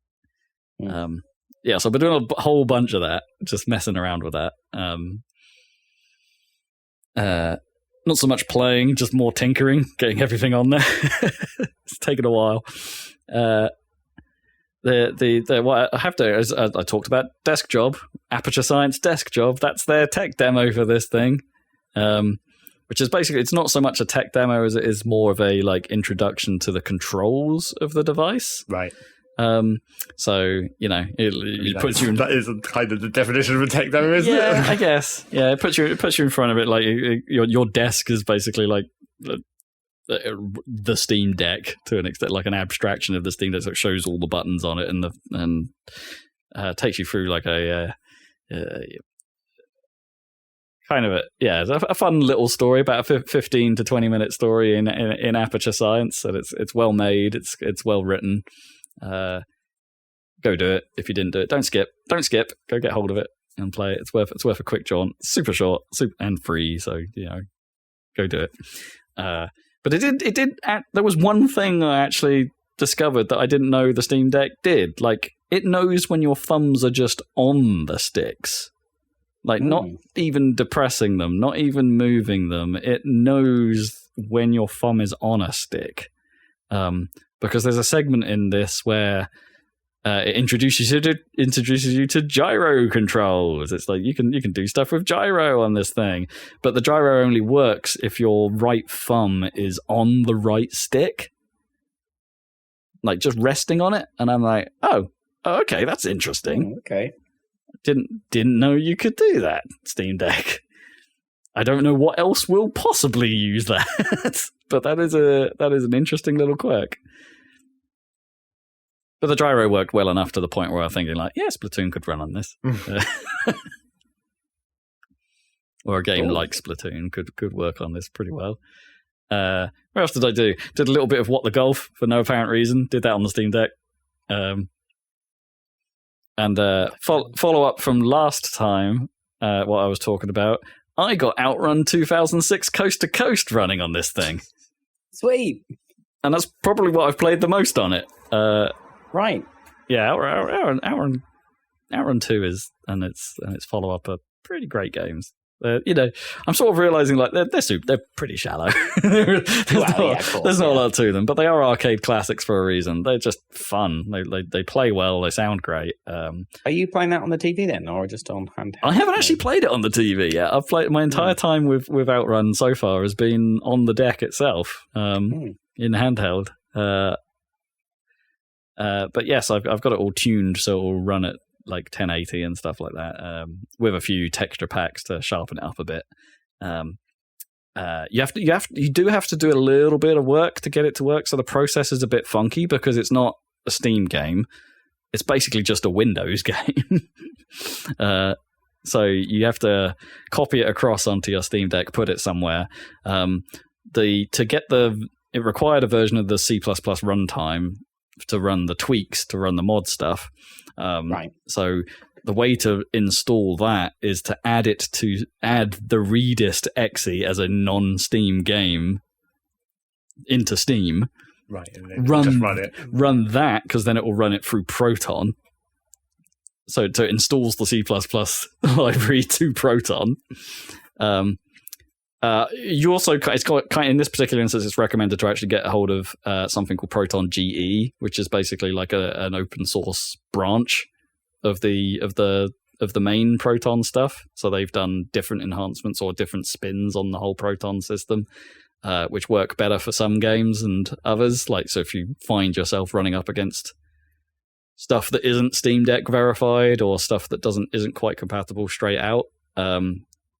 A: So I've been doing a whole bunch of that, just messing around with that. Not so much playing, just more tinkering, getting everything on there. It's taken a while. What I have to, as I talked about, Desk Job, Aperture Science Desk Job. That's their tech demo for this thing, which is basically, it's not so much a tech demo as it is more of a like introduction to the controls of the device.
C: Right.
A: So it puts you in,
C: that is kind of the definition of a tech demo, isn't it?
A: Yeah, I guess. Yeah, it puts you in front of it. Like your desk is basically like the Steam Deck to an extent, like an abstraction of the Steam Deck. So it shows all the buttons on it and takes you through like a kind of a fun little story, about a 15 to 20 minute story in Aperture Science, and it's well made. It's well written. Go do it. If you didn't do it, don't skip. Go get hold of it and play it. It's worth a quick jaunt. Super short, and free. So go do it. But it did. There was one thing I actually discovered that I didn't know the Steam Deck did. Like, it knows when your thumbs are just on the sticks. Like, not even depressing them, not even moving them. It knows when your thumb is on a stick. Because there's a segment in this where it introduces you to gyro controls. It's like you can do stuff with gyro on this thing, but the gyro only works if your right thumb is on the right stick, like just resting on it. And I'm like, oh okay, that's interesting.
B: Okay,
A: didn't know you could do that, Steam Deck. I don't know what else will possibly use that, but that is an interesting little quirk. But the gyro worked well enough to the point where I was thinking, like, yeah, Splatoon could run on this. Or a game like Splatoon could work on this pretty well. What else did I do? Did a little bit of What the Golf for no apparent reason. Did that on the Steam Deck. Follow up from last time, what I was talking about, I got OutRun 2006 Coast to Coast running on this thing.
B: Sweet.
A: And that's probably what I've played the most on it.
B: Right.
A: Yeah, OutRun 2 and its follow-up are pretty great games. I'm sort of realizing like they're pretty shallow. There's not a lot to them, but they are arcade classics for a reason. They're just fun. They play well. They sound great.
B: Are you playing that on the TV then, or just on handheld?
A: I haven't actually played it on the TV yet. I've played my entire time with OutRun so far has been on the deck itself, in handheld. But yes, I've got it all tuned so it will run at like 1080 and stuff like that, with a few texture packs to sharpen it up a bit. You do have to do a little bit of work to get it to work. So the process is a bit funky because it's not a Steam game; it's basically just a Windows game. So you have to copy it across onto your Steam Deck, put it somewhere. It required a version of the C++ runtime to run the tweaks, to run the mod stuff.
B: Right.
A: So the way to install that is to add the Redist exe as a non-Steam game into Steam.
C: Right. And then just run it.
A: Run that, because then it will run it through Proton. So it installs the C++ library to Proton. You also, it's got kind of, in this particular instance, it's recommended to actually get a hold of something called Proton GE, which is basically like an open source branch of the main Proton stuff. So they've done different enhancements or different spins on the whole Proton system, which work better for some games and others. Like, so if you find yourself running up against stuff that isn't Steam Deck verified or stuff that isn't quite compatible straight out,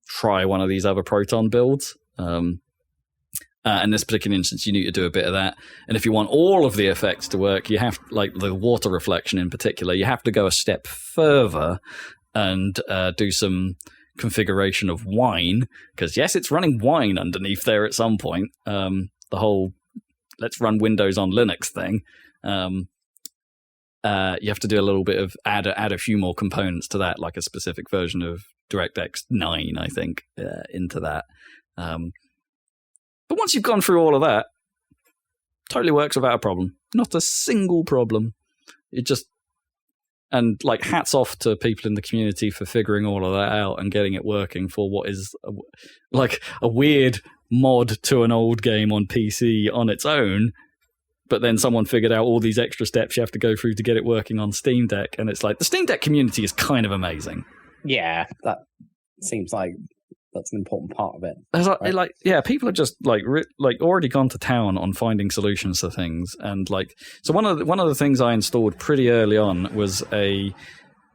A: try one of these other Proton builds. In this particular instance, you need to do a bit of that. And if you want all of the effects to work, you have, like the water reflection in particular, you have to go a step further and do some configuration of wine. Because yes, it's running wine underneath there at some point. The whole let's run Windows on Linux thing. You have to do a little bit of add a few more components to that, like a specific version of DirectX 9, I think, into that. But once you've gone through all of that, totally works without a problem. Not a single problem. It just and like hats off to people in the community for figuring all of that out and getting it working for what is like a weird mod to an old game on PC on its own. But then someone figured out all these extra steps you have to go through to get it working on Steam Deck. And it's like, the Steam Deck community is kind of amazing.
B: Yeah, that seems like that's an important part of it.
A: Right? People have just already gone to town on finding solutions to things. And like, so one of the things I installed pretty early on was there's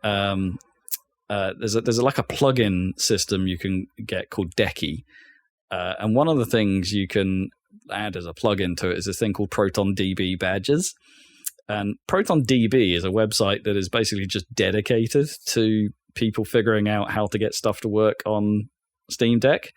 A: like a plugin system you can get called Decky. And one of the things you can add as a plugin to it is this thing called ProtonDB badges. And ProtonDB is a website that is basically just dedicated to people figuring out how to get stuff to work on Steam Deck.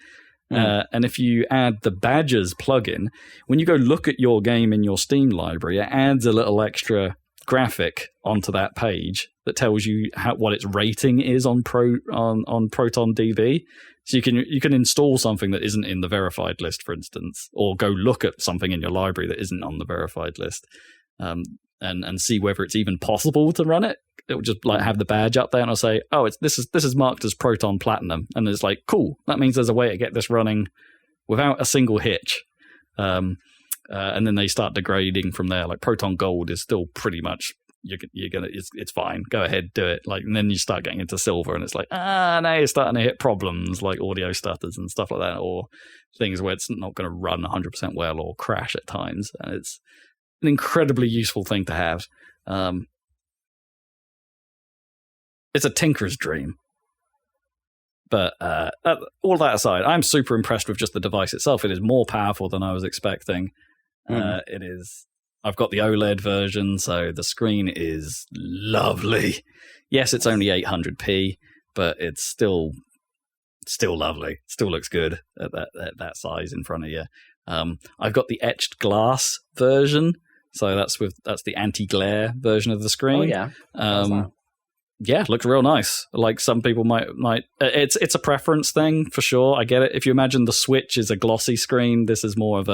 A: And if you add the badges plugin, when you go look at your game in your Steam library, it adds a little extra graphic onto that page that tells you what its rating is on ProtonDB. So you can install something that isn't in the verified list, for instance, or go look at something in your library that isn't on the verified list, and see whether it's even possible to run it. It will just like have the badge up there and it'll say, oh, this is marked as Proton Platinum, and it's like, cool, that means there's a way to get this running without a single hitch. And then they start degrading from there. Like Proton Gold is still pretty much it's fine. Go ahead, do it. Like, and then you start getting into silver, and it's like, now you're starting to hit problems like audio stutters and stuff like that, or things where it's not going to run 100% well or crash at times. And it's an incredibly useful thing to have. It's a tinker's dream. But all that aside, I'm super impressed with just the device itself. It is more powerful than I was expecting. It is. I've got the OLED version, so the screen is lovely. Yes, it's only 800p, but it's still lovely. Still looks good at that size in front of you. I've got the etched glass version, so that's the anti-glare version of the screen.
B: Oh yeah.
A: Yeah, it looks real nice. Like some people might it's a preference thing for sure. I get it. If you imagine the Switch is a glossy screen, this is more of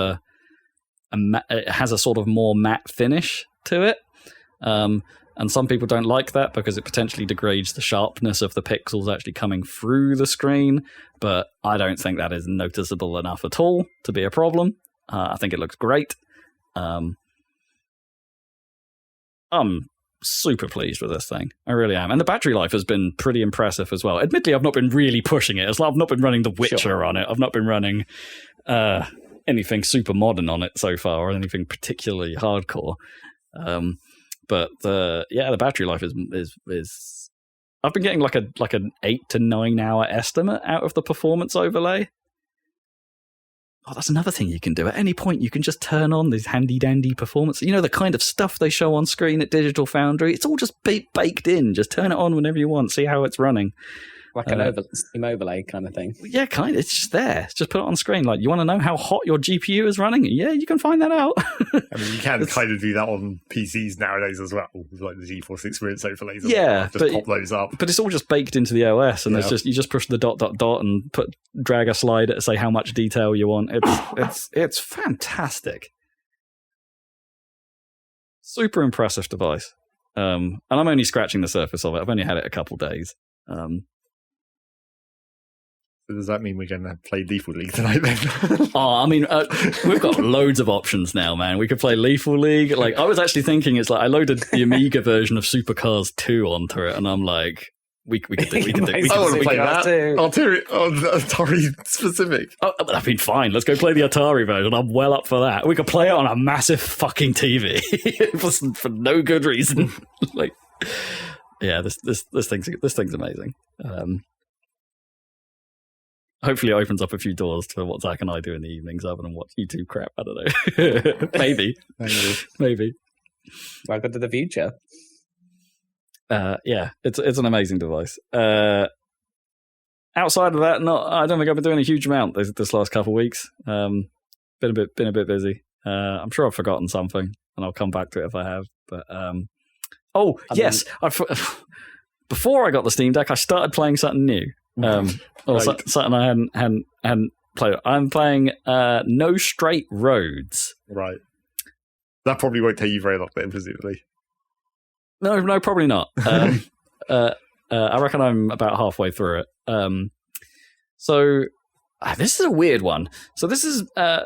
A: it has a sort of more matte finish to it. And some people don't like that because it potentially degrades the sharpness of the pixels actually coming through the screen. But I don't think that is noticeable enough at all to be a problem. I think it looks great. I'm super pleased with this thing. I really am. And the battery life has been pretty impressive as well. Admittedly, I've not been really pushing it. I've not been running The Witcher on it. I've not been running anything super modern on it so far, or anything particularly hardcore. But the battery life is I've been getting like an 8 to 9 hour estimate out of the performance overlay. Oh, that's another thing you can do. At any point, you can just turn on these handy-dandy performance. You know, the kind of stuff they show on screen at Digital Foundry? It's all just baked in. Just turn it on whenever you want. See how it's running.
B: Like an Steam overlay kind of thing.
A: Yeah, kind of. It's just there. Just put it on screen. Like, you want to know how hot your GPU is running? Yeah, you can find that out.
C: I mean, you can kind of do that on PCs nowadays as well, with like the GeForce Experience overlays.
A: Yeah,
C: just pop those up.
A: But it's all just baked into the OS, and it's just you just push the ... and drag a slider to say how much detail you want. It's fantastic. Super impressive device. And I'm only scratching the surface of it. I've only had it a couple days.
C: So does that mean we're going to play Lethal League tonight then?
A: I mean, we've got loads of options now, man. We could play Lethal League. Like, I was actually thinking, it's like I loaded the Amiga version of Supercars 2 onto it, and I'm like, we could do.
C: I want to play that. Atari specific.
A: Oh, I mean, fine. Let's go play the Atari version. I'm well up for that. We could play it on a massive fucking TV for no good reason. Like, yeah, this thing's amazing. Hopefully it opens up a few doors to what Zach and I do in the evenings other than watch YouTube crap. I don't know. Maybe.
B: Welcome to the future.
A: Yeah, it's an amazing device. Outside of that, I don't think I've been doing a huge amount this last couple of weeks. Been a bit busy. I'm sure I've forgotten something, and I'll come back to it if I have. But yes, before I got the Steam Deck, I started playing something new. Something I hadn't played. I'm playing No Straight Roads.
C: Right. That probably won't take you very long then, presumably.
A: No, probably not. I reckon I'm about halfway through it. So this is a weird one. So this is a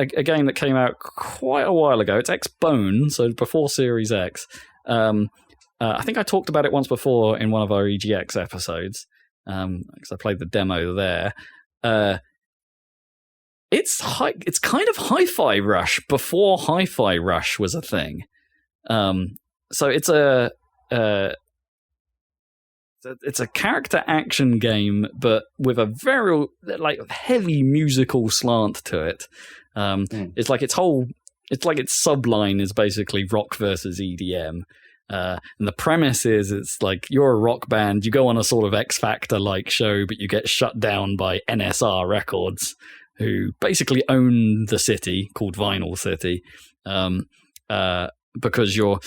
A: game that came out quite a while ago. It's X-Bone, so before Series X. I think I talked about it once before in one of our EGX episodes, because I played the demo there. It's kind of Hi-Fi Rush before Hi-Fi Rush was a thing. So it's it's a character action game, but with a very heavy musical slant to it. It's like its subline is basically rock versus EDM. And the premise is it's like you're a rock band, you go on a sort of X Factor like show, but you get shut down by NSR Records, who basically own the city called Vinyl City. Because you're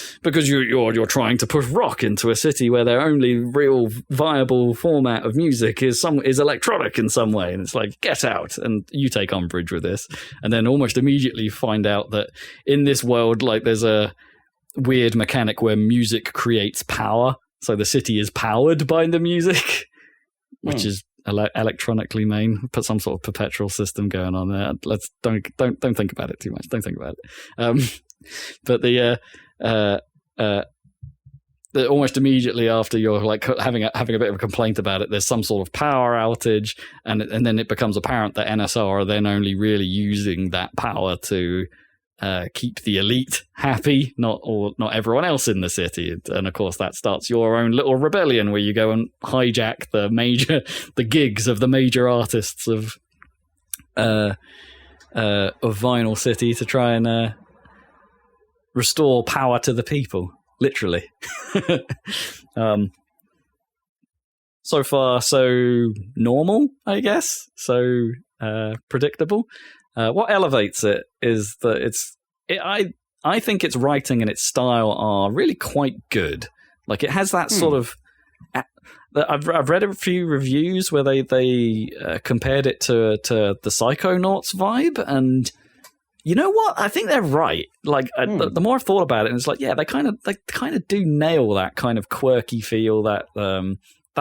A: trying to push rock into a city where their only real viable format of music is electronic in some way, and it's like, get out. And you take umbrage with this, and then almost immediately find out that in this world, like, there's a weird mechanic where music creates power, so the city is powered by the music, which is electronically made. Put some sort of perpetual system going on there. Let's don't think about it too much. Don't think about it. But the almost immediately after you're like having a bit of a complaint about it, there's some sort of power outage, and then it becomes apparent that NSR are then only really using that power to keep the elite happy, not everyone else in the city. And of course, that starts your own little rebellion where you go and hijack the gigs of the major artists of Vinyl City to try and restore power to the people, literally. So far, so normal, I guess. So predictable. What elevates it is that I think its writing and its style are really quite good. Like, it has that sort of. I've read a few reviews where they compared it to the Psychonauts vibe, and you know what? I think they're right. Like, the more I've thought about it, and it's like, yeah, they kind of do nail that kind of quirky feel, that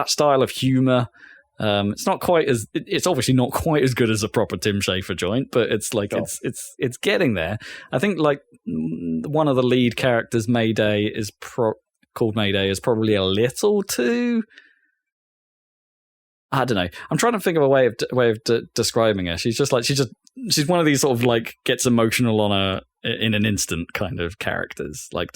A: style of humor. It's obviously not quite as good as a proper Tim Schafer joint, but it's like it's getting there. I think like one of the lead characters, Mayday, called Mayday, is probably a little too. I don't know. I'm trying to think of a way of describing her. She's one of these sort of like gets emotional in an instant kind of characters. Like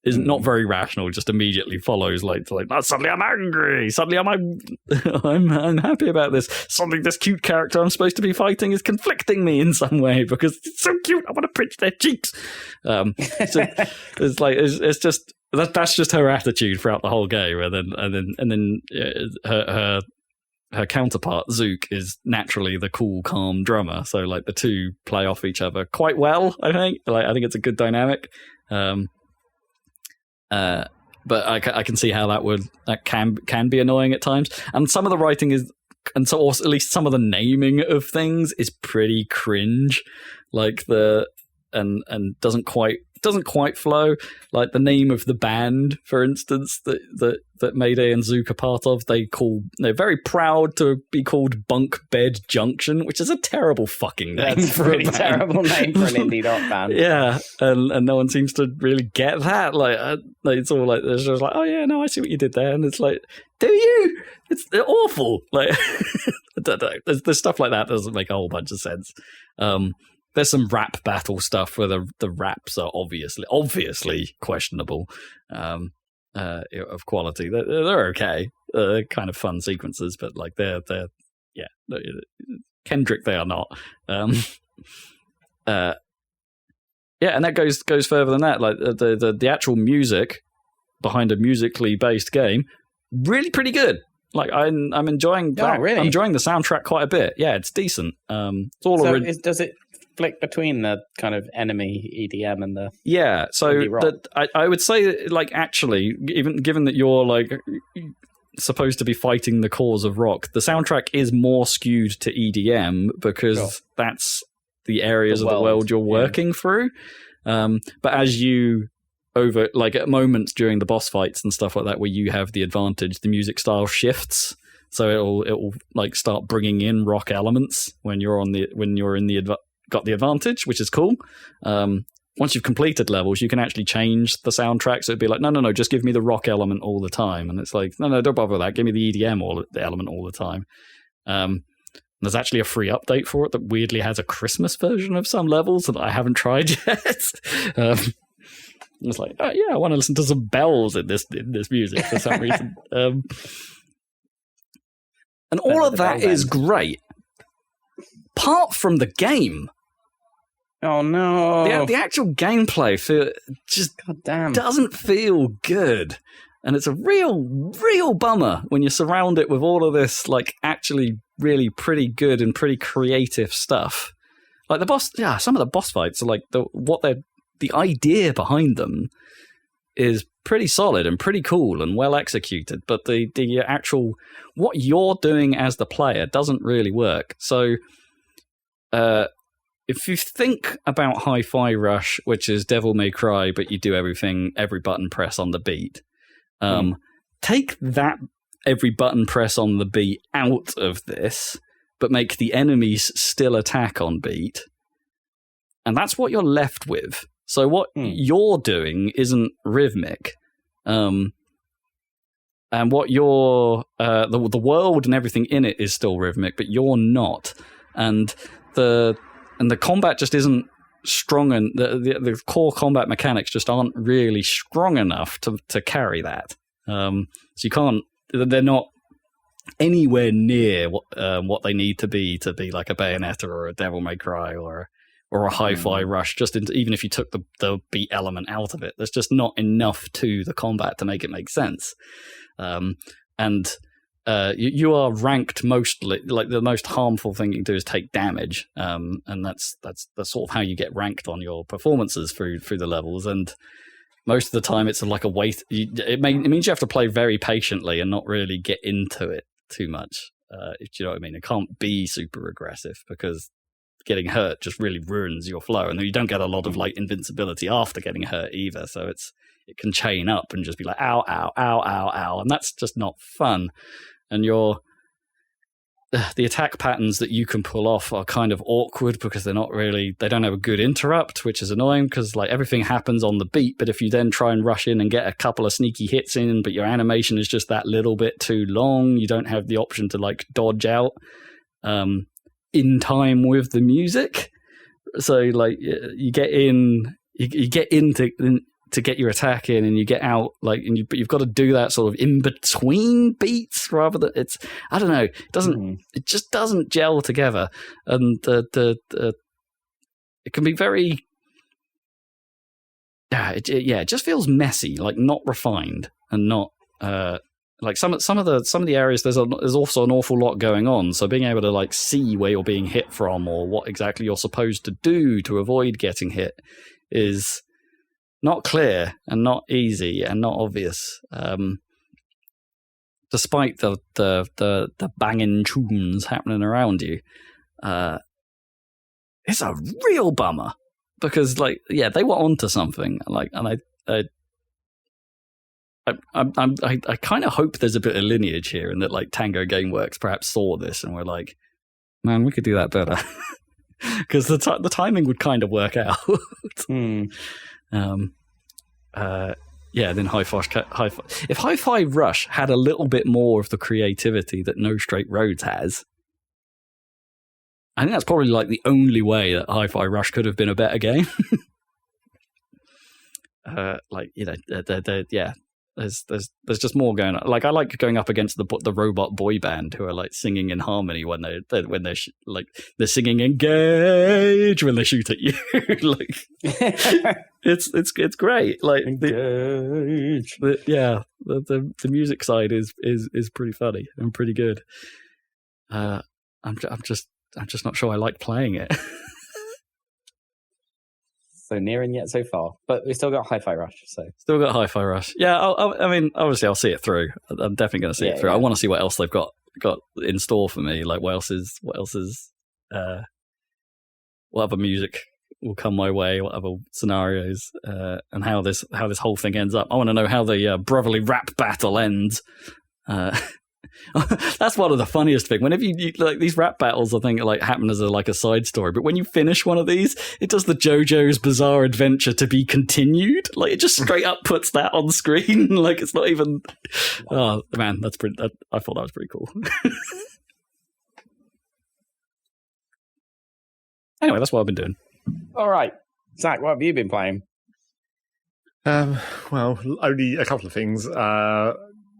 A: is not very rational. Just immediately follows suddenly I'm angry. Suddenly I'm happy about this. Suddenly this cute character I'm supposed to be fighting is conflicting me in some way because it's so cute. I want to pinch their cheeks. So it's just that's just her attitude throughout the whole game, and then her counterpart, Zook, is naturally the cool, calm drummer. So, like, the two play off each other quite well, I think. Like, I think it's a good dynamic. But I can see how that can be annoying at times. And some of the writing is, and so at least some of the naming of things is pretty cringe. Like and doesn't quite flow. Like the name of the band, for instance, that Mayday and Zook are part of, they're very proud to be called Bunk Bed Junction, which is a terrible fucking name.
B: That's a pretty terrible name for an indie rock band.
A: Yeah, and no one seems to really get that. Like it's all like there's just like, oh yeah, no, I see what you did there, and it's like, do you? It's awful. Like I don't know. There's stuff like that doesn't make a whole bunch of sense. There's some rap battle stuff where the raps are obviously questionable of quality. They're okay, kind of fun sequences, but like they're Kendrick they are not. And that goes further than that. Like the actual music behind a musically based game, really pretty good. Like I'm enjoying that.
B: Really?
A: I'm enjoying the soundtrack quite a bit. Yeah, it's decent. It's all
B: does it flick between the kind of enemy EDM and the
A: so I would say, like, actually, even given that you're like supposed to be fighting the cause of rock, the soundtrack is more skewed to EDM because that's the areas of the world you're working through. But as you over, like at moments during the boss fights and stuff like that, where you have the advantage, the music style shifts, so it'll like start bringing in rock elements when you're got the advantage, which is cool. Once you've completed levels, you can actually change the soundtrack. So it'd be like, no, just give me the rock element all the time. And it's like, no, don't bother with that. Give me the EDM the element all the time. There's actually a free update for it that weirdly has a Christmas version of some levels that I haven't tried yet. It's like, oh, yeah, I want to listen to some bells in this music for some reason. And all of that is great, apart from the game.
B: Oh no!
A: The actual gameplay just doesn't feel good, and it's a real bummer when you surround it with all of this like actually really pretty good and pretty creative stuff. Like some of the boss fights are like the idea behind them is pretty solid and pretty cool and well executed, but the actual what you're doing as the player doesn't really work. So, if you think about Hi-Fi Rush, which is Devil May Cry, but you do every button press on the beat, take that every button press on the beat out of this, but make the enemies still attack on beat, and that's what you're left with. So what you're doing isn't rhythmic, and what you're the world and everything in it is still rhythmic, but you're not, and the combat just isn't strong, and the core combat mechanics just aren't really strong enough to carry that. So you can't. They're not anywhere near what they need to be like a Bayonetta or a Devil May Cry or a Hi-Fi Rush. Even if you took the beat element out of it, there's just not enough to the combat to make it make sense. You are ranked mostly, like the most harmful thing you can do is take damage, and that's sort of how you get ranked on your performances through the levels. And most of the time, it's like a wait. It means you have to play very patiently and not really get into it too much. If you know what I mean, it can't be super aggressive because getting hurt just really ruins your flow, and then you don't get a lot of like invincibility after getting hurt either. So it can chain up and just be like ow, ow, ow, ow, ow, and that's just not fun. And the attack patterns that you can pull off are kind of awkward because they don't have a good interrupt, which is annoying because like everything happens on the beat. But if you then try and rush in and get a couple of sneaky hits in, but your animation is just that little bit too long, you don't have the option to like dodge out in time with the music. So like you get in to get your attack in, and you get out but you've got to do that sort of in between beats rather than I don't know. It just doesn't gel together, and it can be very it just feels messy, like not refined, and not like some of the areas. There's also an awful lot going on, so being able to like see where you're being hit from or what exactly you're supposed to do to avoid getting hit is not clear and not easy and not obvious. Despite the banging tunes happening around you, it's a real bummer because they were onto something. I kind of hope there's a bit of lineage here, and that like Tango Gameworks perhaps saw this and were like, man, we could do that better, because the timing would kind of work out. Then if Hi-Fi Rush had a little bit more of the creativity that No Straight Roads has, I think that's probably like the only way that Hi-Fi Rush could have been a better game. There's just more going on. Like I like going up against the robot boy band who are like singing in harmony when they're singing engage when they shoot at you. Like it's great. Like the music side is pretty funny and pretty good. I'm just not sure I like playing it.
B: So near and yet so far, but we still got Hi-Fi Rush.
A: Still got Hi-Fi Rush. Yeah, I mean, obviously, I'll see it through. I'm definitely going to see it through. Yeah. I want to see what else they've got in store for me. Like, what other music will come my way, whatever scenarios, and how this whole thing ends up. I want to know how the brotherly rap battle ends. That's one of the funniest things. Whenever you like these rap battles, I think like happen as a side story. But when you finish one of these, it does the JoJo's Bizarre Adventure to be continued. Like it just straight up puts that on screen. Like it's not even. Oh man, that's pretty. I thought that was pretty cool. Anyway, that's what I've been doing.
B: All right, Zach, what have you been playing?
C: Well, only a couple of things.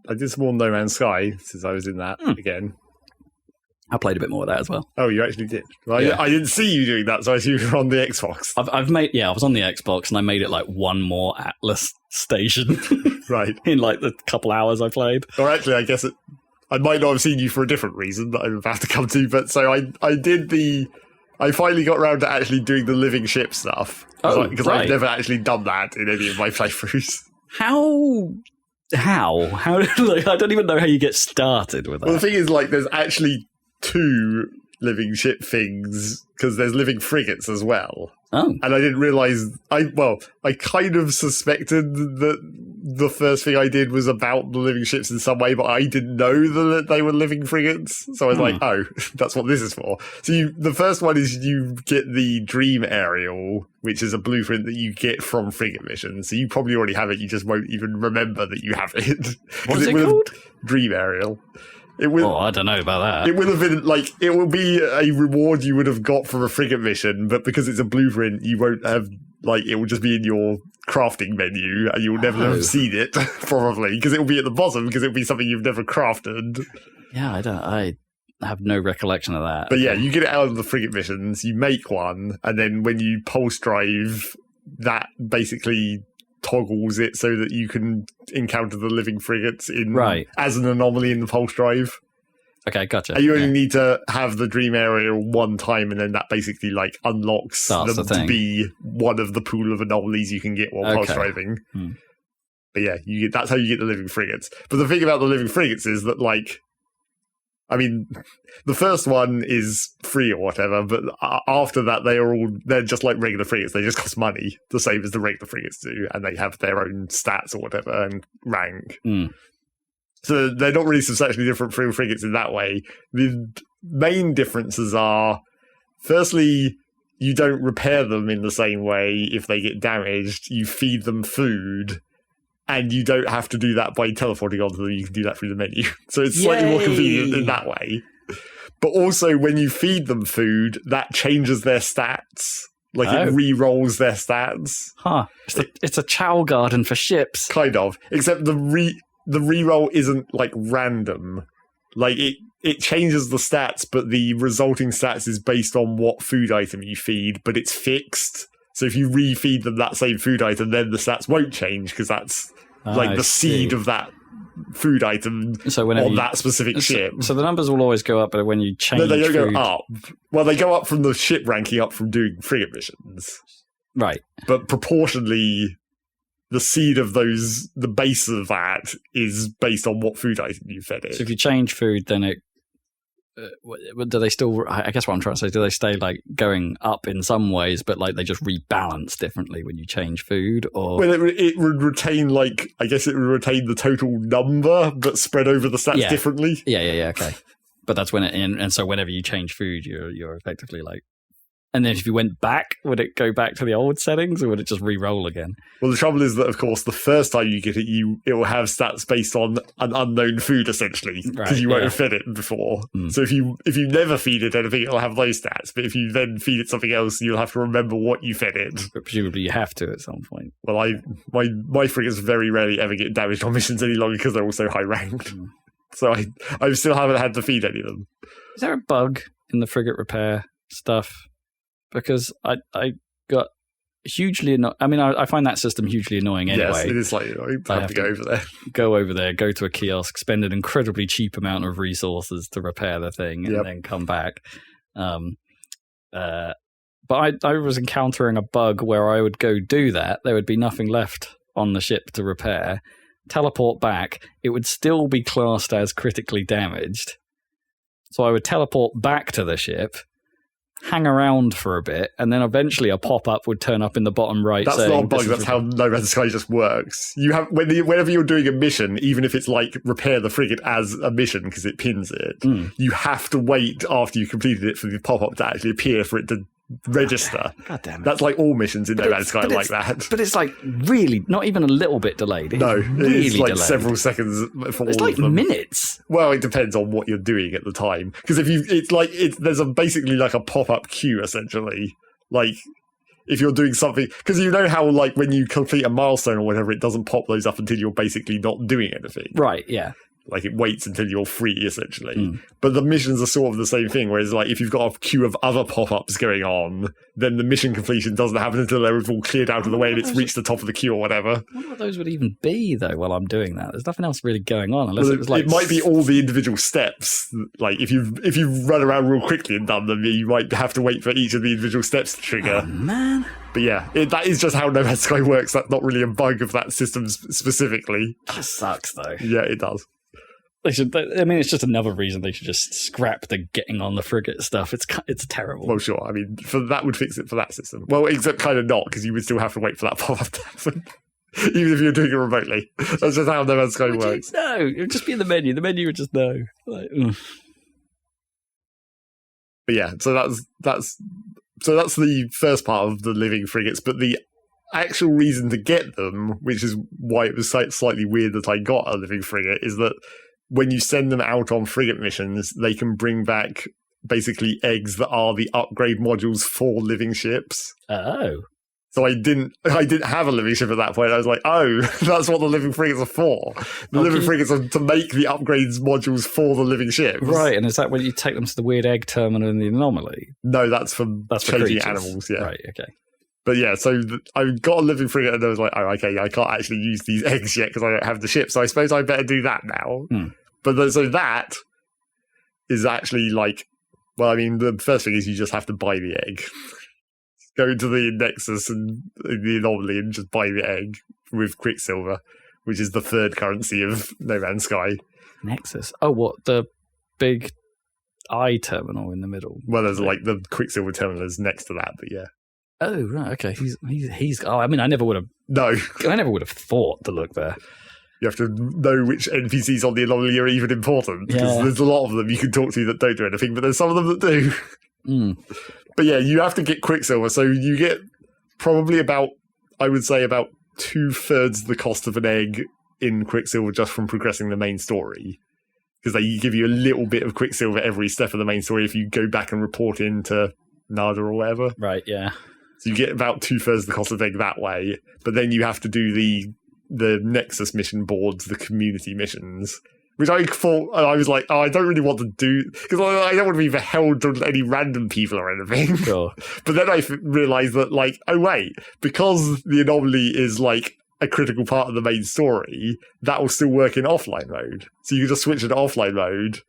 C: I did some more No Man's Sky since I was in that again.
A: I played a bit more of that as well.
C: Oh, you actually did? Well,
A: yeah.
C: I didn't see you doing that, so I assume you were on the Xbox.
A: I was on the Xbox and I made it like one more Atlas station.
C: Right.
A: In like the couple hours I played.
C: Or actually, I guess I might not have seen you for a different reason that I'm about to come to, but so I finally got around to actually doing the living ship stuff. Because I've never actually done that in any of my playthroughs.
A: How? Like, I don't even know how you get started with that.
C: Well, the thing is, like, there's actually 2 living ship things, because there's living frigates as well.
A: Oh.
C: And I didn't realise... I kind of suspected that the first thing I did was about the living ships in some way, but I didn't know that they were living frigates. So I was like, oh, that's what this is for. So the first one is you get the Dream Aerial, which is a blueprint that you get from frigate missions. So you probably already have it, you just won't even remember that you have it.
A: What's it called?
C: Dream Aerial.
A: I don't know about that.
C: It will have been like it will be a reward you would have got from a frigate mission, but because it's a blueprint, you won't have it will just be in your crafting menu, and you will never have seen it probably because it will be at the bottom because it will be something you've never crafted.
A: Yeah, I have no recollection of that.
C: But yeah, you get it out of the frigate missions, you make one, and then when you pulse drive, that basically toggles it so that you can encounter the living frigates as an anomaly in the pulse drive.
A: Okay, gotcha.
C: And you only need to have the Dream Aerial one time, and then that basically unlocks them to be one of the pool of anomalies you can get while pulse driving. But yeah, that's how you get the living frigates. But the thing about the living frigates is that the first one is free or whatever, but after that they're just like regular frigates. They just cost money, the same as the regular frigates do, and they have their own stats or whatever and rank. So they're not really substantially different from frigates in that way. The main differences are, firstly, you don't repair them in the same way if they get damaged. You feed them food, and you don't have to do that by teleporting onto them. You can do that through the menu. So it's slightly more convenient in that way. But also, when you feed them food, that changes their stats. It re-rolls their stats.
A: Huh. It's a chow garden for ships.
C: Kind of. Except the re-roll isn't, random. It changes the stats, but the resulting stats is based on what food item you feed, but it's fixed. So if you re-feed them that same food item, then the stats won't change, because that's the seed of that food item on that specific ship.
A: So the numbers will always go up, but when you change
C: they don't
A: food...
C: go up. Well, they go up from the ship ranking up from doing frigate missions.
A: Right.
C: But proportionally, the seed of the base of that is based on what food item you fed it.
A: So if you change food, then it... do they still... I guess what I'm trying to say, do they stay going up in some ways, but they just rebalance differently when you change food? Or
C: well, it would retain I guess it would retain the total number, but spread over the stats differently.
A: Yeah. Okay, but that's when and so whenever you change food, you're effectively And then if you went back, would it go back to the old settings, or would it just re-roll again?
C: Well, the trouble is that, of course, the first time you get it, it will have stats based on an unknown food, essentially, because you won't have fed it before. So if you never feed it anything, it'll have those stats. But if you then feed it something else, you'll have to remember what you fed it.
A: But presumably you have to at some point.
C: Well, my frigates very rarely ever get damaged on missions any longer because they're all so high ranked. So I still haven't had to feed any of them.
A: Is there a bug in the frigate repair stuff? Because I got hugely annoyed. I mean, I find that system hugely annoying anyway.
C: Yes, it is slightly annoying to have to go over there.
A: Go over there, go to a kiosk, spend an incredibly cheap amount of resources to repair the thing, and then come back. But I was encountering a bug where I would go do that. There would be nothing left on the ship to repair. Teleport back. It would still be classed as critically damaged. So I would teleport back to the ship, hang around for a bit, and then eventually a pop-up would turn up in the bottom right.
C: That's not a bug. That's how No Man's Sky just works. You have whenever you're doing a mission, even if it's like repair the frigate as a mission because it pins it, you have to wait after you completed it for the pop-up to actually appear for it to register.
A: God damn it.
C: That's like all missions in No Man's Sky like that.
A: But it's like really not even a little bit delayed. It's really
C: it's like
A: delayed.
C: several seconds for
A: it's
C: all
A: like
C: of them.
A: minutes.
C: Well, it depends on what you're doing at the time. Because there's basically like a pop-up queue essentially. Like if you're doing something, because you know how like when you complete a milestone or whatever, it doesn't pop those up until you're basically not doing anything.
A: Right. Yeah.
C: Like it waits until you're free, essentially. But the missions are sort of the same thing. Whereas, like if you've got a queue of other pop-ups going on, then the mission completion doesn't happen until they're all cleared out of the way and it's reached the top of the queue or whatever.
A: I wonder what those would even be though. While I'm doing that, there's nothing else really going on unless it was like
C: it might be all the individual steps. Like if you run around real quickly and done them, you might have to wait for each of the individual steps to trigger.
A: Oh, man.
C: But yeah, that is just how No Man's Sky works. That's not really a bug of that system specifically.
A: That sucks though.
C: Yeah, it does.
A: They should. I mean, it's just another reason they should just scrap the getting on the frigate stuff. It's terrible.
C: Well, sure. I mean, that would fix it for that system. Well, except kind of not, because you would still have to wait for that pop-up to happen, even if you're doing it remotely. That's just how No Man's Sky works.
A: No, it would just be in the menu. The menu would just know. Like,
C: but yeah, so that's the first part of the living frigates. But the actual reason to get them, which is why it was slightly weird that I got a living frigate, is that when you send them out on frigate missions, they can bring back basically eggs that are the upgrade modules for living ships.
A: Oh.
C: So I didn't have a living ship at that point. I was like, oh, that's what the living frigates are for. The living frigates are to make the upgrades modules for the living ships.
A: Right, and is that when you take them to the weird egg terminal in the anomaly?
C: No, that's for changing
A: creatures.
C: animals, yeah.
A: Right, okay.
C: But yeah, so I got a living frigate and I was like, oh, okay, I can't actually use these eggs yet because I don't have the ship. So I suppose I better do that now. But so that is actually like, well, I mean, the first thing is you just have to buy the egg. Go into the Nexus and the anomaly and just buy the egg with Quicksilver, which is the third currency of No Man's Sky.
A: Nexus? Oh, what? The big eye terminal in the middle?
C: Well, there's like the Quicksilver terminal is next to that, but yeah.
A: Oh, right, okay. He's. Oh, I mean, I never would have thought to look there.
C: You have to know which NPCs on the anomaly are even important, because there's a lot of them you can talk to that don't do anything, but there's some of them that do. But yeah, you have to get Quicksilver, so you get probably about 2/3 the cost of an egg in Quicksilver just from progressing the main story. Because they give you a little bit of Quicksilver every step of the main story if you go back and report into Nada or whatever.
A: Right, yeah.
C: So you get about 2/3 the cost of egg that way, but then you have to do the Nexus mission boards, the community missions, which I thought, I was like, oh, I don't really want to do, because I don't want to be held to any random people or anything.
A: Sure.
C: But then I realised that, like, oh wait, because the anomaly is like a critical part of the main story, that will still work in offline mode. So you can just switch into offline mode,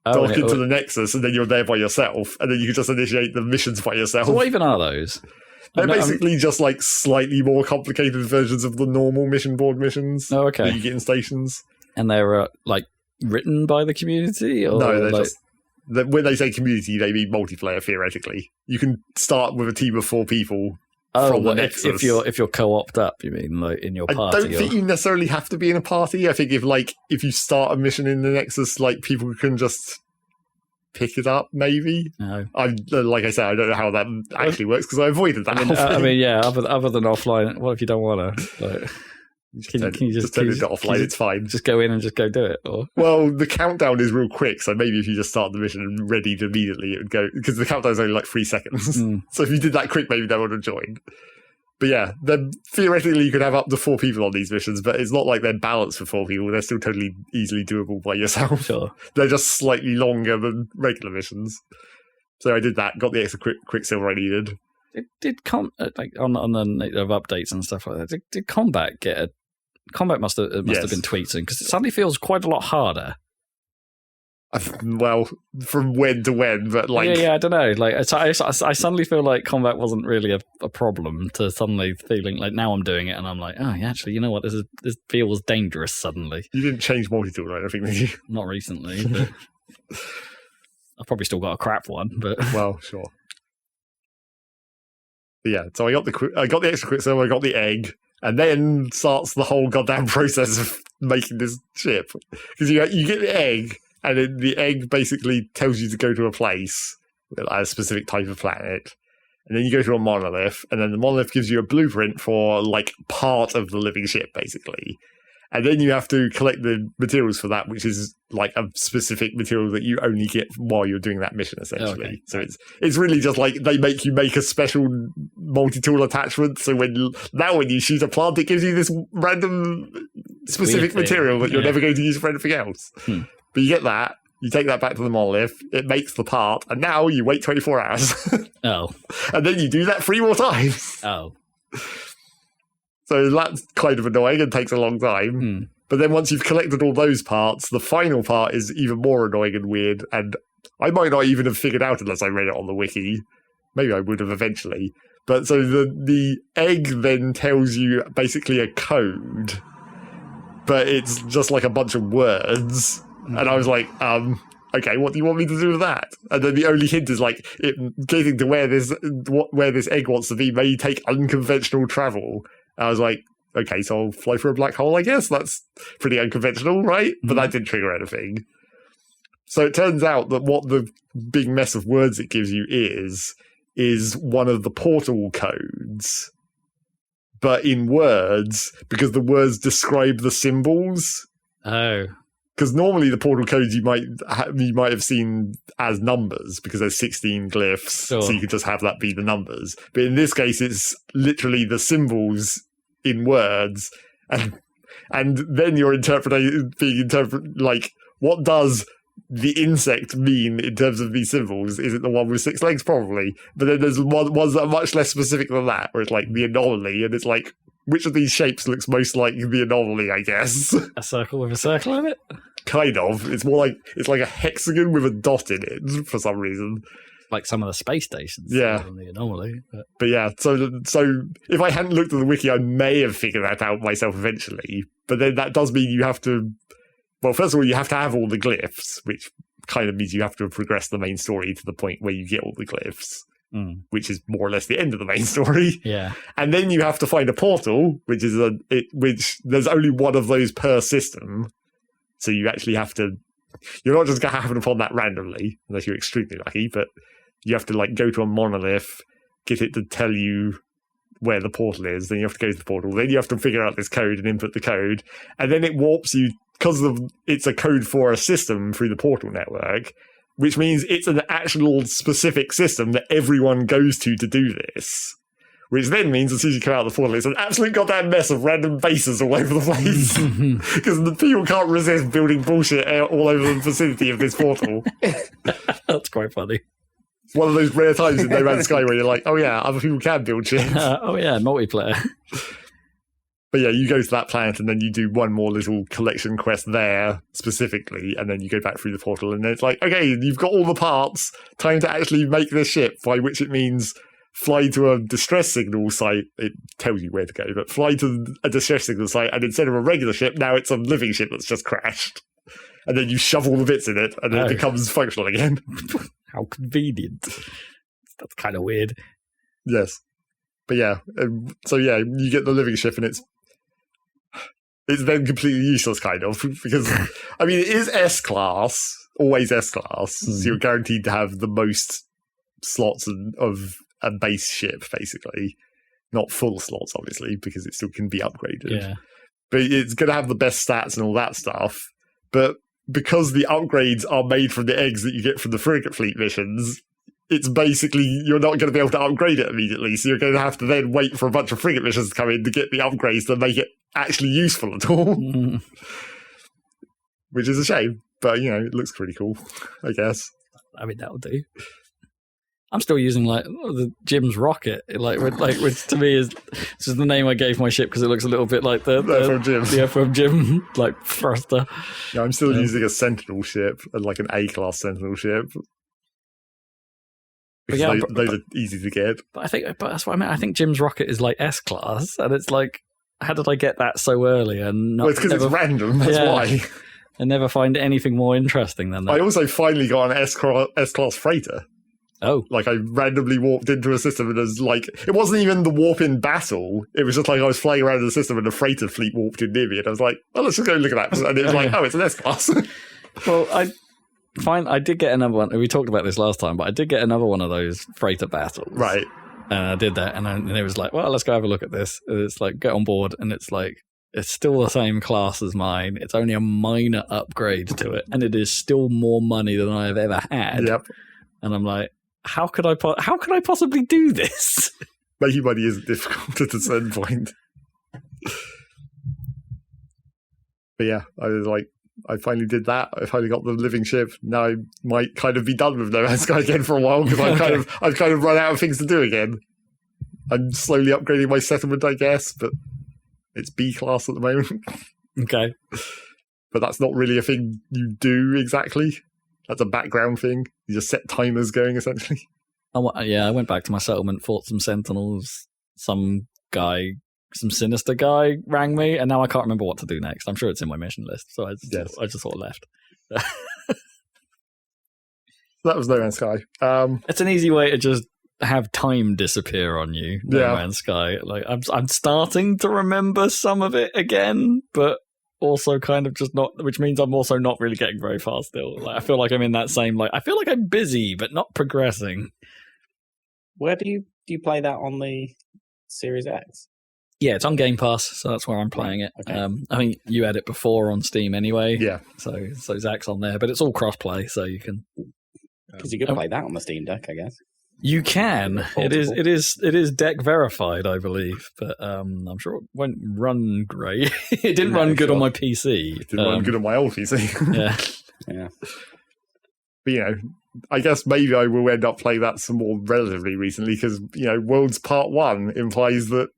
C: dock into the Nexus, and then you're there by yourself, and then you can just initiate the missions by yourself.
A: So what even are those?
C: They're basically just like slightly more complicated versions of the normal mission board missions that you get in stations.
A: And they're like written by the community? Or
C: no, they're just... When they say community, they mean multiplayer, theoretically. You can start with a team of 4 people from the Nexus.
A: If you're co-opted up, you mean, like in your party?
C: I don't think you necessarily have to be in a party. I think if you start a mission in the Nexus, like people can just pick it up, maybe.
A: No.
C: Like I said, I don't know how that actually works because I avoided that.
A: I mean, yeah. Other than offline, what if you don't want to? Like, can you just
C: turn it offline? It's fine.
A: Just go in and just go do it. Or?
C: Well, the countdown is real quick, so maybe if you just start the mission and readied immediately, it would go, because the countdown is only like 3 seconds. So if you did that quick, maybe no one would join. But yeah, then theoretically you could have up to 4 people on these missions, but it's not like they're balanced for 4 people. They're still totally easily doable by yourself. Sure. They're just slightly longer than regular missions. So I did that, got the extra Quicksilver I needed.
A: Like on the native updates and stuff like that, did combat get a... Combat must have been tweaked in, because it suddenly feels quite a lot harder.
C: Well, from when to when, but like...
A: Yeah, I don't know. Like, I suddenly feel like combat wasn't really a problem, to suddenly feeling like now I'm doing it and I'm like, oh, yeah, actually, you know what? This feels dangerous suddenly.
C: You didn't change multi-tool or anything, did you?
A: Not recently, but... I've probably still got a crap one, but...
C: Well, sure. yeah, so I got the extra quicksilver, I got the egg, and then starts the whole goddamn process of making this ship. Because you get the egg, and then the egg basically tells you to go to a place, a specific type of planet, and then you go to a monolith, and then the monolith gives you a blueprint for, like, part of the living ship, basically. And then you have to collect the materials for that, which is like a specific material that you only get while you're doing that mission, essentially. Okay. So it's really just like they make you make a special multi-tool attachment. So when you shoot a plant, it gives you this random specific material that you're never going to use for anything else. But you get that, you take that back to the monolith, it makes the part, and now you wait 24 hours.
A: Oh.
C: And then you do that 3 more times.
A: Oh.
C: So that's kind of annoying and takes a long time. But then once you've collected all those parts, the final part is even more annoying and weird. And I might not even have figured out unless I read it on the wiki. Maybe I would have eventually. But so the egg then tells you basically a code, but it's just like a bunch of words. And I was like, okay, what do you want me to do with that? And then the only hint is like it getting to where this egg wants to be may take unconventional travel. I was like, okay, so I'll fly through a black hole, I guess. That's pretty unconventional, right? But that didn't trigger anything. So it turns out that what the big mess of words it gives you is one of the portal codes. But in words, because the words describe the symbols.
A: Oh.
C: Because normally the portal codes you might have seen as numbers because there's 16 glyphs, so you could just have that be the numbers. But in this case, it's literally the symbols in words, and then you're like, what does the insect mean in terms of these symbols? Is it the one with 6 legs? Probably. But then there's ones that are much less specific than that, where it's like the anomaly, and it's like, which of these shapes looks most like the anomaly, I guess?
A: A circle with a circle in it?
C: Kind of. It's more like, it's like a hexagon with a dot in it for some reason.
A: Like some of the space stations.
C: Yeah.
A: The anomaly.
C: But yeah, so if I hadn't looked at the wiki, I may have figured that out myself eventually. But then that does mean you have to, well, first of all, you have to have all the glyphs, which kind of means you have to progress the main story to the point where you get all the glyphs. Which is more or less the end of the main story.
A: Yeah.
C: And then you have to find a portal, which there's only one of those per system. So you actually have to, you're not just going to happen upon that randomly, unless you're extremely lucky, but you have to like go to a monolith, get it to tell you where the portal is, then you have to go to the portal, then you have to figure out this code and input the code, and then it warps you, because it's a code for a system through the portal network, which means it's an actual specific system that everyone goes to do this. Which then means as soon as you come out of the portal, it's an absolute goddamn mess of random bases all over the place. Because the people can't resist building bullshit all over the vicinity of this portal.
A: That's quite funny.
C: It's one of those rare times in No Man's Sky where you're like, oh yeah, other people can build shit.
A: Oh yeah, multiplayer.
C: But yeah, you go to that planet and then you do one more little collection quest there specifically, and then you go back through the portal, and then it's like, okay, you've got all the parts, time to actually make this ship, by which it means fly to a distress signal site. It tells you where to go, but fly to a distress signal site, and instead of a regular ship, now it's a living ship that's just crashed. And then you shove all the bits in it, and then it becomes functional again.
A: How convenient. That's kind of weird.
C: Yes. But yeah, so yeah, you get the living ship, and it's then completely useless, kind of, because, I mean, it is S-class, always S-class, so you're guaranteed to have the most slots of a base ship, basically. Not full slots, obviously, because it still can be upgraded.
A: Yeah.
C: But it's going to have the best stats and all that stuff, but because the upgrades are made from the eggs that you get from the frigate fleet missions, it's basically, you're not going to be able to upgrade it immediately, so you're going to have to then wait for a bunch of frigate missions to come in to get the upgrades to make it actually useful at all. Which is a shame, but, you know, it looks pretty cool, I guess.
A: I mean, that'll do. I'm still using, like, the Jim's rocket, which to me is the name I gave my ship, because it looks a little bit like the FM Jim, like, thruster.
C: Yeah, I'm still using a Sentinel ship, like an A-class Sentinel ship. Because yeah, those are easy to get.
A: But that's what I mean. I think Jim's rocket is like S-class, and it's like, how did I get that so early? And
C: well, it's because it's random. That's why.
A: I never find anything more interesting than that.
C: I also finally got an S-class freighter.
A: Oh.
C: Like, I randomly warped into a system and there's like, it wasn't even the warp in battle. It was just like I was flying around in the system and a freighter fleet warped in near me. And I was like, oh, let's just go look at that. And it was like, oh, it's an S-Class.
A: Well, I did get another one. We talked about this last time, but I did get another one of those freighter battles.
C: Right.
A: And I did that. And it was like, well, let's go have a look at this. And it's like, get on board. And it's like, it's still the same class as mine. It's only a minor upgrade to it. And it is still more money than I have ever had.
C: Yep.
A: And I'm like, how could I possibly do this?
C: Making money isn't difficult at a certain point. But yeah, I was like, I finally did that. I finally got the living ship. Now I might kind of be done with No Man's Sky again for a while because I've kind of run out of things to do again. I'm slowly upgrading my settlement, I guess, but it's B class at the moment.
A: Okay.
C: But that's not really a thing you do exactly. That's a background thing. You just set timers going, essentially.
A: I went back to my settlement, fought some sentinels. Some sinister guy rang me, and now I can't remember what to do next. I'm sure it's in my mission list, so I just sort of left.
C: That was No Man's Sky.
A: It's an easy way to just have time disappear on you. No Man's Sky. Like I'm starting to remember some of it again, but also kind of just not, which means I'm also not really getting very far still. Like I feel like I'm in that same, like I feel like I'm busy but not progressing.
B: Where do you play that on the Series X?
A: Yeah, it's on Game Pass, so that's where I'm playing it. Okay. I think you had it before on Steam anyway.
C: Yeah.
A: So Zach's on there, but it's all cross-play, so you can.
B: Because you could play that on the Steam Deck, I guess.
A: You can. It is deck verified, I believe, but I'm sure it won't run great. It didn't run good on my PC.
C: It didn't run good on my old PC.
A: Yeah.
C: But I guess maybe I will end up playing that some more relatively recently because Worlds Part 1 implies that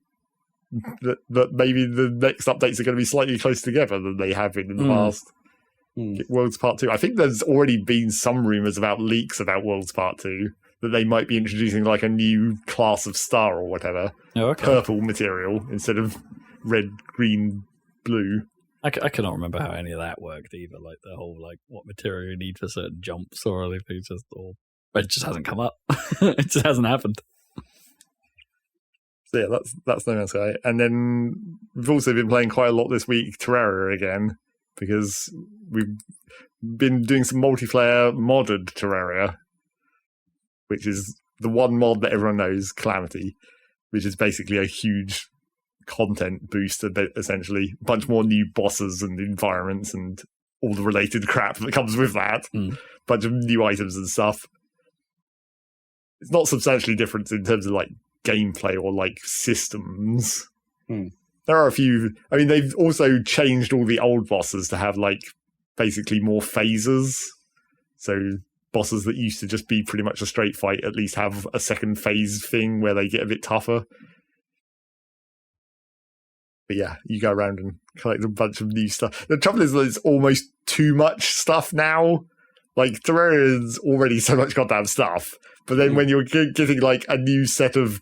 C: maybe the next updates are going to be slightly closer together than they have been in the past. Worlds Part 2. I think there's already been some rumours about leaks about Worlds Part 2 that they might be introducing like a new class of star or whatever.
A: Oh, okay.
C: Purple material instead of red, green, blue.
A: I cannot remember how any of that worked either. Like the whole what material you need for certain jumps or anything. It just hasn't come up. It just hasn't happened.
C: So yeah, that's No Man's Sky. And then we've also been playing quite a lot this week Terraria again because we've been doing some multiplayer modded Terraria, which is the one mod that everyone knows, Calamity, which is basically a huge content boost, essentially. A bunch more new bosses and environments and all the related crap that comes with that. Bunch of new items and stuff. It's not substantially different in terms of gameplay or systems. There are a few. I mean, they've also changed all the old bosses to have basically more phases. So bosses that used to just be pretty much a straight fight at least have a second phase thing where they get a bit tougher. But yeah, you go around and collect a bunch of new stuff. The trouble is that it's almost too much stuff now. Terraria is already so much goddamn stuff. But then when you're getting a new set of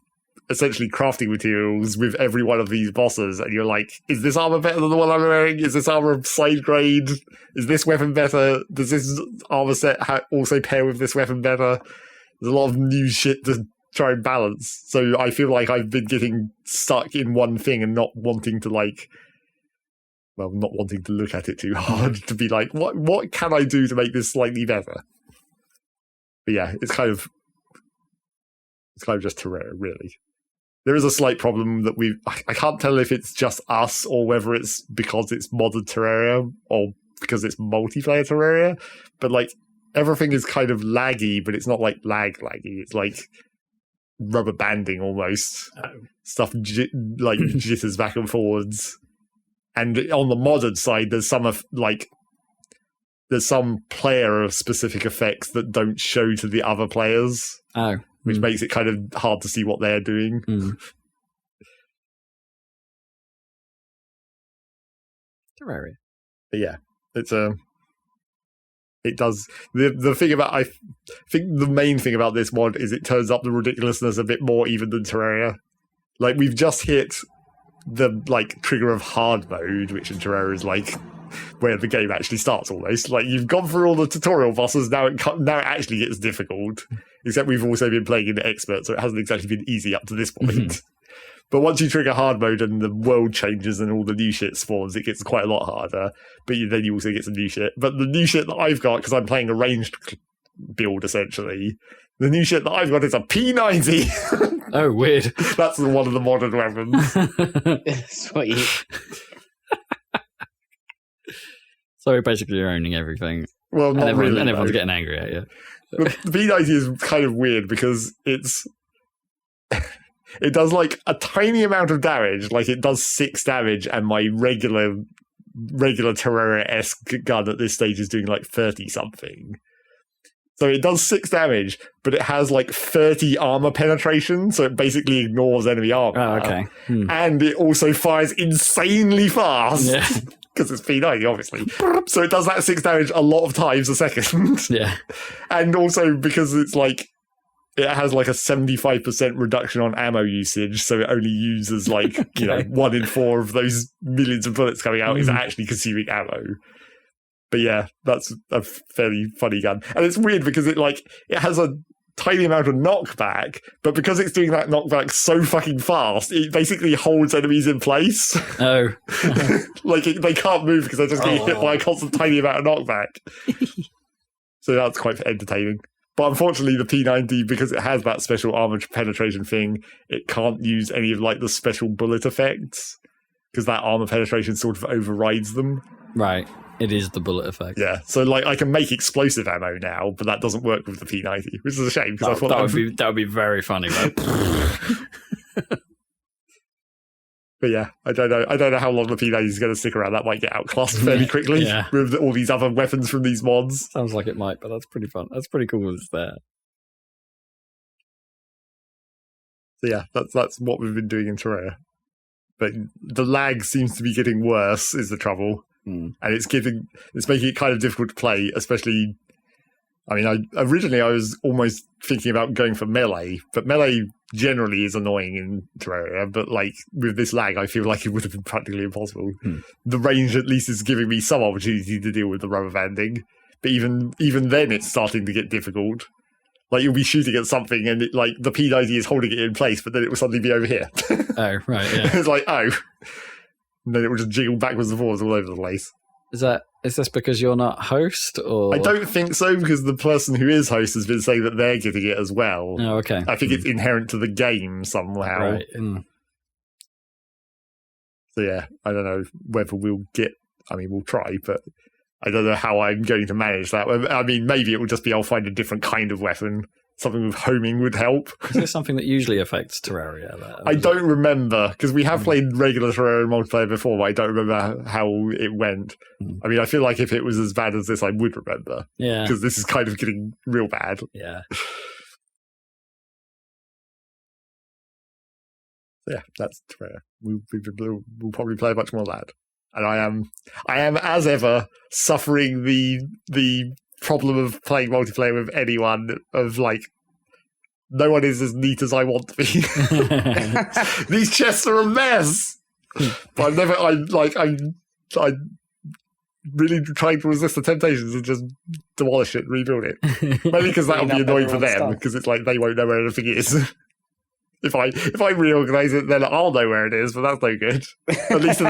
C: essentially crafting materials with every one of these bosses, and you're like, is this armor better than the one I'm wearing? Is this armor slide grade? Is this weapon better? Does this armor set also pair with this weapon better? There's a lot of new shit to try and balance. So I feel like I've been getting stuck in one thing and not wanting to not wanting to look at it too hard to be what can I do to make this slightly better? But yeah, it's kind of just Terraria, really. There is a slight problem that I can't tell if it's just us or whether it's because it's modded Terraria or because it's multiplayer Terraria, but everything is kind of laggy, but it's not laggy. It's rubber banding almost. Stuff jitters back and forwards. And on the modded side, there's some player specific effects that don't show to the other players. Which makes it kind of hard to see what they're doing.
A: Terraria.
C: But yeah, it does. The thing about, I think the main thing about this mod is it turns up the ridiculousness a bit more even than Terraria. We've just hit the trigger of hard mode, which in Terraria is where the game actually starts almost. You've gone through all the tutorial bosses, now it actually gets difficult. except we've also been playing in expert, so it hasn't exactly been easy up to this point. But once you trigger hard mode and the world changes and all the new shit spawns, it gets quite a lot harder. But then you also get some new shit. But the new shit that I've got, because I'm playing a ranged build essentially, the new shit that I've got is a P90.
A: Oh, weird.
C: That's one of the modern weapons.
B: Sweet.
C: So
A: basically you're owning everything.
C: Well, not really.
A: And everyone's getting angry at you.
C: The P90 is kind of weird because it does like a tiny amount of damage, like it does 6 damage, and my regular Terraria-esque gun at this stage is doing like 30 something. So it does 6 damage, but it has like 30 armor penetration, so it basically ignores enemy armor.
A: Oh, okay.
C: And it also fires insanely fast.
A: Yeah.
C: Because it's P90, obviously. So it does that 6 damage a lot of times a second.
A: Yeah.
C: And also because it's like, it has like a 75% reduction on ammo usage, so it only uses like,
A: Okay.
C: 1 in 4 of those millions of bullets coming out is actually consuming ammo. But yeah, that's a fairly funny gun. And it's weird because it has a tiny amount of knockback, but because it's doing that knockback so fucking fast, it basically holds enemies in place.
A: Oh.
C: They can't move because they're just getting hit by a constant tiny amount of knockback. So that's quite entertaining. But unfortunately, the P90, because it has that special armor penetration thing, it can't use any of the special bullet effects because that armor penetration sort of overrides them.
A: Right. It is the bullet effect.
C: Yeah, so I can make explosive ammo now, but that doesn't work with the P90, which is a shame because I thought
A: that would be very funny, right?
C: But yeah, I don't know how long the P90 is going to stick around. That might get outclassed fairly quickly with all these other weapons from these mods.
A: Sounds like it might, but that's pretty fun. That's pretty cool. It's there.
C: So yeah, that's what we've been doing in Terraria. But the lag seems to be getting worse. Is the trouble. And it's making it kind of difficult to play, especially. I mean, originally I was almost thinking about going for melee, but melee generally is annoying in Terraria. But with this lag, I feel like it would have been practically impossible. The range at least is giving me some opportunity to deal with the rubber banding, but even then, it's starting to get difficult. You'll be shooting at something, and the P90 is holding it in place, but then it will suddenly be over here.
A: Oh, right, yeah.
C: It's and then it will just jiggle backwards and forwards all over the place.
A: Is this because you're not host, or?
C: I don't think so, because the person who is host has been saying that they're getting it as well.
A: Oh, okay.
C: I think it's inherent to the game somehow.
A: Right.
C: So yeah, I don't know whether we'll get. I mean, we'll try, but I don't know how I'm going to manage that. I mean, maybe it will just be I'll find a different kind of weapon. Something with homing would help.
A: Is this something that usually affects Terraria?
C: I don't remember, because we have played regular Terraria multiplayer before, but I don't remember how it went. I mean, I feel like if it was as bad as this, I would remember.
A: Yeah.
C: Because this is kind of getting real bad.
A: Yeah.
C: So yeah, that's Terraria. We'll probably play much more of that. And I am as ever suffering the problem of playing multiplayer with anyone of no one is as neat as I want to be. These chests are a mess. But I'm really trying to resist the temptations and just demolish it, rebuild it. Maybe because that would be annoying for them, because it's they won't know where anything is. If I reorganize it, then I'll know where it is, but that's no good. At least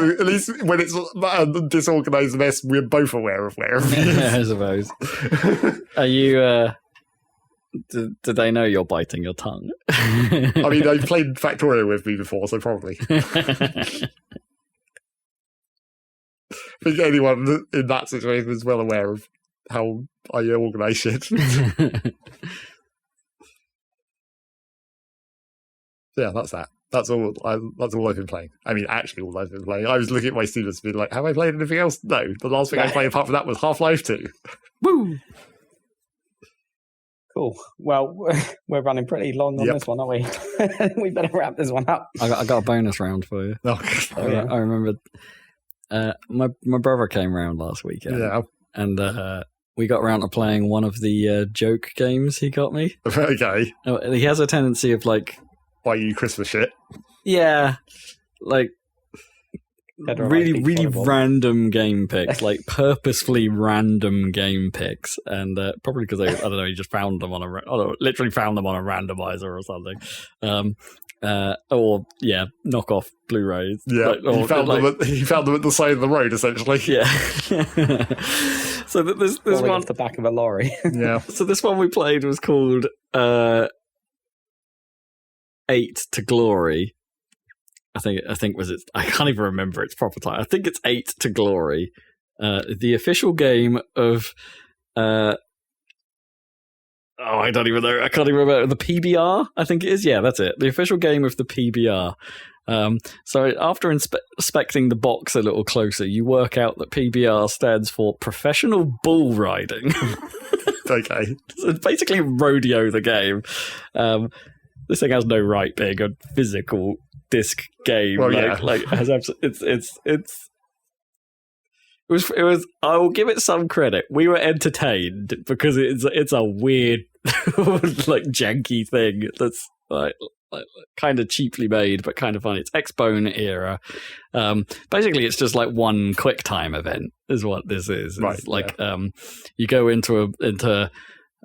C: when it's a disorganized mess, we're both aware of where it is.
A: I suppose. Are you? Did they know you're biting your tongue?
C: I mean, they've played Factorio with me before, so probably. I think anyone in that situation is well aware of how I organize shit. Yeah, that's that. That's all I've been playing. I mean, actually, all I've been playing. I was looking at my students and being like, have I played anything else? No. The last thing I played apart from that was Half-Life 2.
A: Woo!
B: Cool. Well, we're running pretty long on this one, aren't we? We better wrap this one up.
A: I got a bonus round for you. I remember my brother came round last weekend.
C: Yeah.
A: And we got around to playing one of the joke games he got me.
C: Okay.
A: He has a tendency of
C: buy you Christmas shit.
A: Yeah, really random game picks, like purposefully random game picks, and probably because I don't know, you just found them literally found them on a randomizer or something, or knockoff Blu-rays.
C: Yeah, he found them at the side of the road, essentially.
A: Yeah. So this one
B: off the back of a lorry.
C: Yeah.
A: So this one we played was called 8 to Glory. I think was it. I can't even remember its proper title. I think it's 8 to Glory, the official game of. I don't even know. I can't even remember the PBR. I think it is. Yeah, that's it. The official game of the PBR. So after inspecting the box a little closer, you work out that PBR stands for Professional Bull Riding.
C: Okay.
A: So it's basically rodeo the game. This thing has no right being a physical disc game.
C: Well,
A: it has it was. I will give it some credit. We were entertained because it's a weird, like janky thing that's like kind of cheaply made, but kind of funny. It's X-Bone era. Basically, it's just like one QuickTime event is what this is.
C: Right.
A: It's like you go into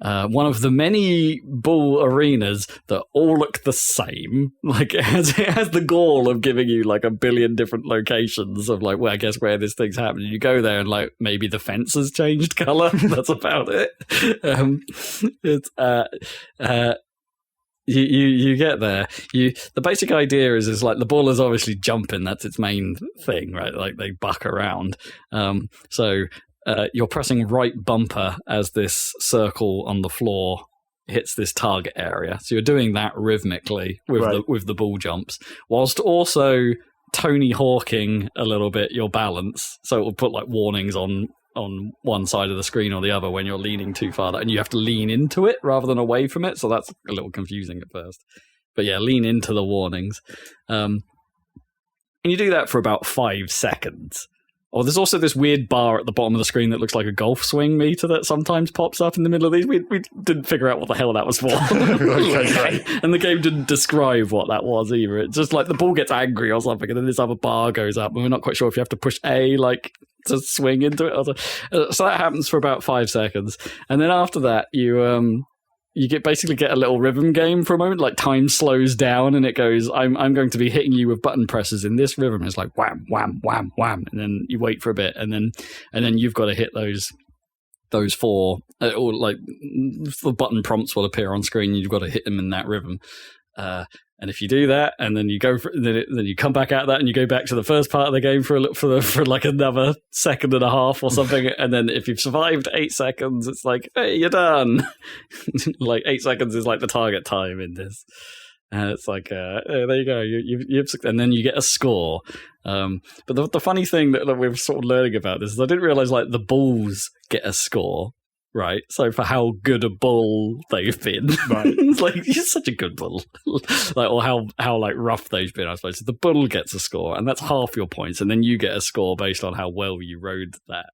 A: one of the many bull arenas that all look the same. Like it has the goal of giving you like a billion different locations of like, well, I guess where this thing's happening. You go there and like maybe the fence has changed color. That's about it. It's you get there. The basic idea is like the bull is obviously jumping. That's its main thing, right? Like they buck around. So you're pressing right bumper as this circle on the floor hits this target area. So you're doing that rhythmically with the bull jumps, whilst also Tony Hawking a little bit your balance. So it will put like warnings on one side of the screen or the other when you're leaning too far, and you have to lean into it rather than away from it. So that's a little confusing at first. But yeah, lean into the warnings. And you do that for about 5 seconds. Oh, there's also this weird bar at the bottom of the screen that looks like a golf swing meter that sometimes pops up in the middle of these. We didn't figure out what the hell that was for.
C: Okay.
A: And the game didn't describe what that was either. It's just like the ball gets angry or something, and then this other bar goes up, and we're not quite sure if you have to push A, like, to swing into it. So that happens for about 5 seconds. And then after that, you basically get a little rhythm game for a moment, like time slows down and it goes, I'm going to be hitting you with button presses in this rhythm. It's like wham, wham, wham, wham. And then you wait for a bit and then you've got to hit those 4, or like the button prompts will appear on screen. You've got to hit them in that rhythm. And if you do that, and then you go then you come back out of that, and you go back to the first part of the game for like another second and a half or something, and then if you've survived 8 seconds, it's like, hey, you're done. Like 8 seconds is like the target time in this, and it's like, there you go, you've and then you get a score. But the funny thing that we're sort of learning about this is I didn't realize like the bulls get a score. Right, so for how good a bull they've been, right? It's like you're such a good bull, like, or how like rough they've been, I suppose. So the bull gets a score, and that's half your points, and then you get a score based on how well you rode that,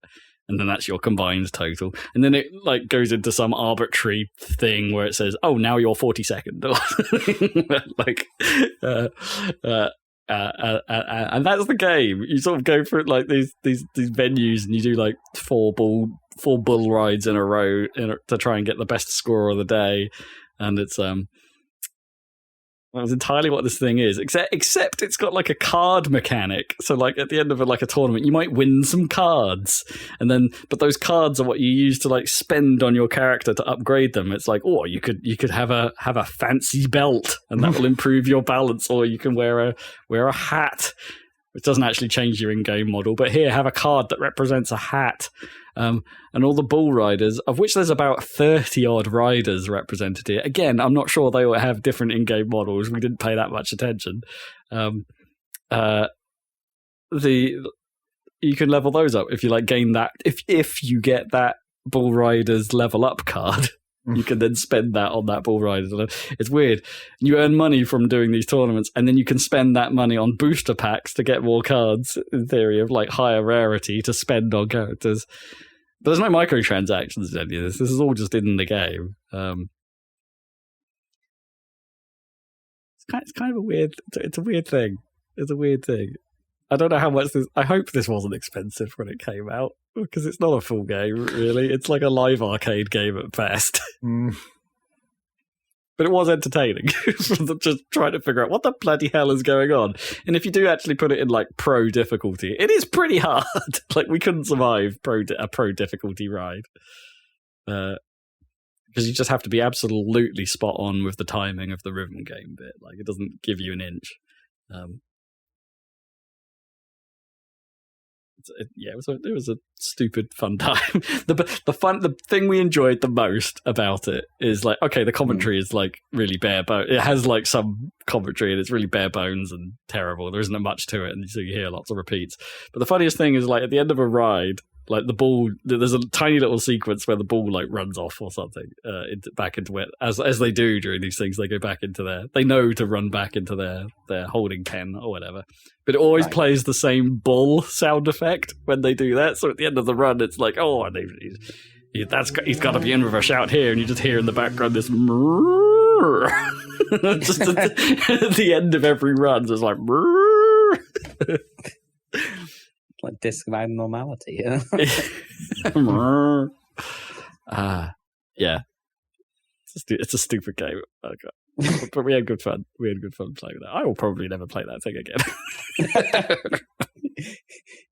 A: and then that's your combined total. And then it like goes into some arbitrary thing where it says, "Oh, now you're 42nd," like, and that's the game. You sort of go through like these venues, and you do like 4 bull rides in a row to try and get the best score of the day, and it's that's entirely what this thing is. Except it's got like a card mechanic. So like at the end of a tournament, you might win some cards, but those cards are what you use to like spend on your character to upgrade them. It's like, oh, you could have a fancy belt, and that will improve your balance, or you can wear a hat, which doesn't actually change your in-game model. But here, have a card that represents a hat. And all the bull riders, of which there's about 30-odd riders represented here. Again, I'm not sure they all have different in-game models. We didn't pay that much attention. You can level those up if you like gain that. If you get that bull rider's level up card, you can then spend that on that bull rider. It's weird. You earn money from doing these tournaments, and then you can spend that money on booster packs to get more cards, in theory, of like higher rarity to spend on characters. But there's no microtransactions in any of this. This is all just in the game. It's kind of a weird. It's a weird thing. It's a weird thing. I don't know how much this. I hope this wasn't expensive when it came out because it's not a full game, really. It's like a live arcade game at best. But it was entertaining. Just trying to figure out what the bloody hell is going on. And if you do actually put it in like pro difficulty, it is pretty hard. Like we couldn't survive a pro difficulty ride. Because you just have to be absolutely spot on with the timing of the rhythm game bit. Like it doesn't give you an inch. It was a stupid fun time. The thing we enjoyed the most about it is like, okay, the commentary is like really bare bones. It has like some commentary and it's really bare bones and terrible. There isn't much to it, and so you hear lots of repeats. But the funniest thing is like at the end of a ride, like the ball, there's a tiny little sequence where the ball like runs off or something back into it, as they do during these things. They go back into they know to run back into their holding pen or whatever. But it always plays the same bull sound effect when they do that. So at the end of the run, it's like, oh, and he's got to be in with a shout here, and you just hear in the background this just at the end of every run, it's like
B: like discount normality.
A: Yeah. It's a stupid game. Oh, God. But we had good fun. We had good fun playing that. I will probably never play that thing again.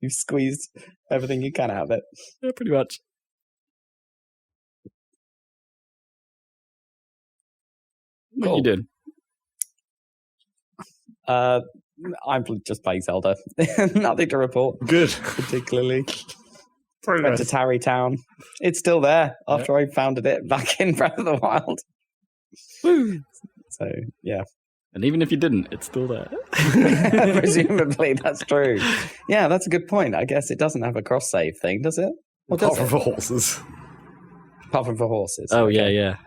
B: You've squeezed everything you can out of it.
A: Yeah, pretty much. Cool. What you doing?
B: I'm just playing Zelda. Nothing to report.
C: Good.
B: Particularly. Went to Tarry Town. It's still there after I founded it back in Breath of the Wild.
A: Woo.
B: So, yeah.
A: And even if you didn't, it's still there.
B: Presumably, that's true. Yeah, that's a good point. I guess it doesn't have a cross-save thing, does it?
C: Or apart from for horses.
B: Apart from for horses.
A: Oh, okay. Yeah.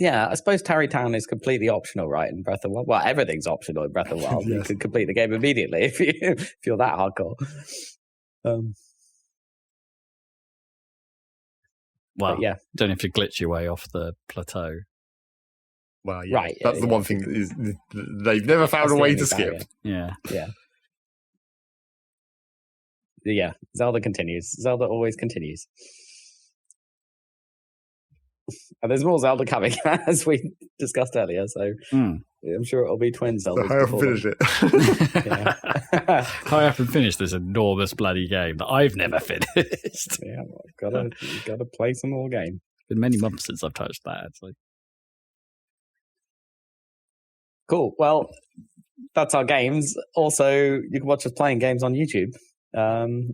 B: Yeah, I suppose Tarry Town is completely optional, right, in Breath of the Wild? Well, everything's optional in Breath of the Wild. Yes. You can complete the game immediately if you're that hardcore.
A: Well, yeah, don't have to glitch your way off the plateau.
C: Well, yeah, right. That's the one thing that is they've never found a way to skip.
A: Yeah.
B: Zelda continues. Zelda always continues. And there's more Zelda coming, as we discussed earlier. So I'm sure it'll be twin Zelda.
C: So hurry up and finish it.
A: Hurry up and finish this enormous bloody game that I've never finished.
B: Yeah, well, you've got to play some more game.
A: It's been many months since I've touched that. Actually.
B: Cool. Well, that's our games. Also, you can watch us playing games on YouTube,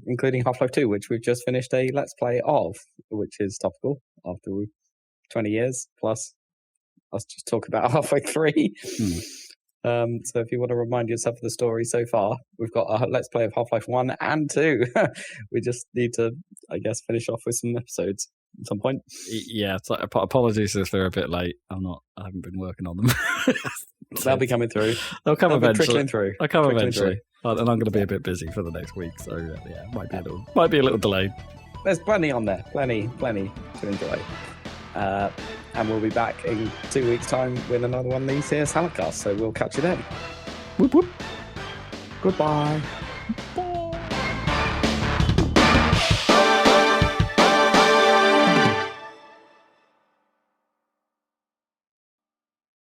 B: including Half-Life 2, which we've just finished a Let's Play of, which is topical after 20 years plus us just talk about Half-Life 3. So if you want to remind yourself of the story so far, we've got a Let's Play of Half-Life 1 and 2. We just need to, I guess, finish off with some episodes at some point.
A: Yeah, so apologies if they're a bit late. I haven't been working on them.
B: They'll be coming through.
A: They'll come eventually.
B: Trickling through.
A: They'll come eventually. And I'm going to be a bit busy for the next week, so yeah, might be a little delayed.
B: There's plenty on there. Plenty to enjoy. And we'll be back in 2 weeks' time with another one of these here Saladcast. So we'll catch you then.
A: Whoop whoop.
B: Goodbye.